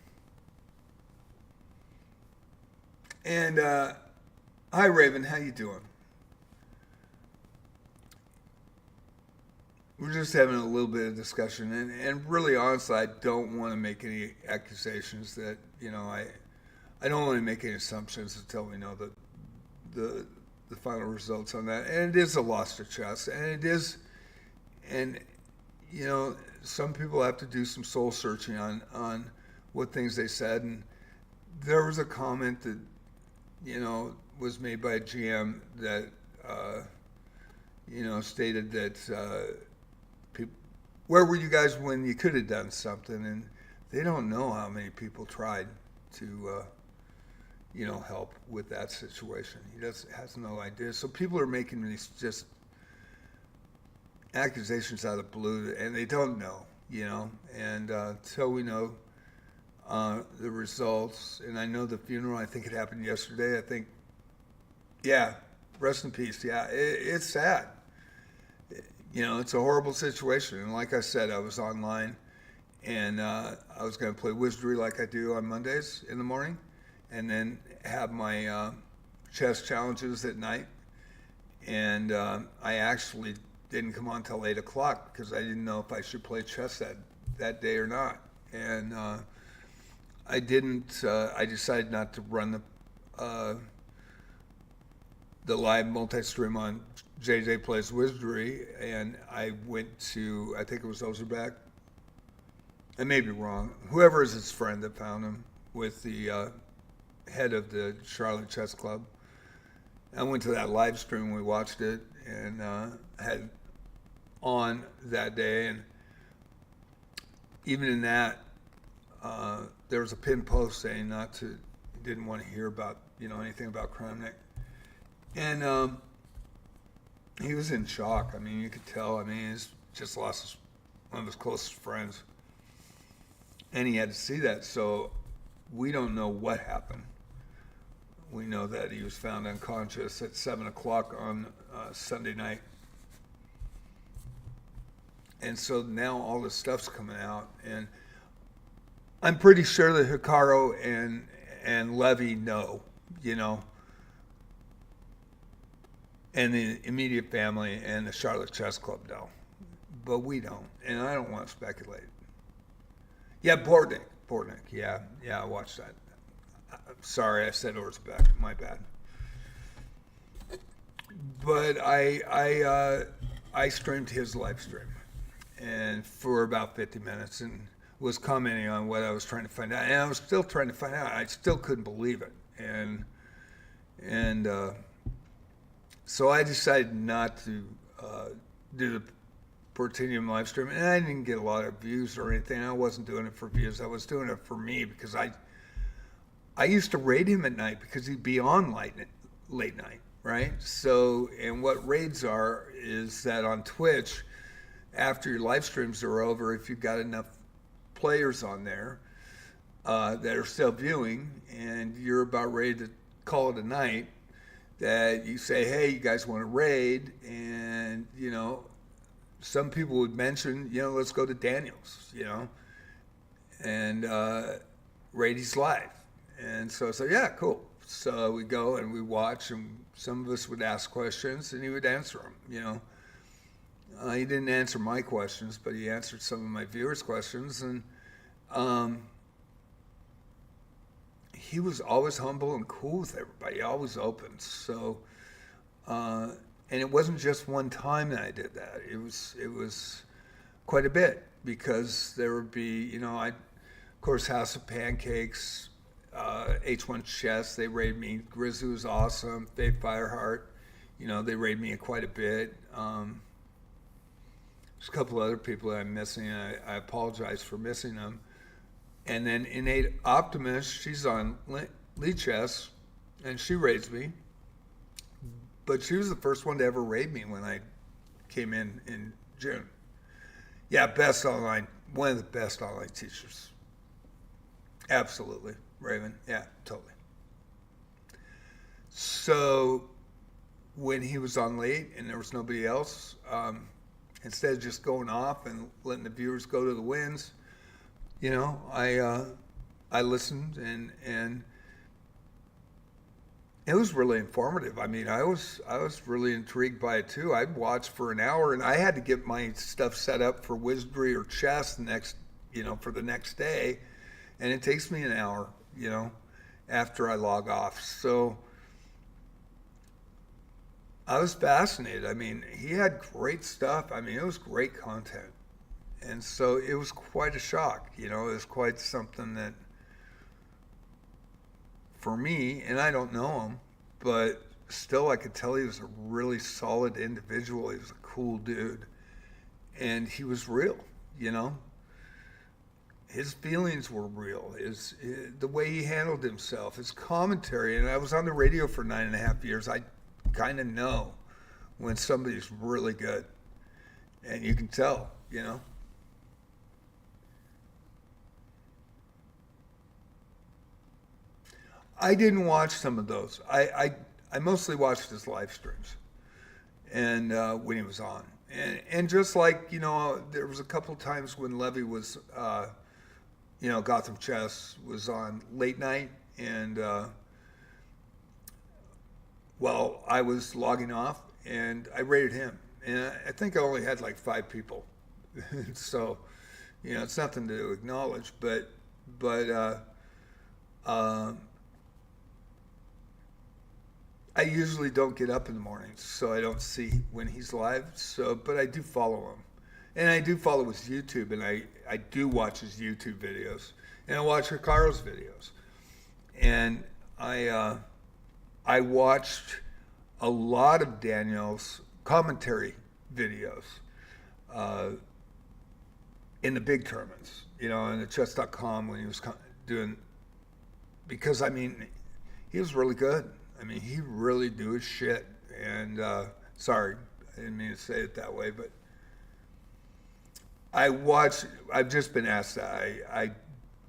A: And hi, Raven. How you doing? We're just having a little bit of discussion, and really, honestly, I don't want to make any accusations that I don't want to make any assumptions until we know the final results on that. And it is a loss to chess, and it is, and some people have to do some soul searching on what things they said. And there was a comment that was made by a GM that stated that. Where were you guys when you could have done something? And they don't know how many people tried to, help with that situation. He has no idea. So people are making these just accusations out of the blue, and they don't know, And until we know the results, and I know the funeral, I think it happened yesterday. I think, yeah, rest in peace. Yeah, it's sad. It's a horrible situation. And like I said, I was online, and I was going to play Wizardry like I do on Mondays in the morning, and then have my chess challenges at night. And I actually didn't come on until 8 o'clock because I didn't know if I should play chess that day or not. And I didn't. I decided not to run the live multi-stream on JJ Plays Wizardry, and I went to, I think it was Ozerback. I may be wrong. Whoever is his friend that found him with the head of the Charlotte Chess Club. I went to that live stream, we watched it, and had on that day. And even in that, there was a pinned post saying didn't want to hear about, anything about Kramnik. And he was in shock. I mean, you could tell. I mean, he's just lost one of his closest friends. And he had to see that. So we don't know what happened. We know that he was found unconscious at 7 o'clock on Sunday night. And so now all this stuff's coming out. And I'm pretty sure that Hikaru and Levy know, you know, and the immediate family and the Charlotte Chess Club know, but we don't, and I don't want to speculate. Yeah, Bortnick. Yeah, I watched that. Sorry, I said Orzabek. My bad. But I streamed his live stream, and for about 50 minutes, and was commenting on what I was trying to find out, and I was still trying to find out. I still couldn't believe it, and so I decided not to do the Portinium live stream, and I didn't get a lot of views or anything. I wasn't doing it for views. I was doing it for me because I used to raid him at night because he'd be on late night, right? So, and what raids are is that on Twitch, after your live streams are over, if you've got enough players on there that are still viewing and you're about ready to call it a night, that you say, hey, you guys want to raid? And, you know, some people would mention, you know, let's go to Daniel's, you know, and raid his live. And so I said, yeah, cool. So we go and we watch, and some of us would ask questions, and he would answer them, you know. He didn't answer my questions, but he answered some of my viewers' questions, and he was always humble and cool with everybody, always open. So, and it wasn't just one time that I did that. It was quite a bit, because there would be, you know, of course, House of Pancakes, H1 Chess, they raid me. Grizzly was awesome. Faye Fireheart, you know, they raid me quite a bit. There's a couple other people that I'm missing. I apologize for missing them. And then Innate Optimist, she's on Lead Chess, and she raids me. But she was the first one to ever raid me when I came in June. Yeah, best online, one of the best online teachers. Absolutely, Raven. Yeah, totally. So when he was on late and there was nobody else, instead of just going off and letting the viewers go to the wins, you know, I listened, and it was really informative. I mean, I was really intrigued by it too. I'd watch for an hour, and I had to get my stuff set up for Wizardry or chess for the next day, and it takes me an hour, you know, after I log off. So I was fascinated. I mean, he had great stuff. I mean, it was great content. And so it was quite a shock, you know, it was quite something that, for me, and I don't know him, but still I could tell he was a really solid individual. He was a cool dude. And he was real, you know. His feelings were real. The way he handled himself, his commentary. And I was on the radio for 9.5 years. I kind of know when somebody's really good. And you can tell, you know. I didn't watch some of those. I mostly watched his live streams, and when he was on, and just like, you know, there was a couple times when Levy was, you know, Gotham Chess was on late night, and well, I was logging off, and I rated him, and I think I only had like 5 people, so, you know, it's nothing to acknowledge, but. I usually don't get up in the mornings, so I don't see when he's live. So, but I do follow him, and I do follow his YouTube, and I do watch his YouTube videos, and I watch Ricardo's videos, and I watched a lot of Daniel's commentary videos in the big tournaments, you know, in the chess.com when he was doing, because I mean, he was really good. I mean, he really knew his shit. And sorry, I didn't mean to say it that way, but I've just been asked that. I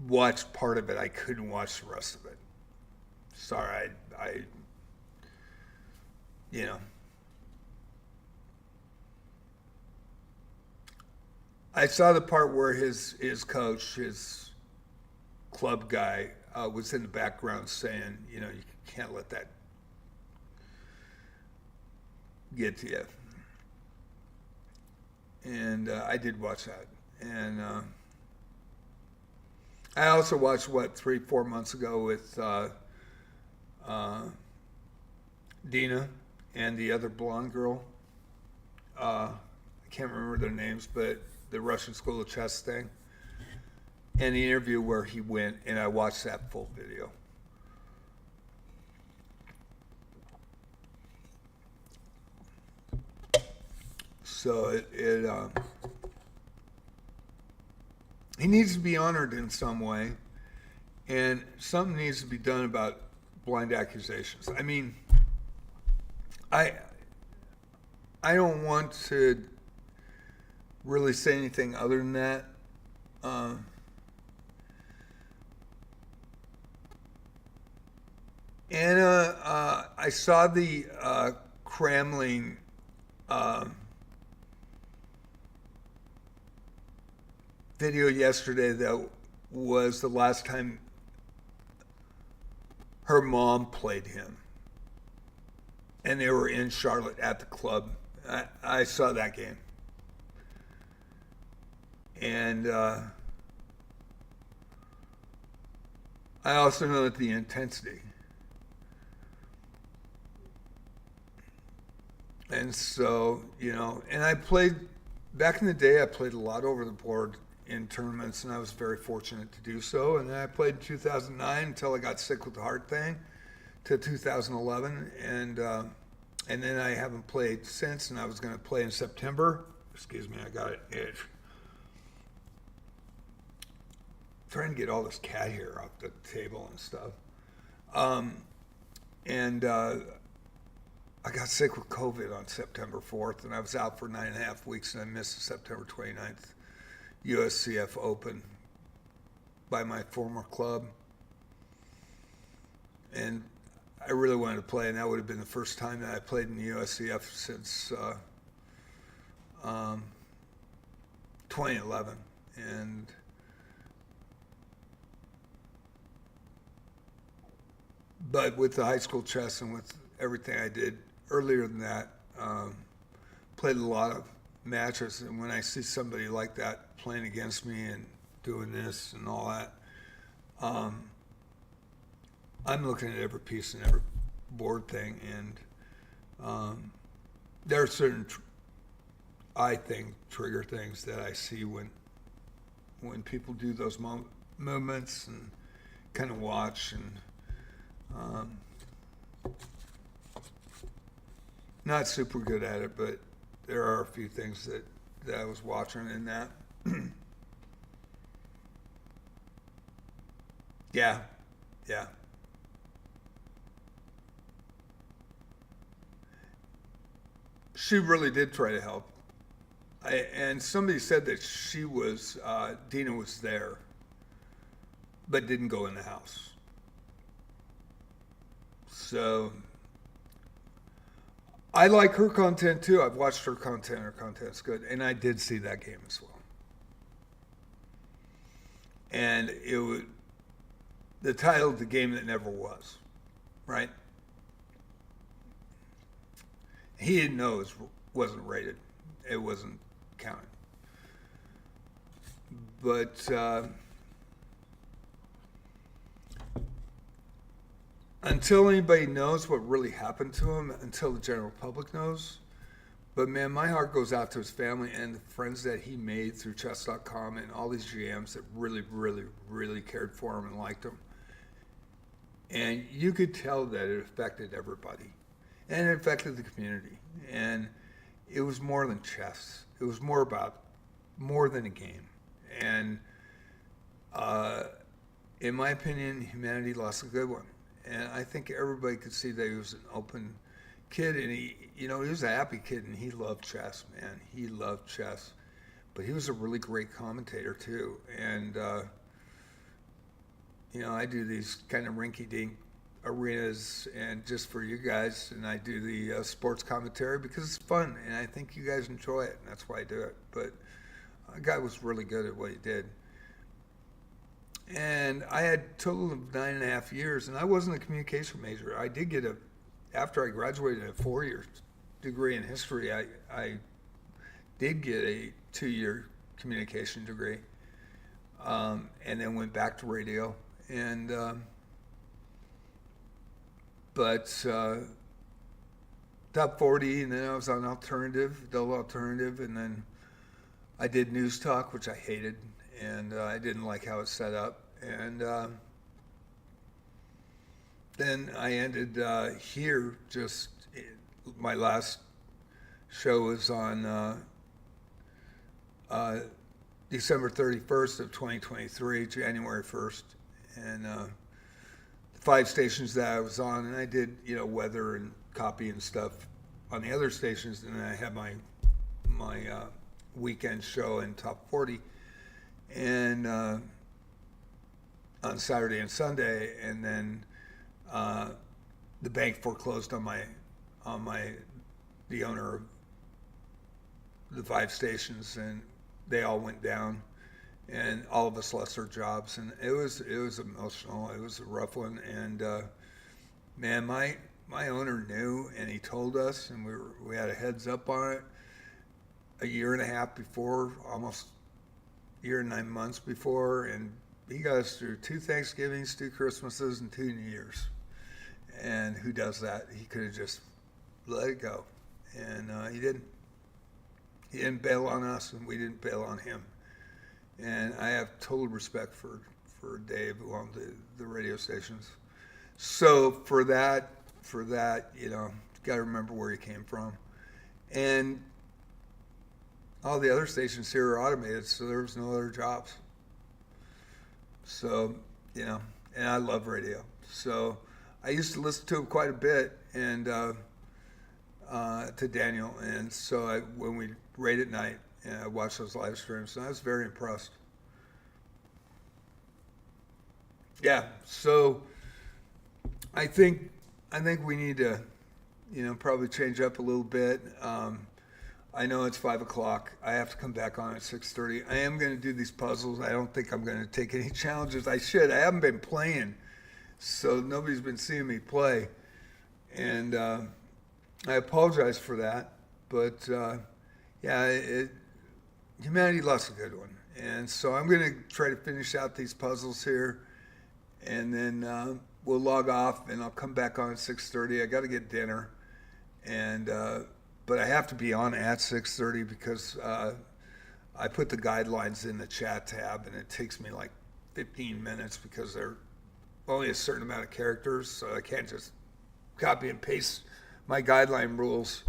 A: watched part of it. I couldn't watch the rest of it. Sorry, you know. I saw the part where his coach, his club guy, was in the background saying, you know, you can't let that get to you. And I did watch that. And I also watched, 3, 4 months ago with Dina and the other blonde girl. I can't remember their names, but the Russian School of Chess thing. And the interview where he went, and I watched that full video. So he needs to be honored in some way, and something needs to be done about blind accusations. I mean, I don't want to really say anything other than that. Anna, I saw the Kremlin video yesterday that was the last time her mom played him. And they were in Charlotte at the club. I saw that game. And I also know that the intensity. And so, you know, and I played, back in the day, I played a lot over the board in tournaments, and I was very fortunate to do so. And then I played in 2009 until I got sick with the heart thing, to 2011, and then I haven't played since. And I was going to play in September. Excuse me, I got an itch. Trying to get all this cat hair off the table and stuff. I got sick with COVID on September 4th, and I was out for 9.5 weeks, and I missed the September 29th USCF Open by my former club. And I really wanted to play, and that would have been the first time that I played in the USCF since 2011. But with the high school chess and with everything I did earlier than that, played a lot of matches, and when I see somebody like that playing against me and doing this and all that, I'm looking at every piece and every board thing, and there are certain, I think, trigger things that I see when people do those movements, and kind of watch, and not super good at it, but there are a few things that I was watching in that. Yeah. She really did try to help. And somebody said that Dina was there, but didn't go in the house. So I like her content too. I've watched her content. Her content's good. And I did see that game as well. And the title of the game that never was, right? He didn't know it wasn't rated. It wasn't counted. But until anybody knows what really happened to him, until the general public knows. But man, my heart goes out to his family and the friends that he made through chess.com and all these GMs that really, really, really cared for him and liked him. And you could tell that it affected everybody. And it affected the community. And it was more than chess. It was more than a game. And in my opinion, humanity lost a good one. And I think everybody could see that he was an open kid, and he was a happy kid, and he loved chess, man. He loved chess. But he was a really great commentator too. And I do these kind of rinky-dink arenas and just for you guys, and I do the sports commentary because it's fun, and I think you guys enjoy it, and that's why I do it. But the guy was really good at what he did. And I had a total of 9.5 years, and I wasn't a communication major. I did get after I graduated, a 4-year degree in history. I did get a 2-year communication degree, and then went back to radio. And but top 40, and then I was on alternative, double alternative, and then I did news talk, which I hated, and I didn't like how it's set up. And then I ended here. Just my last show was on December 31st of 2023, January 1st, and the 5 stations that I was on, and I did weather and copy and stuff on the other stations, and then I had my weekend show in top 40, and on Saturday and Sunday, and then the bank foreclosed on the owner of the 5 stations, and they all went down, and all of us lost our jobs, and it was emotional. It was a rough one, and man, my owner knew, and he told us, and we had a heads up on it a year and a half before, almost a year and 9 months before, and he got us through 2 Thanksgivings, 2 Christmases, and 2 New Years. And who does that? He could have just let it go, and he didn't. He didn't bail on us, and we didn't bail on him. And I have total respect for Dave, who owned the radio stations. So for that, got to remember where he came from. And all the other stations here are automated, so there was no other jobs. So, and I love radio. So I used to listen to him quite a bit, and to Daniel. And so when we rate at night, and I watched those live streams, and I was very impressed. Yeah, so I think we need to, probably change up a little bit. I know it's 5 o'clock. I have to come back on at 6:30. I am going to do these puzzles. I don't think I'm going to take any challenges. I should. I haven't been playing, so nobody's been seeing me play, and I apologize for that. But humanity lost a good one, and so I'm going to try to finish out these puzzles here, and then we'll log off, and I'll come back on at 6:30. I got to get dinner, and but I have to be on at 6:30 because I put the guidelines in the chat tab, and it takes me like 15 minutes because they're only a certain amount of characters, so I can't just copy and paste my guideline rules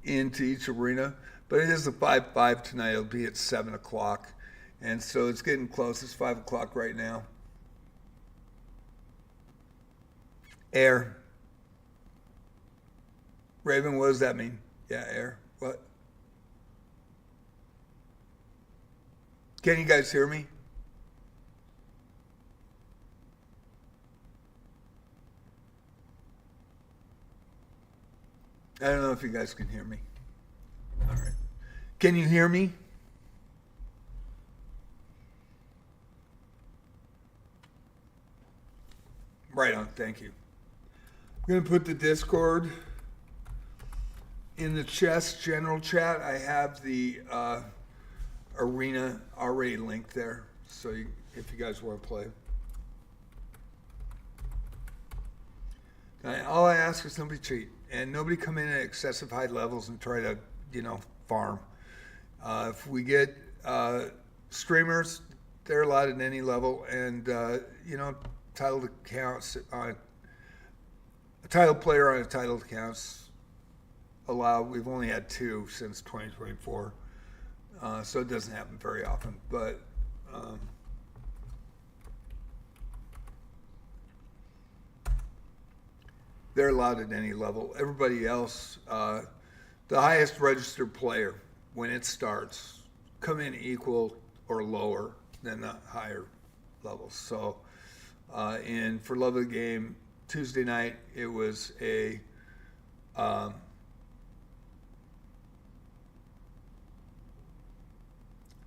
A: into each arena. But it is a 5-5 tonight. It'll be at 7 o'clock. And so it's getting close. It's 5 o'clock right now. Air. Raven, what does that mean? Yeah, air. What? Can you guys hear me? I don't know if you guys can hear me. All right. Can you hear me? Right on. Thank you. I'm going to put the Discord in the chess general chat. I have the arena already linked there, so if you guys want to play. All I ask is nobody cheat, and nobody come in at excessive high levels and try to, farm. If we get streamers, they're allowed at any level, and titled accounts on a titled player on a titled accounts allowed. We've only had 2 since 2024, so it doesn't happen very often, but they're allowed at any level. Everybody else, the highest registered player, when it starts, come in equal or lower than the higher levels. So for Love of the Game, Tuesday night, it was a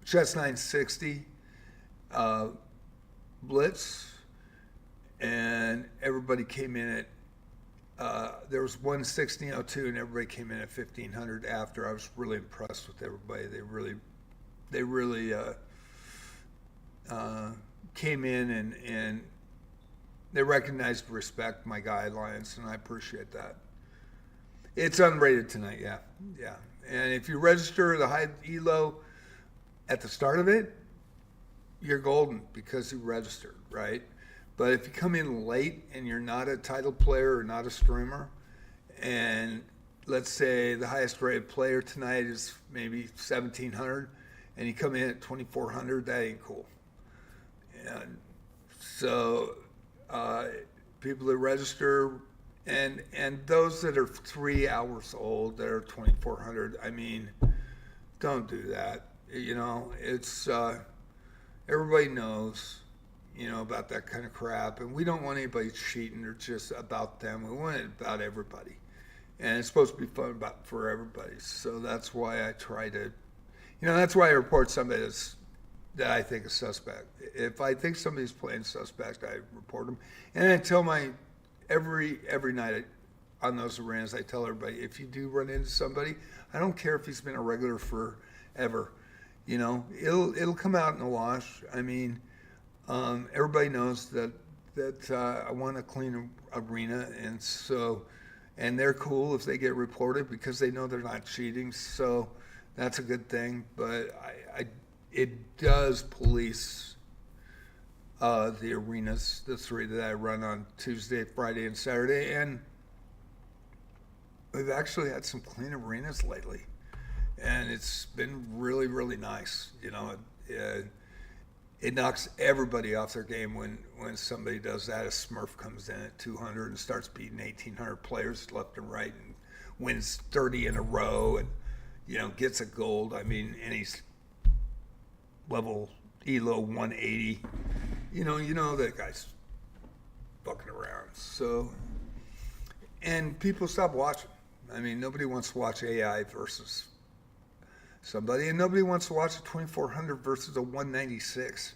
A: Chess 960. Blitz, and everybody came in at there was one 1602 and everybody came in at 1500 after. I was really impressed with everybody. They really came in and they recognized, respect my guidelines, and I appreciate that. It's unrated tonight, yeah. And if you register the high elo at the start of it, you're golden because you registered, right? But if you come in late and you're not a title player or not a streamer, and let's say the highest rated player tonight is maybe 1,700, and you come in at 2,400, that ain't cool. And so people that register, and those that are 3 hours old that are 2,400, I mean, don't do that. You know, it's everybody knows, you know, about that kind of crap, and we don't want anybody cheating or just about them. We want it about everybody, and it's supposed to be fun for everybody. So that's why I try to, you know, that's why I report somebody that I think is suspect. If I think somebody's playing suspect, I report them, and I tell every night on those arenas, I tell everybody, if you do run into somebody, I don't care if he's been a regular forever, you know, it'll come out in the wash. I mean, everybody knows that I want a clean arena, and they're cool if they get reported because they know they're not cheating. So that's a good thing. But it does police the arenas, the three that I run on Tuesday, Friday, and Saturday, and we've actually had some clean arenas lately, and it's been really, really nice. You know, it knocks everybody off their game when somebody does that. A Smurf comes in at 200 and starts beating 1,800 players left and right and wins 30 in a row and, you know, gets a gold. I mean, and he's level Elo 180. You know that guy's fucking around. So, and people stop watching. I mean, nobody wants to watch AI versus somebody, and nobody wants to watch a 2,400 versus a 196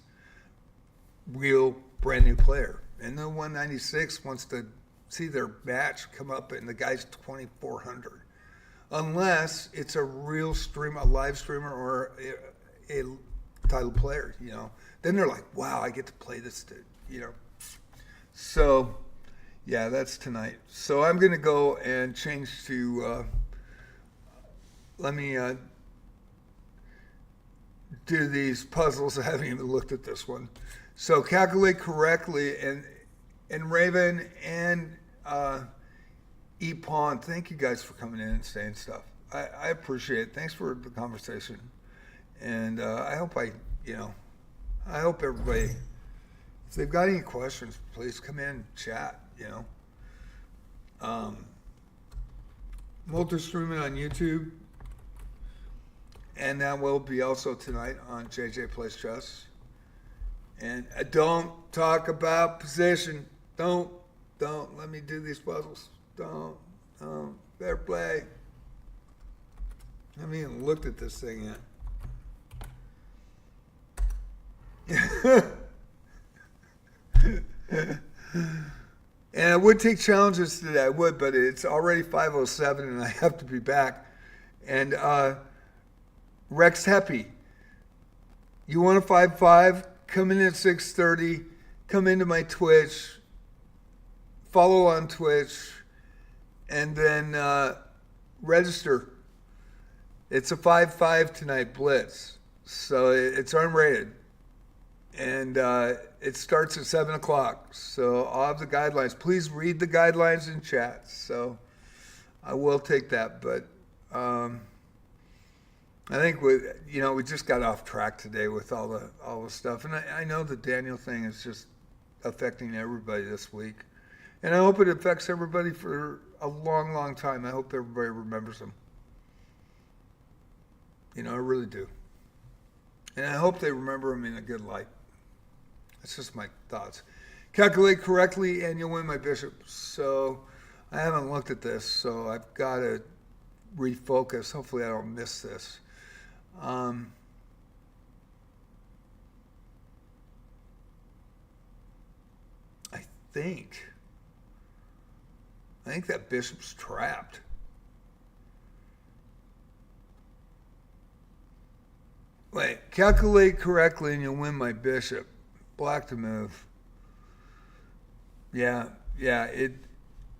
A: real brand new player. And the 196 wants to see their match come up and the guy's 2,400. Unless it's a real streamer, a live streamer, or a title player, you know. Then they're like, wow, I get to play this dude, you know. So, yeah, that's tonight. So I'm going to go and change to, let me do these puzzles. I haven't even looked at this one. So calculate correctly, and Raven and E-Pawn, thank you guys for coming in and saying stuff. I appreciate it. Thanks for the conversation. And I hope everybody, if they've got any questions, please come in and chat, you know. Multi-streaming on YouTube. And that will be also tonight on JJ Plays Chess. And don't talk about position. Don't let me do these puzzles. Don't. Fair play. I haven't even looked at this thing yet. And I would take challenges today. I would, but it's already 5:07 and I have to be back. And Rex Heppy, you want a 5-5? Come in at 6:30. Come into my Twitch. Follow on Twitch. And then register. It's a 5-5 tonight, Blitz. So it's unrated. And it starts at 7 o'clock. So I'll have the guidelines. Please read the guidelines in chat. So I will take that. But I think we just got off track today with all the stuff, and I know the Daniel thing is just affecting everybody this week, and I hope it affects everybody for a long, long time. I hope everybody remembers them. You know, I really do, and I hope they remember them in a good light. That's just my thoughts. Calculate correctly, and you'll win my bishop. So I haven't looked at this, so I've got to refocus. Hopefully, I don't miss this. think that bishop's trapped. Wait, calculate correctly and you'll win my bishop. Black to move. Yeah, it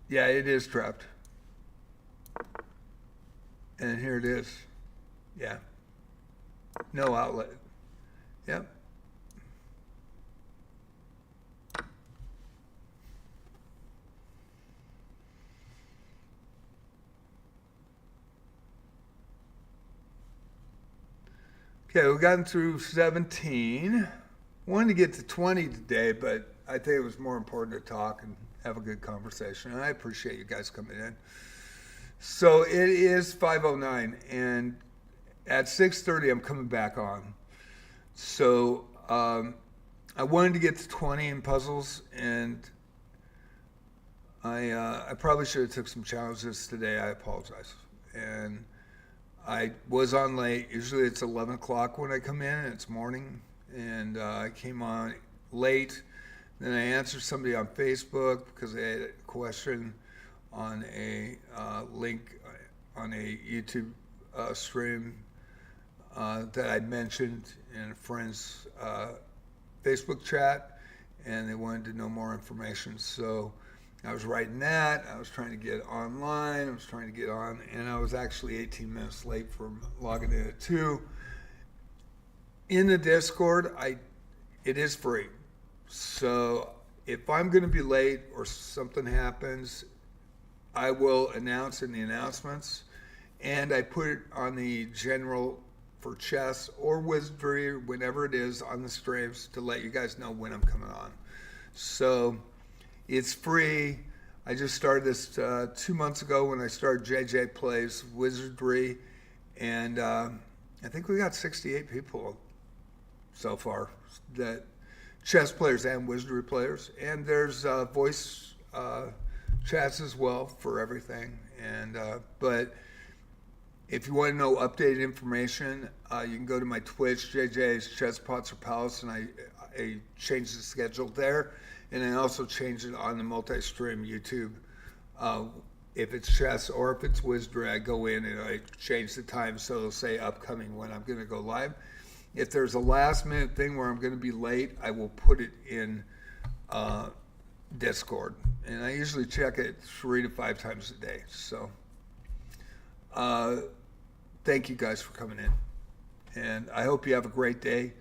A: is trapped. And here it is. Yeah. No outlet. Yep. Okay, we've gotten through 17. Wanted to get to 20 today, but I think it was more important to talk and have a good conversation. And I appreciate you guys coming in. So it is 5:09, and at 6:30 I'm coming back on. So I wanted to get to 20 in puzzles, and I probably should have took some challenges today. I apologize. And I was on late. Usually it's 11 o'clock when I come in, and it's morning. And I came on late. Then I answered somebody on Facebook because they had a question on a link on a YouTube stream that I mentioned in a friend's Facebook chat, and they wanted to know more information. So I was writing that. I was trying to get online. I was trying to get on, and I was actually 18 minutes late from logging in at 2. In the Discord, it is free. So if I'm going to be late or something happens, I will announce in the announcements, and I put it on the general for chess or wizardry, whenever it is on the streams, to let you guys know when I'm coming on. So it's free. I just started this 2 months ago when I started JJ Plays Wizardry, and I think we got 68 people so far, that chess players and wizardry players, and there's voice chats as well for everything. And but if you want to know updated information, you can go to my Twitch, JJ's Chess Pots or Palace, and I changed the schedule there, and I also changed it on the multi-stream YouTube. If it's chess or if it's wizardry, I go in and I change the time so it'll say upcoming when I'm going to go live. If there's a last minute thing where I'm going to be late, I will put it in Discord. And I usually check it 3 to 5 times a day. So thank you guys for coming in. And I hope you have a great day.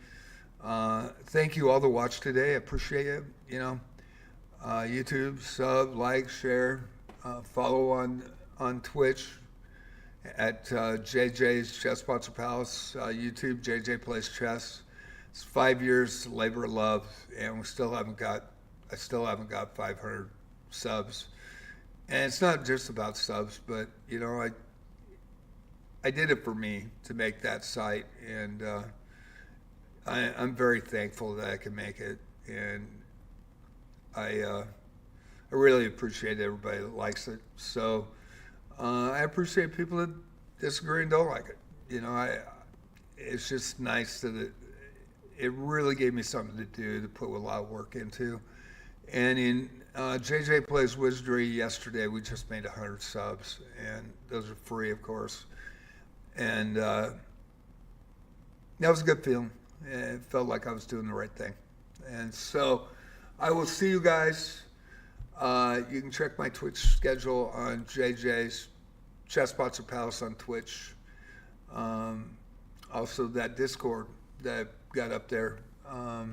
A: Thank you all to watch today. I appreciate it. YouTube, sub, like, share, follow on Twitch at JJ's Chess Pots or Palace, YouTube, JJ Plays Chess. It's 5 years labor of love, and I still haven't got 500 subs. And it's not just about subs, but I did it for me to make that site, and I'm very thankful that I can make it, and I really appreciate everybody that likes it. So I appreciate people that disagree and don't like it. It's just nice that it really gave me something to do, to put a lot of work into. And in JJ Plays Wizardry yesterday, we just made 100 subs, and those are free, of course. And that was a good feeling. It felt like I was doing the right thing. And so I will see you guys. You can check my Twitch schedule on JJ's Chess Pots or Palace on Twitch. Also that Discord that I got up there. I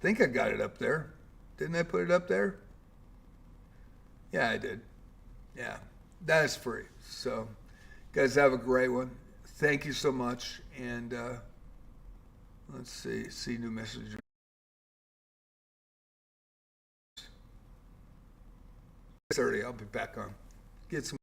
A: think I got it up there. Didn't I put it up there? Yeah, I did. Yeah, that is free. So, guys, have a great one. Thank you so much. And let's see new messages. 30, I'll be back on. Get some.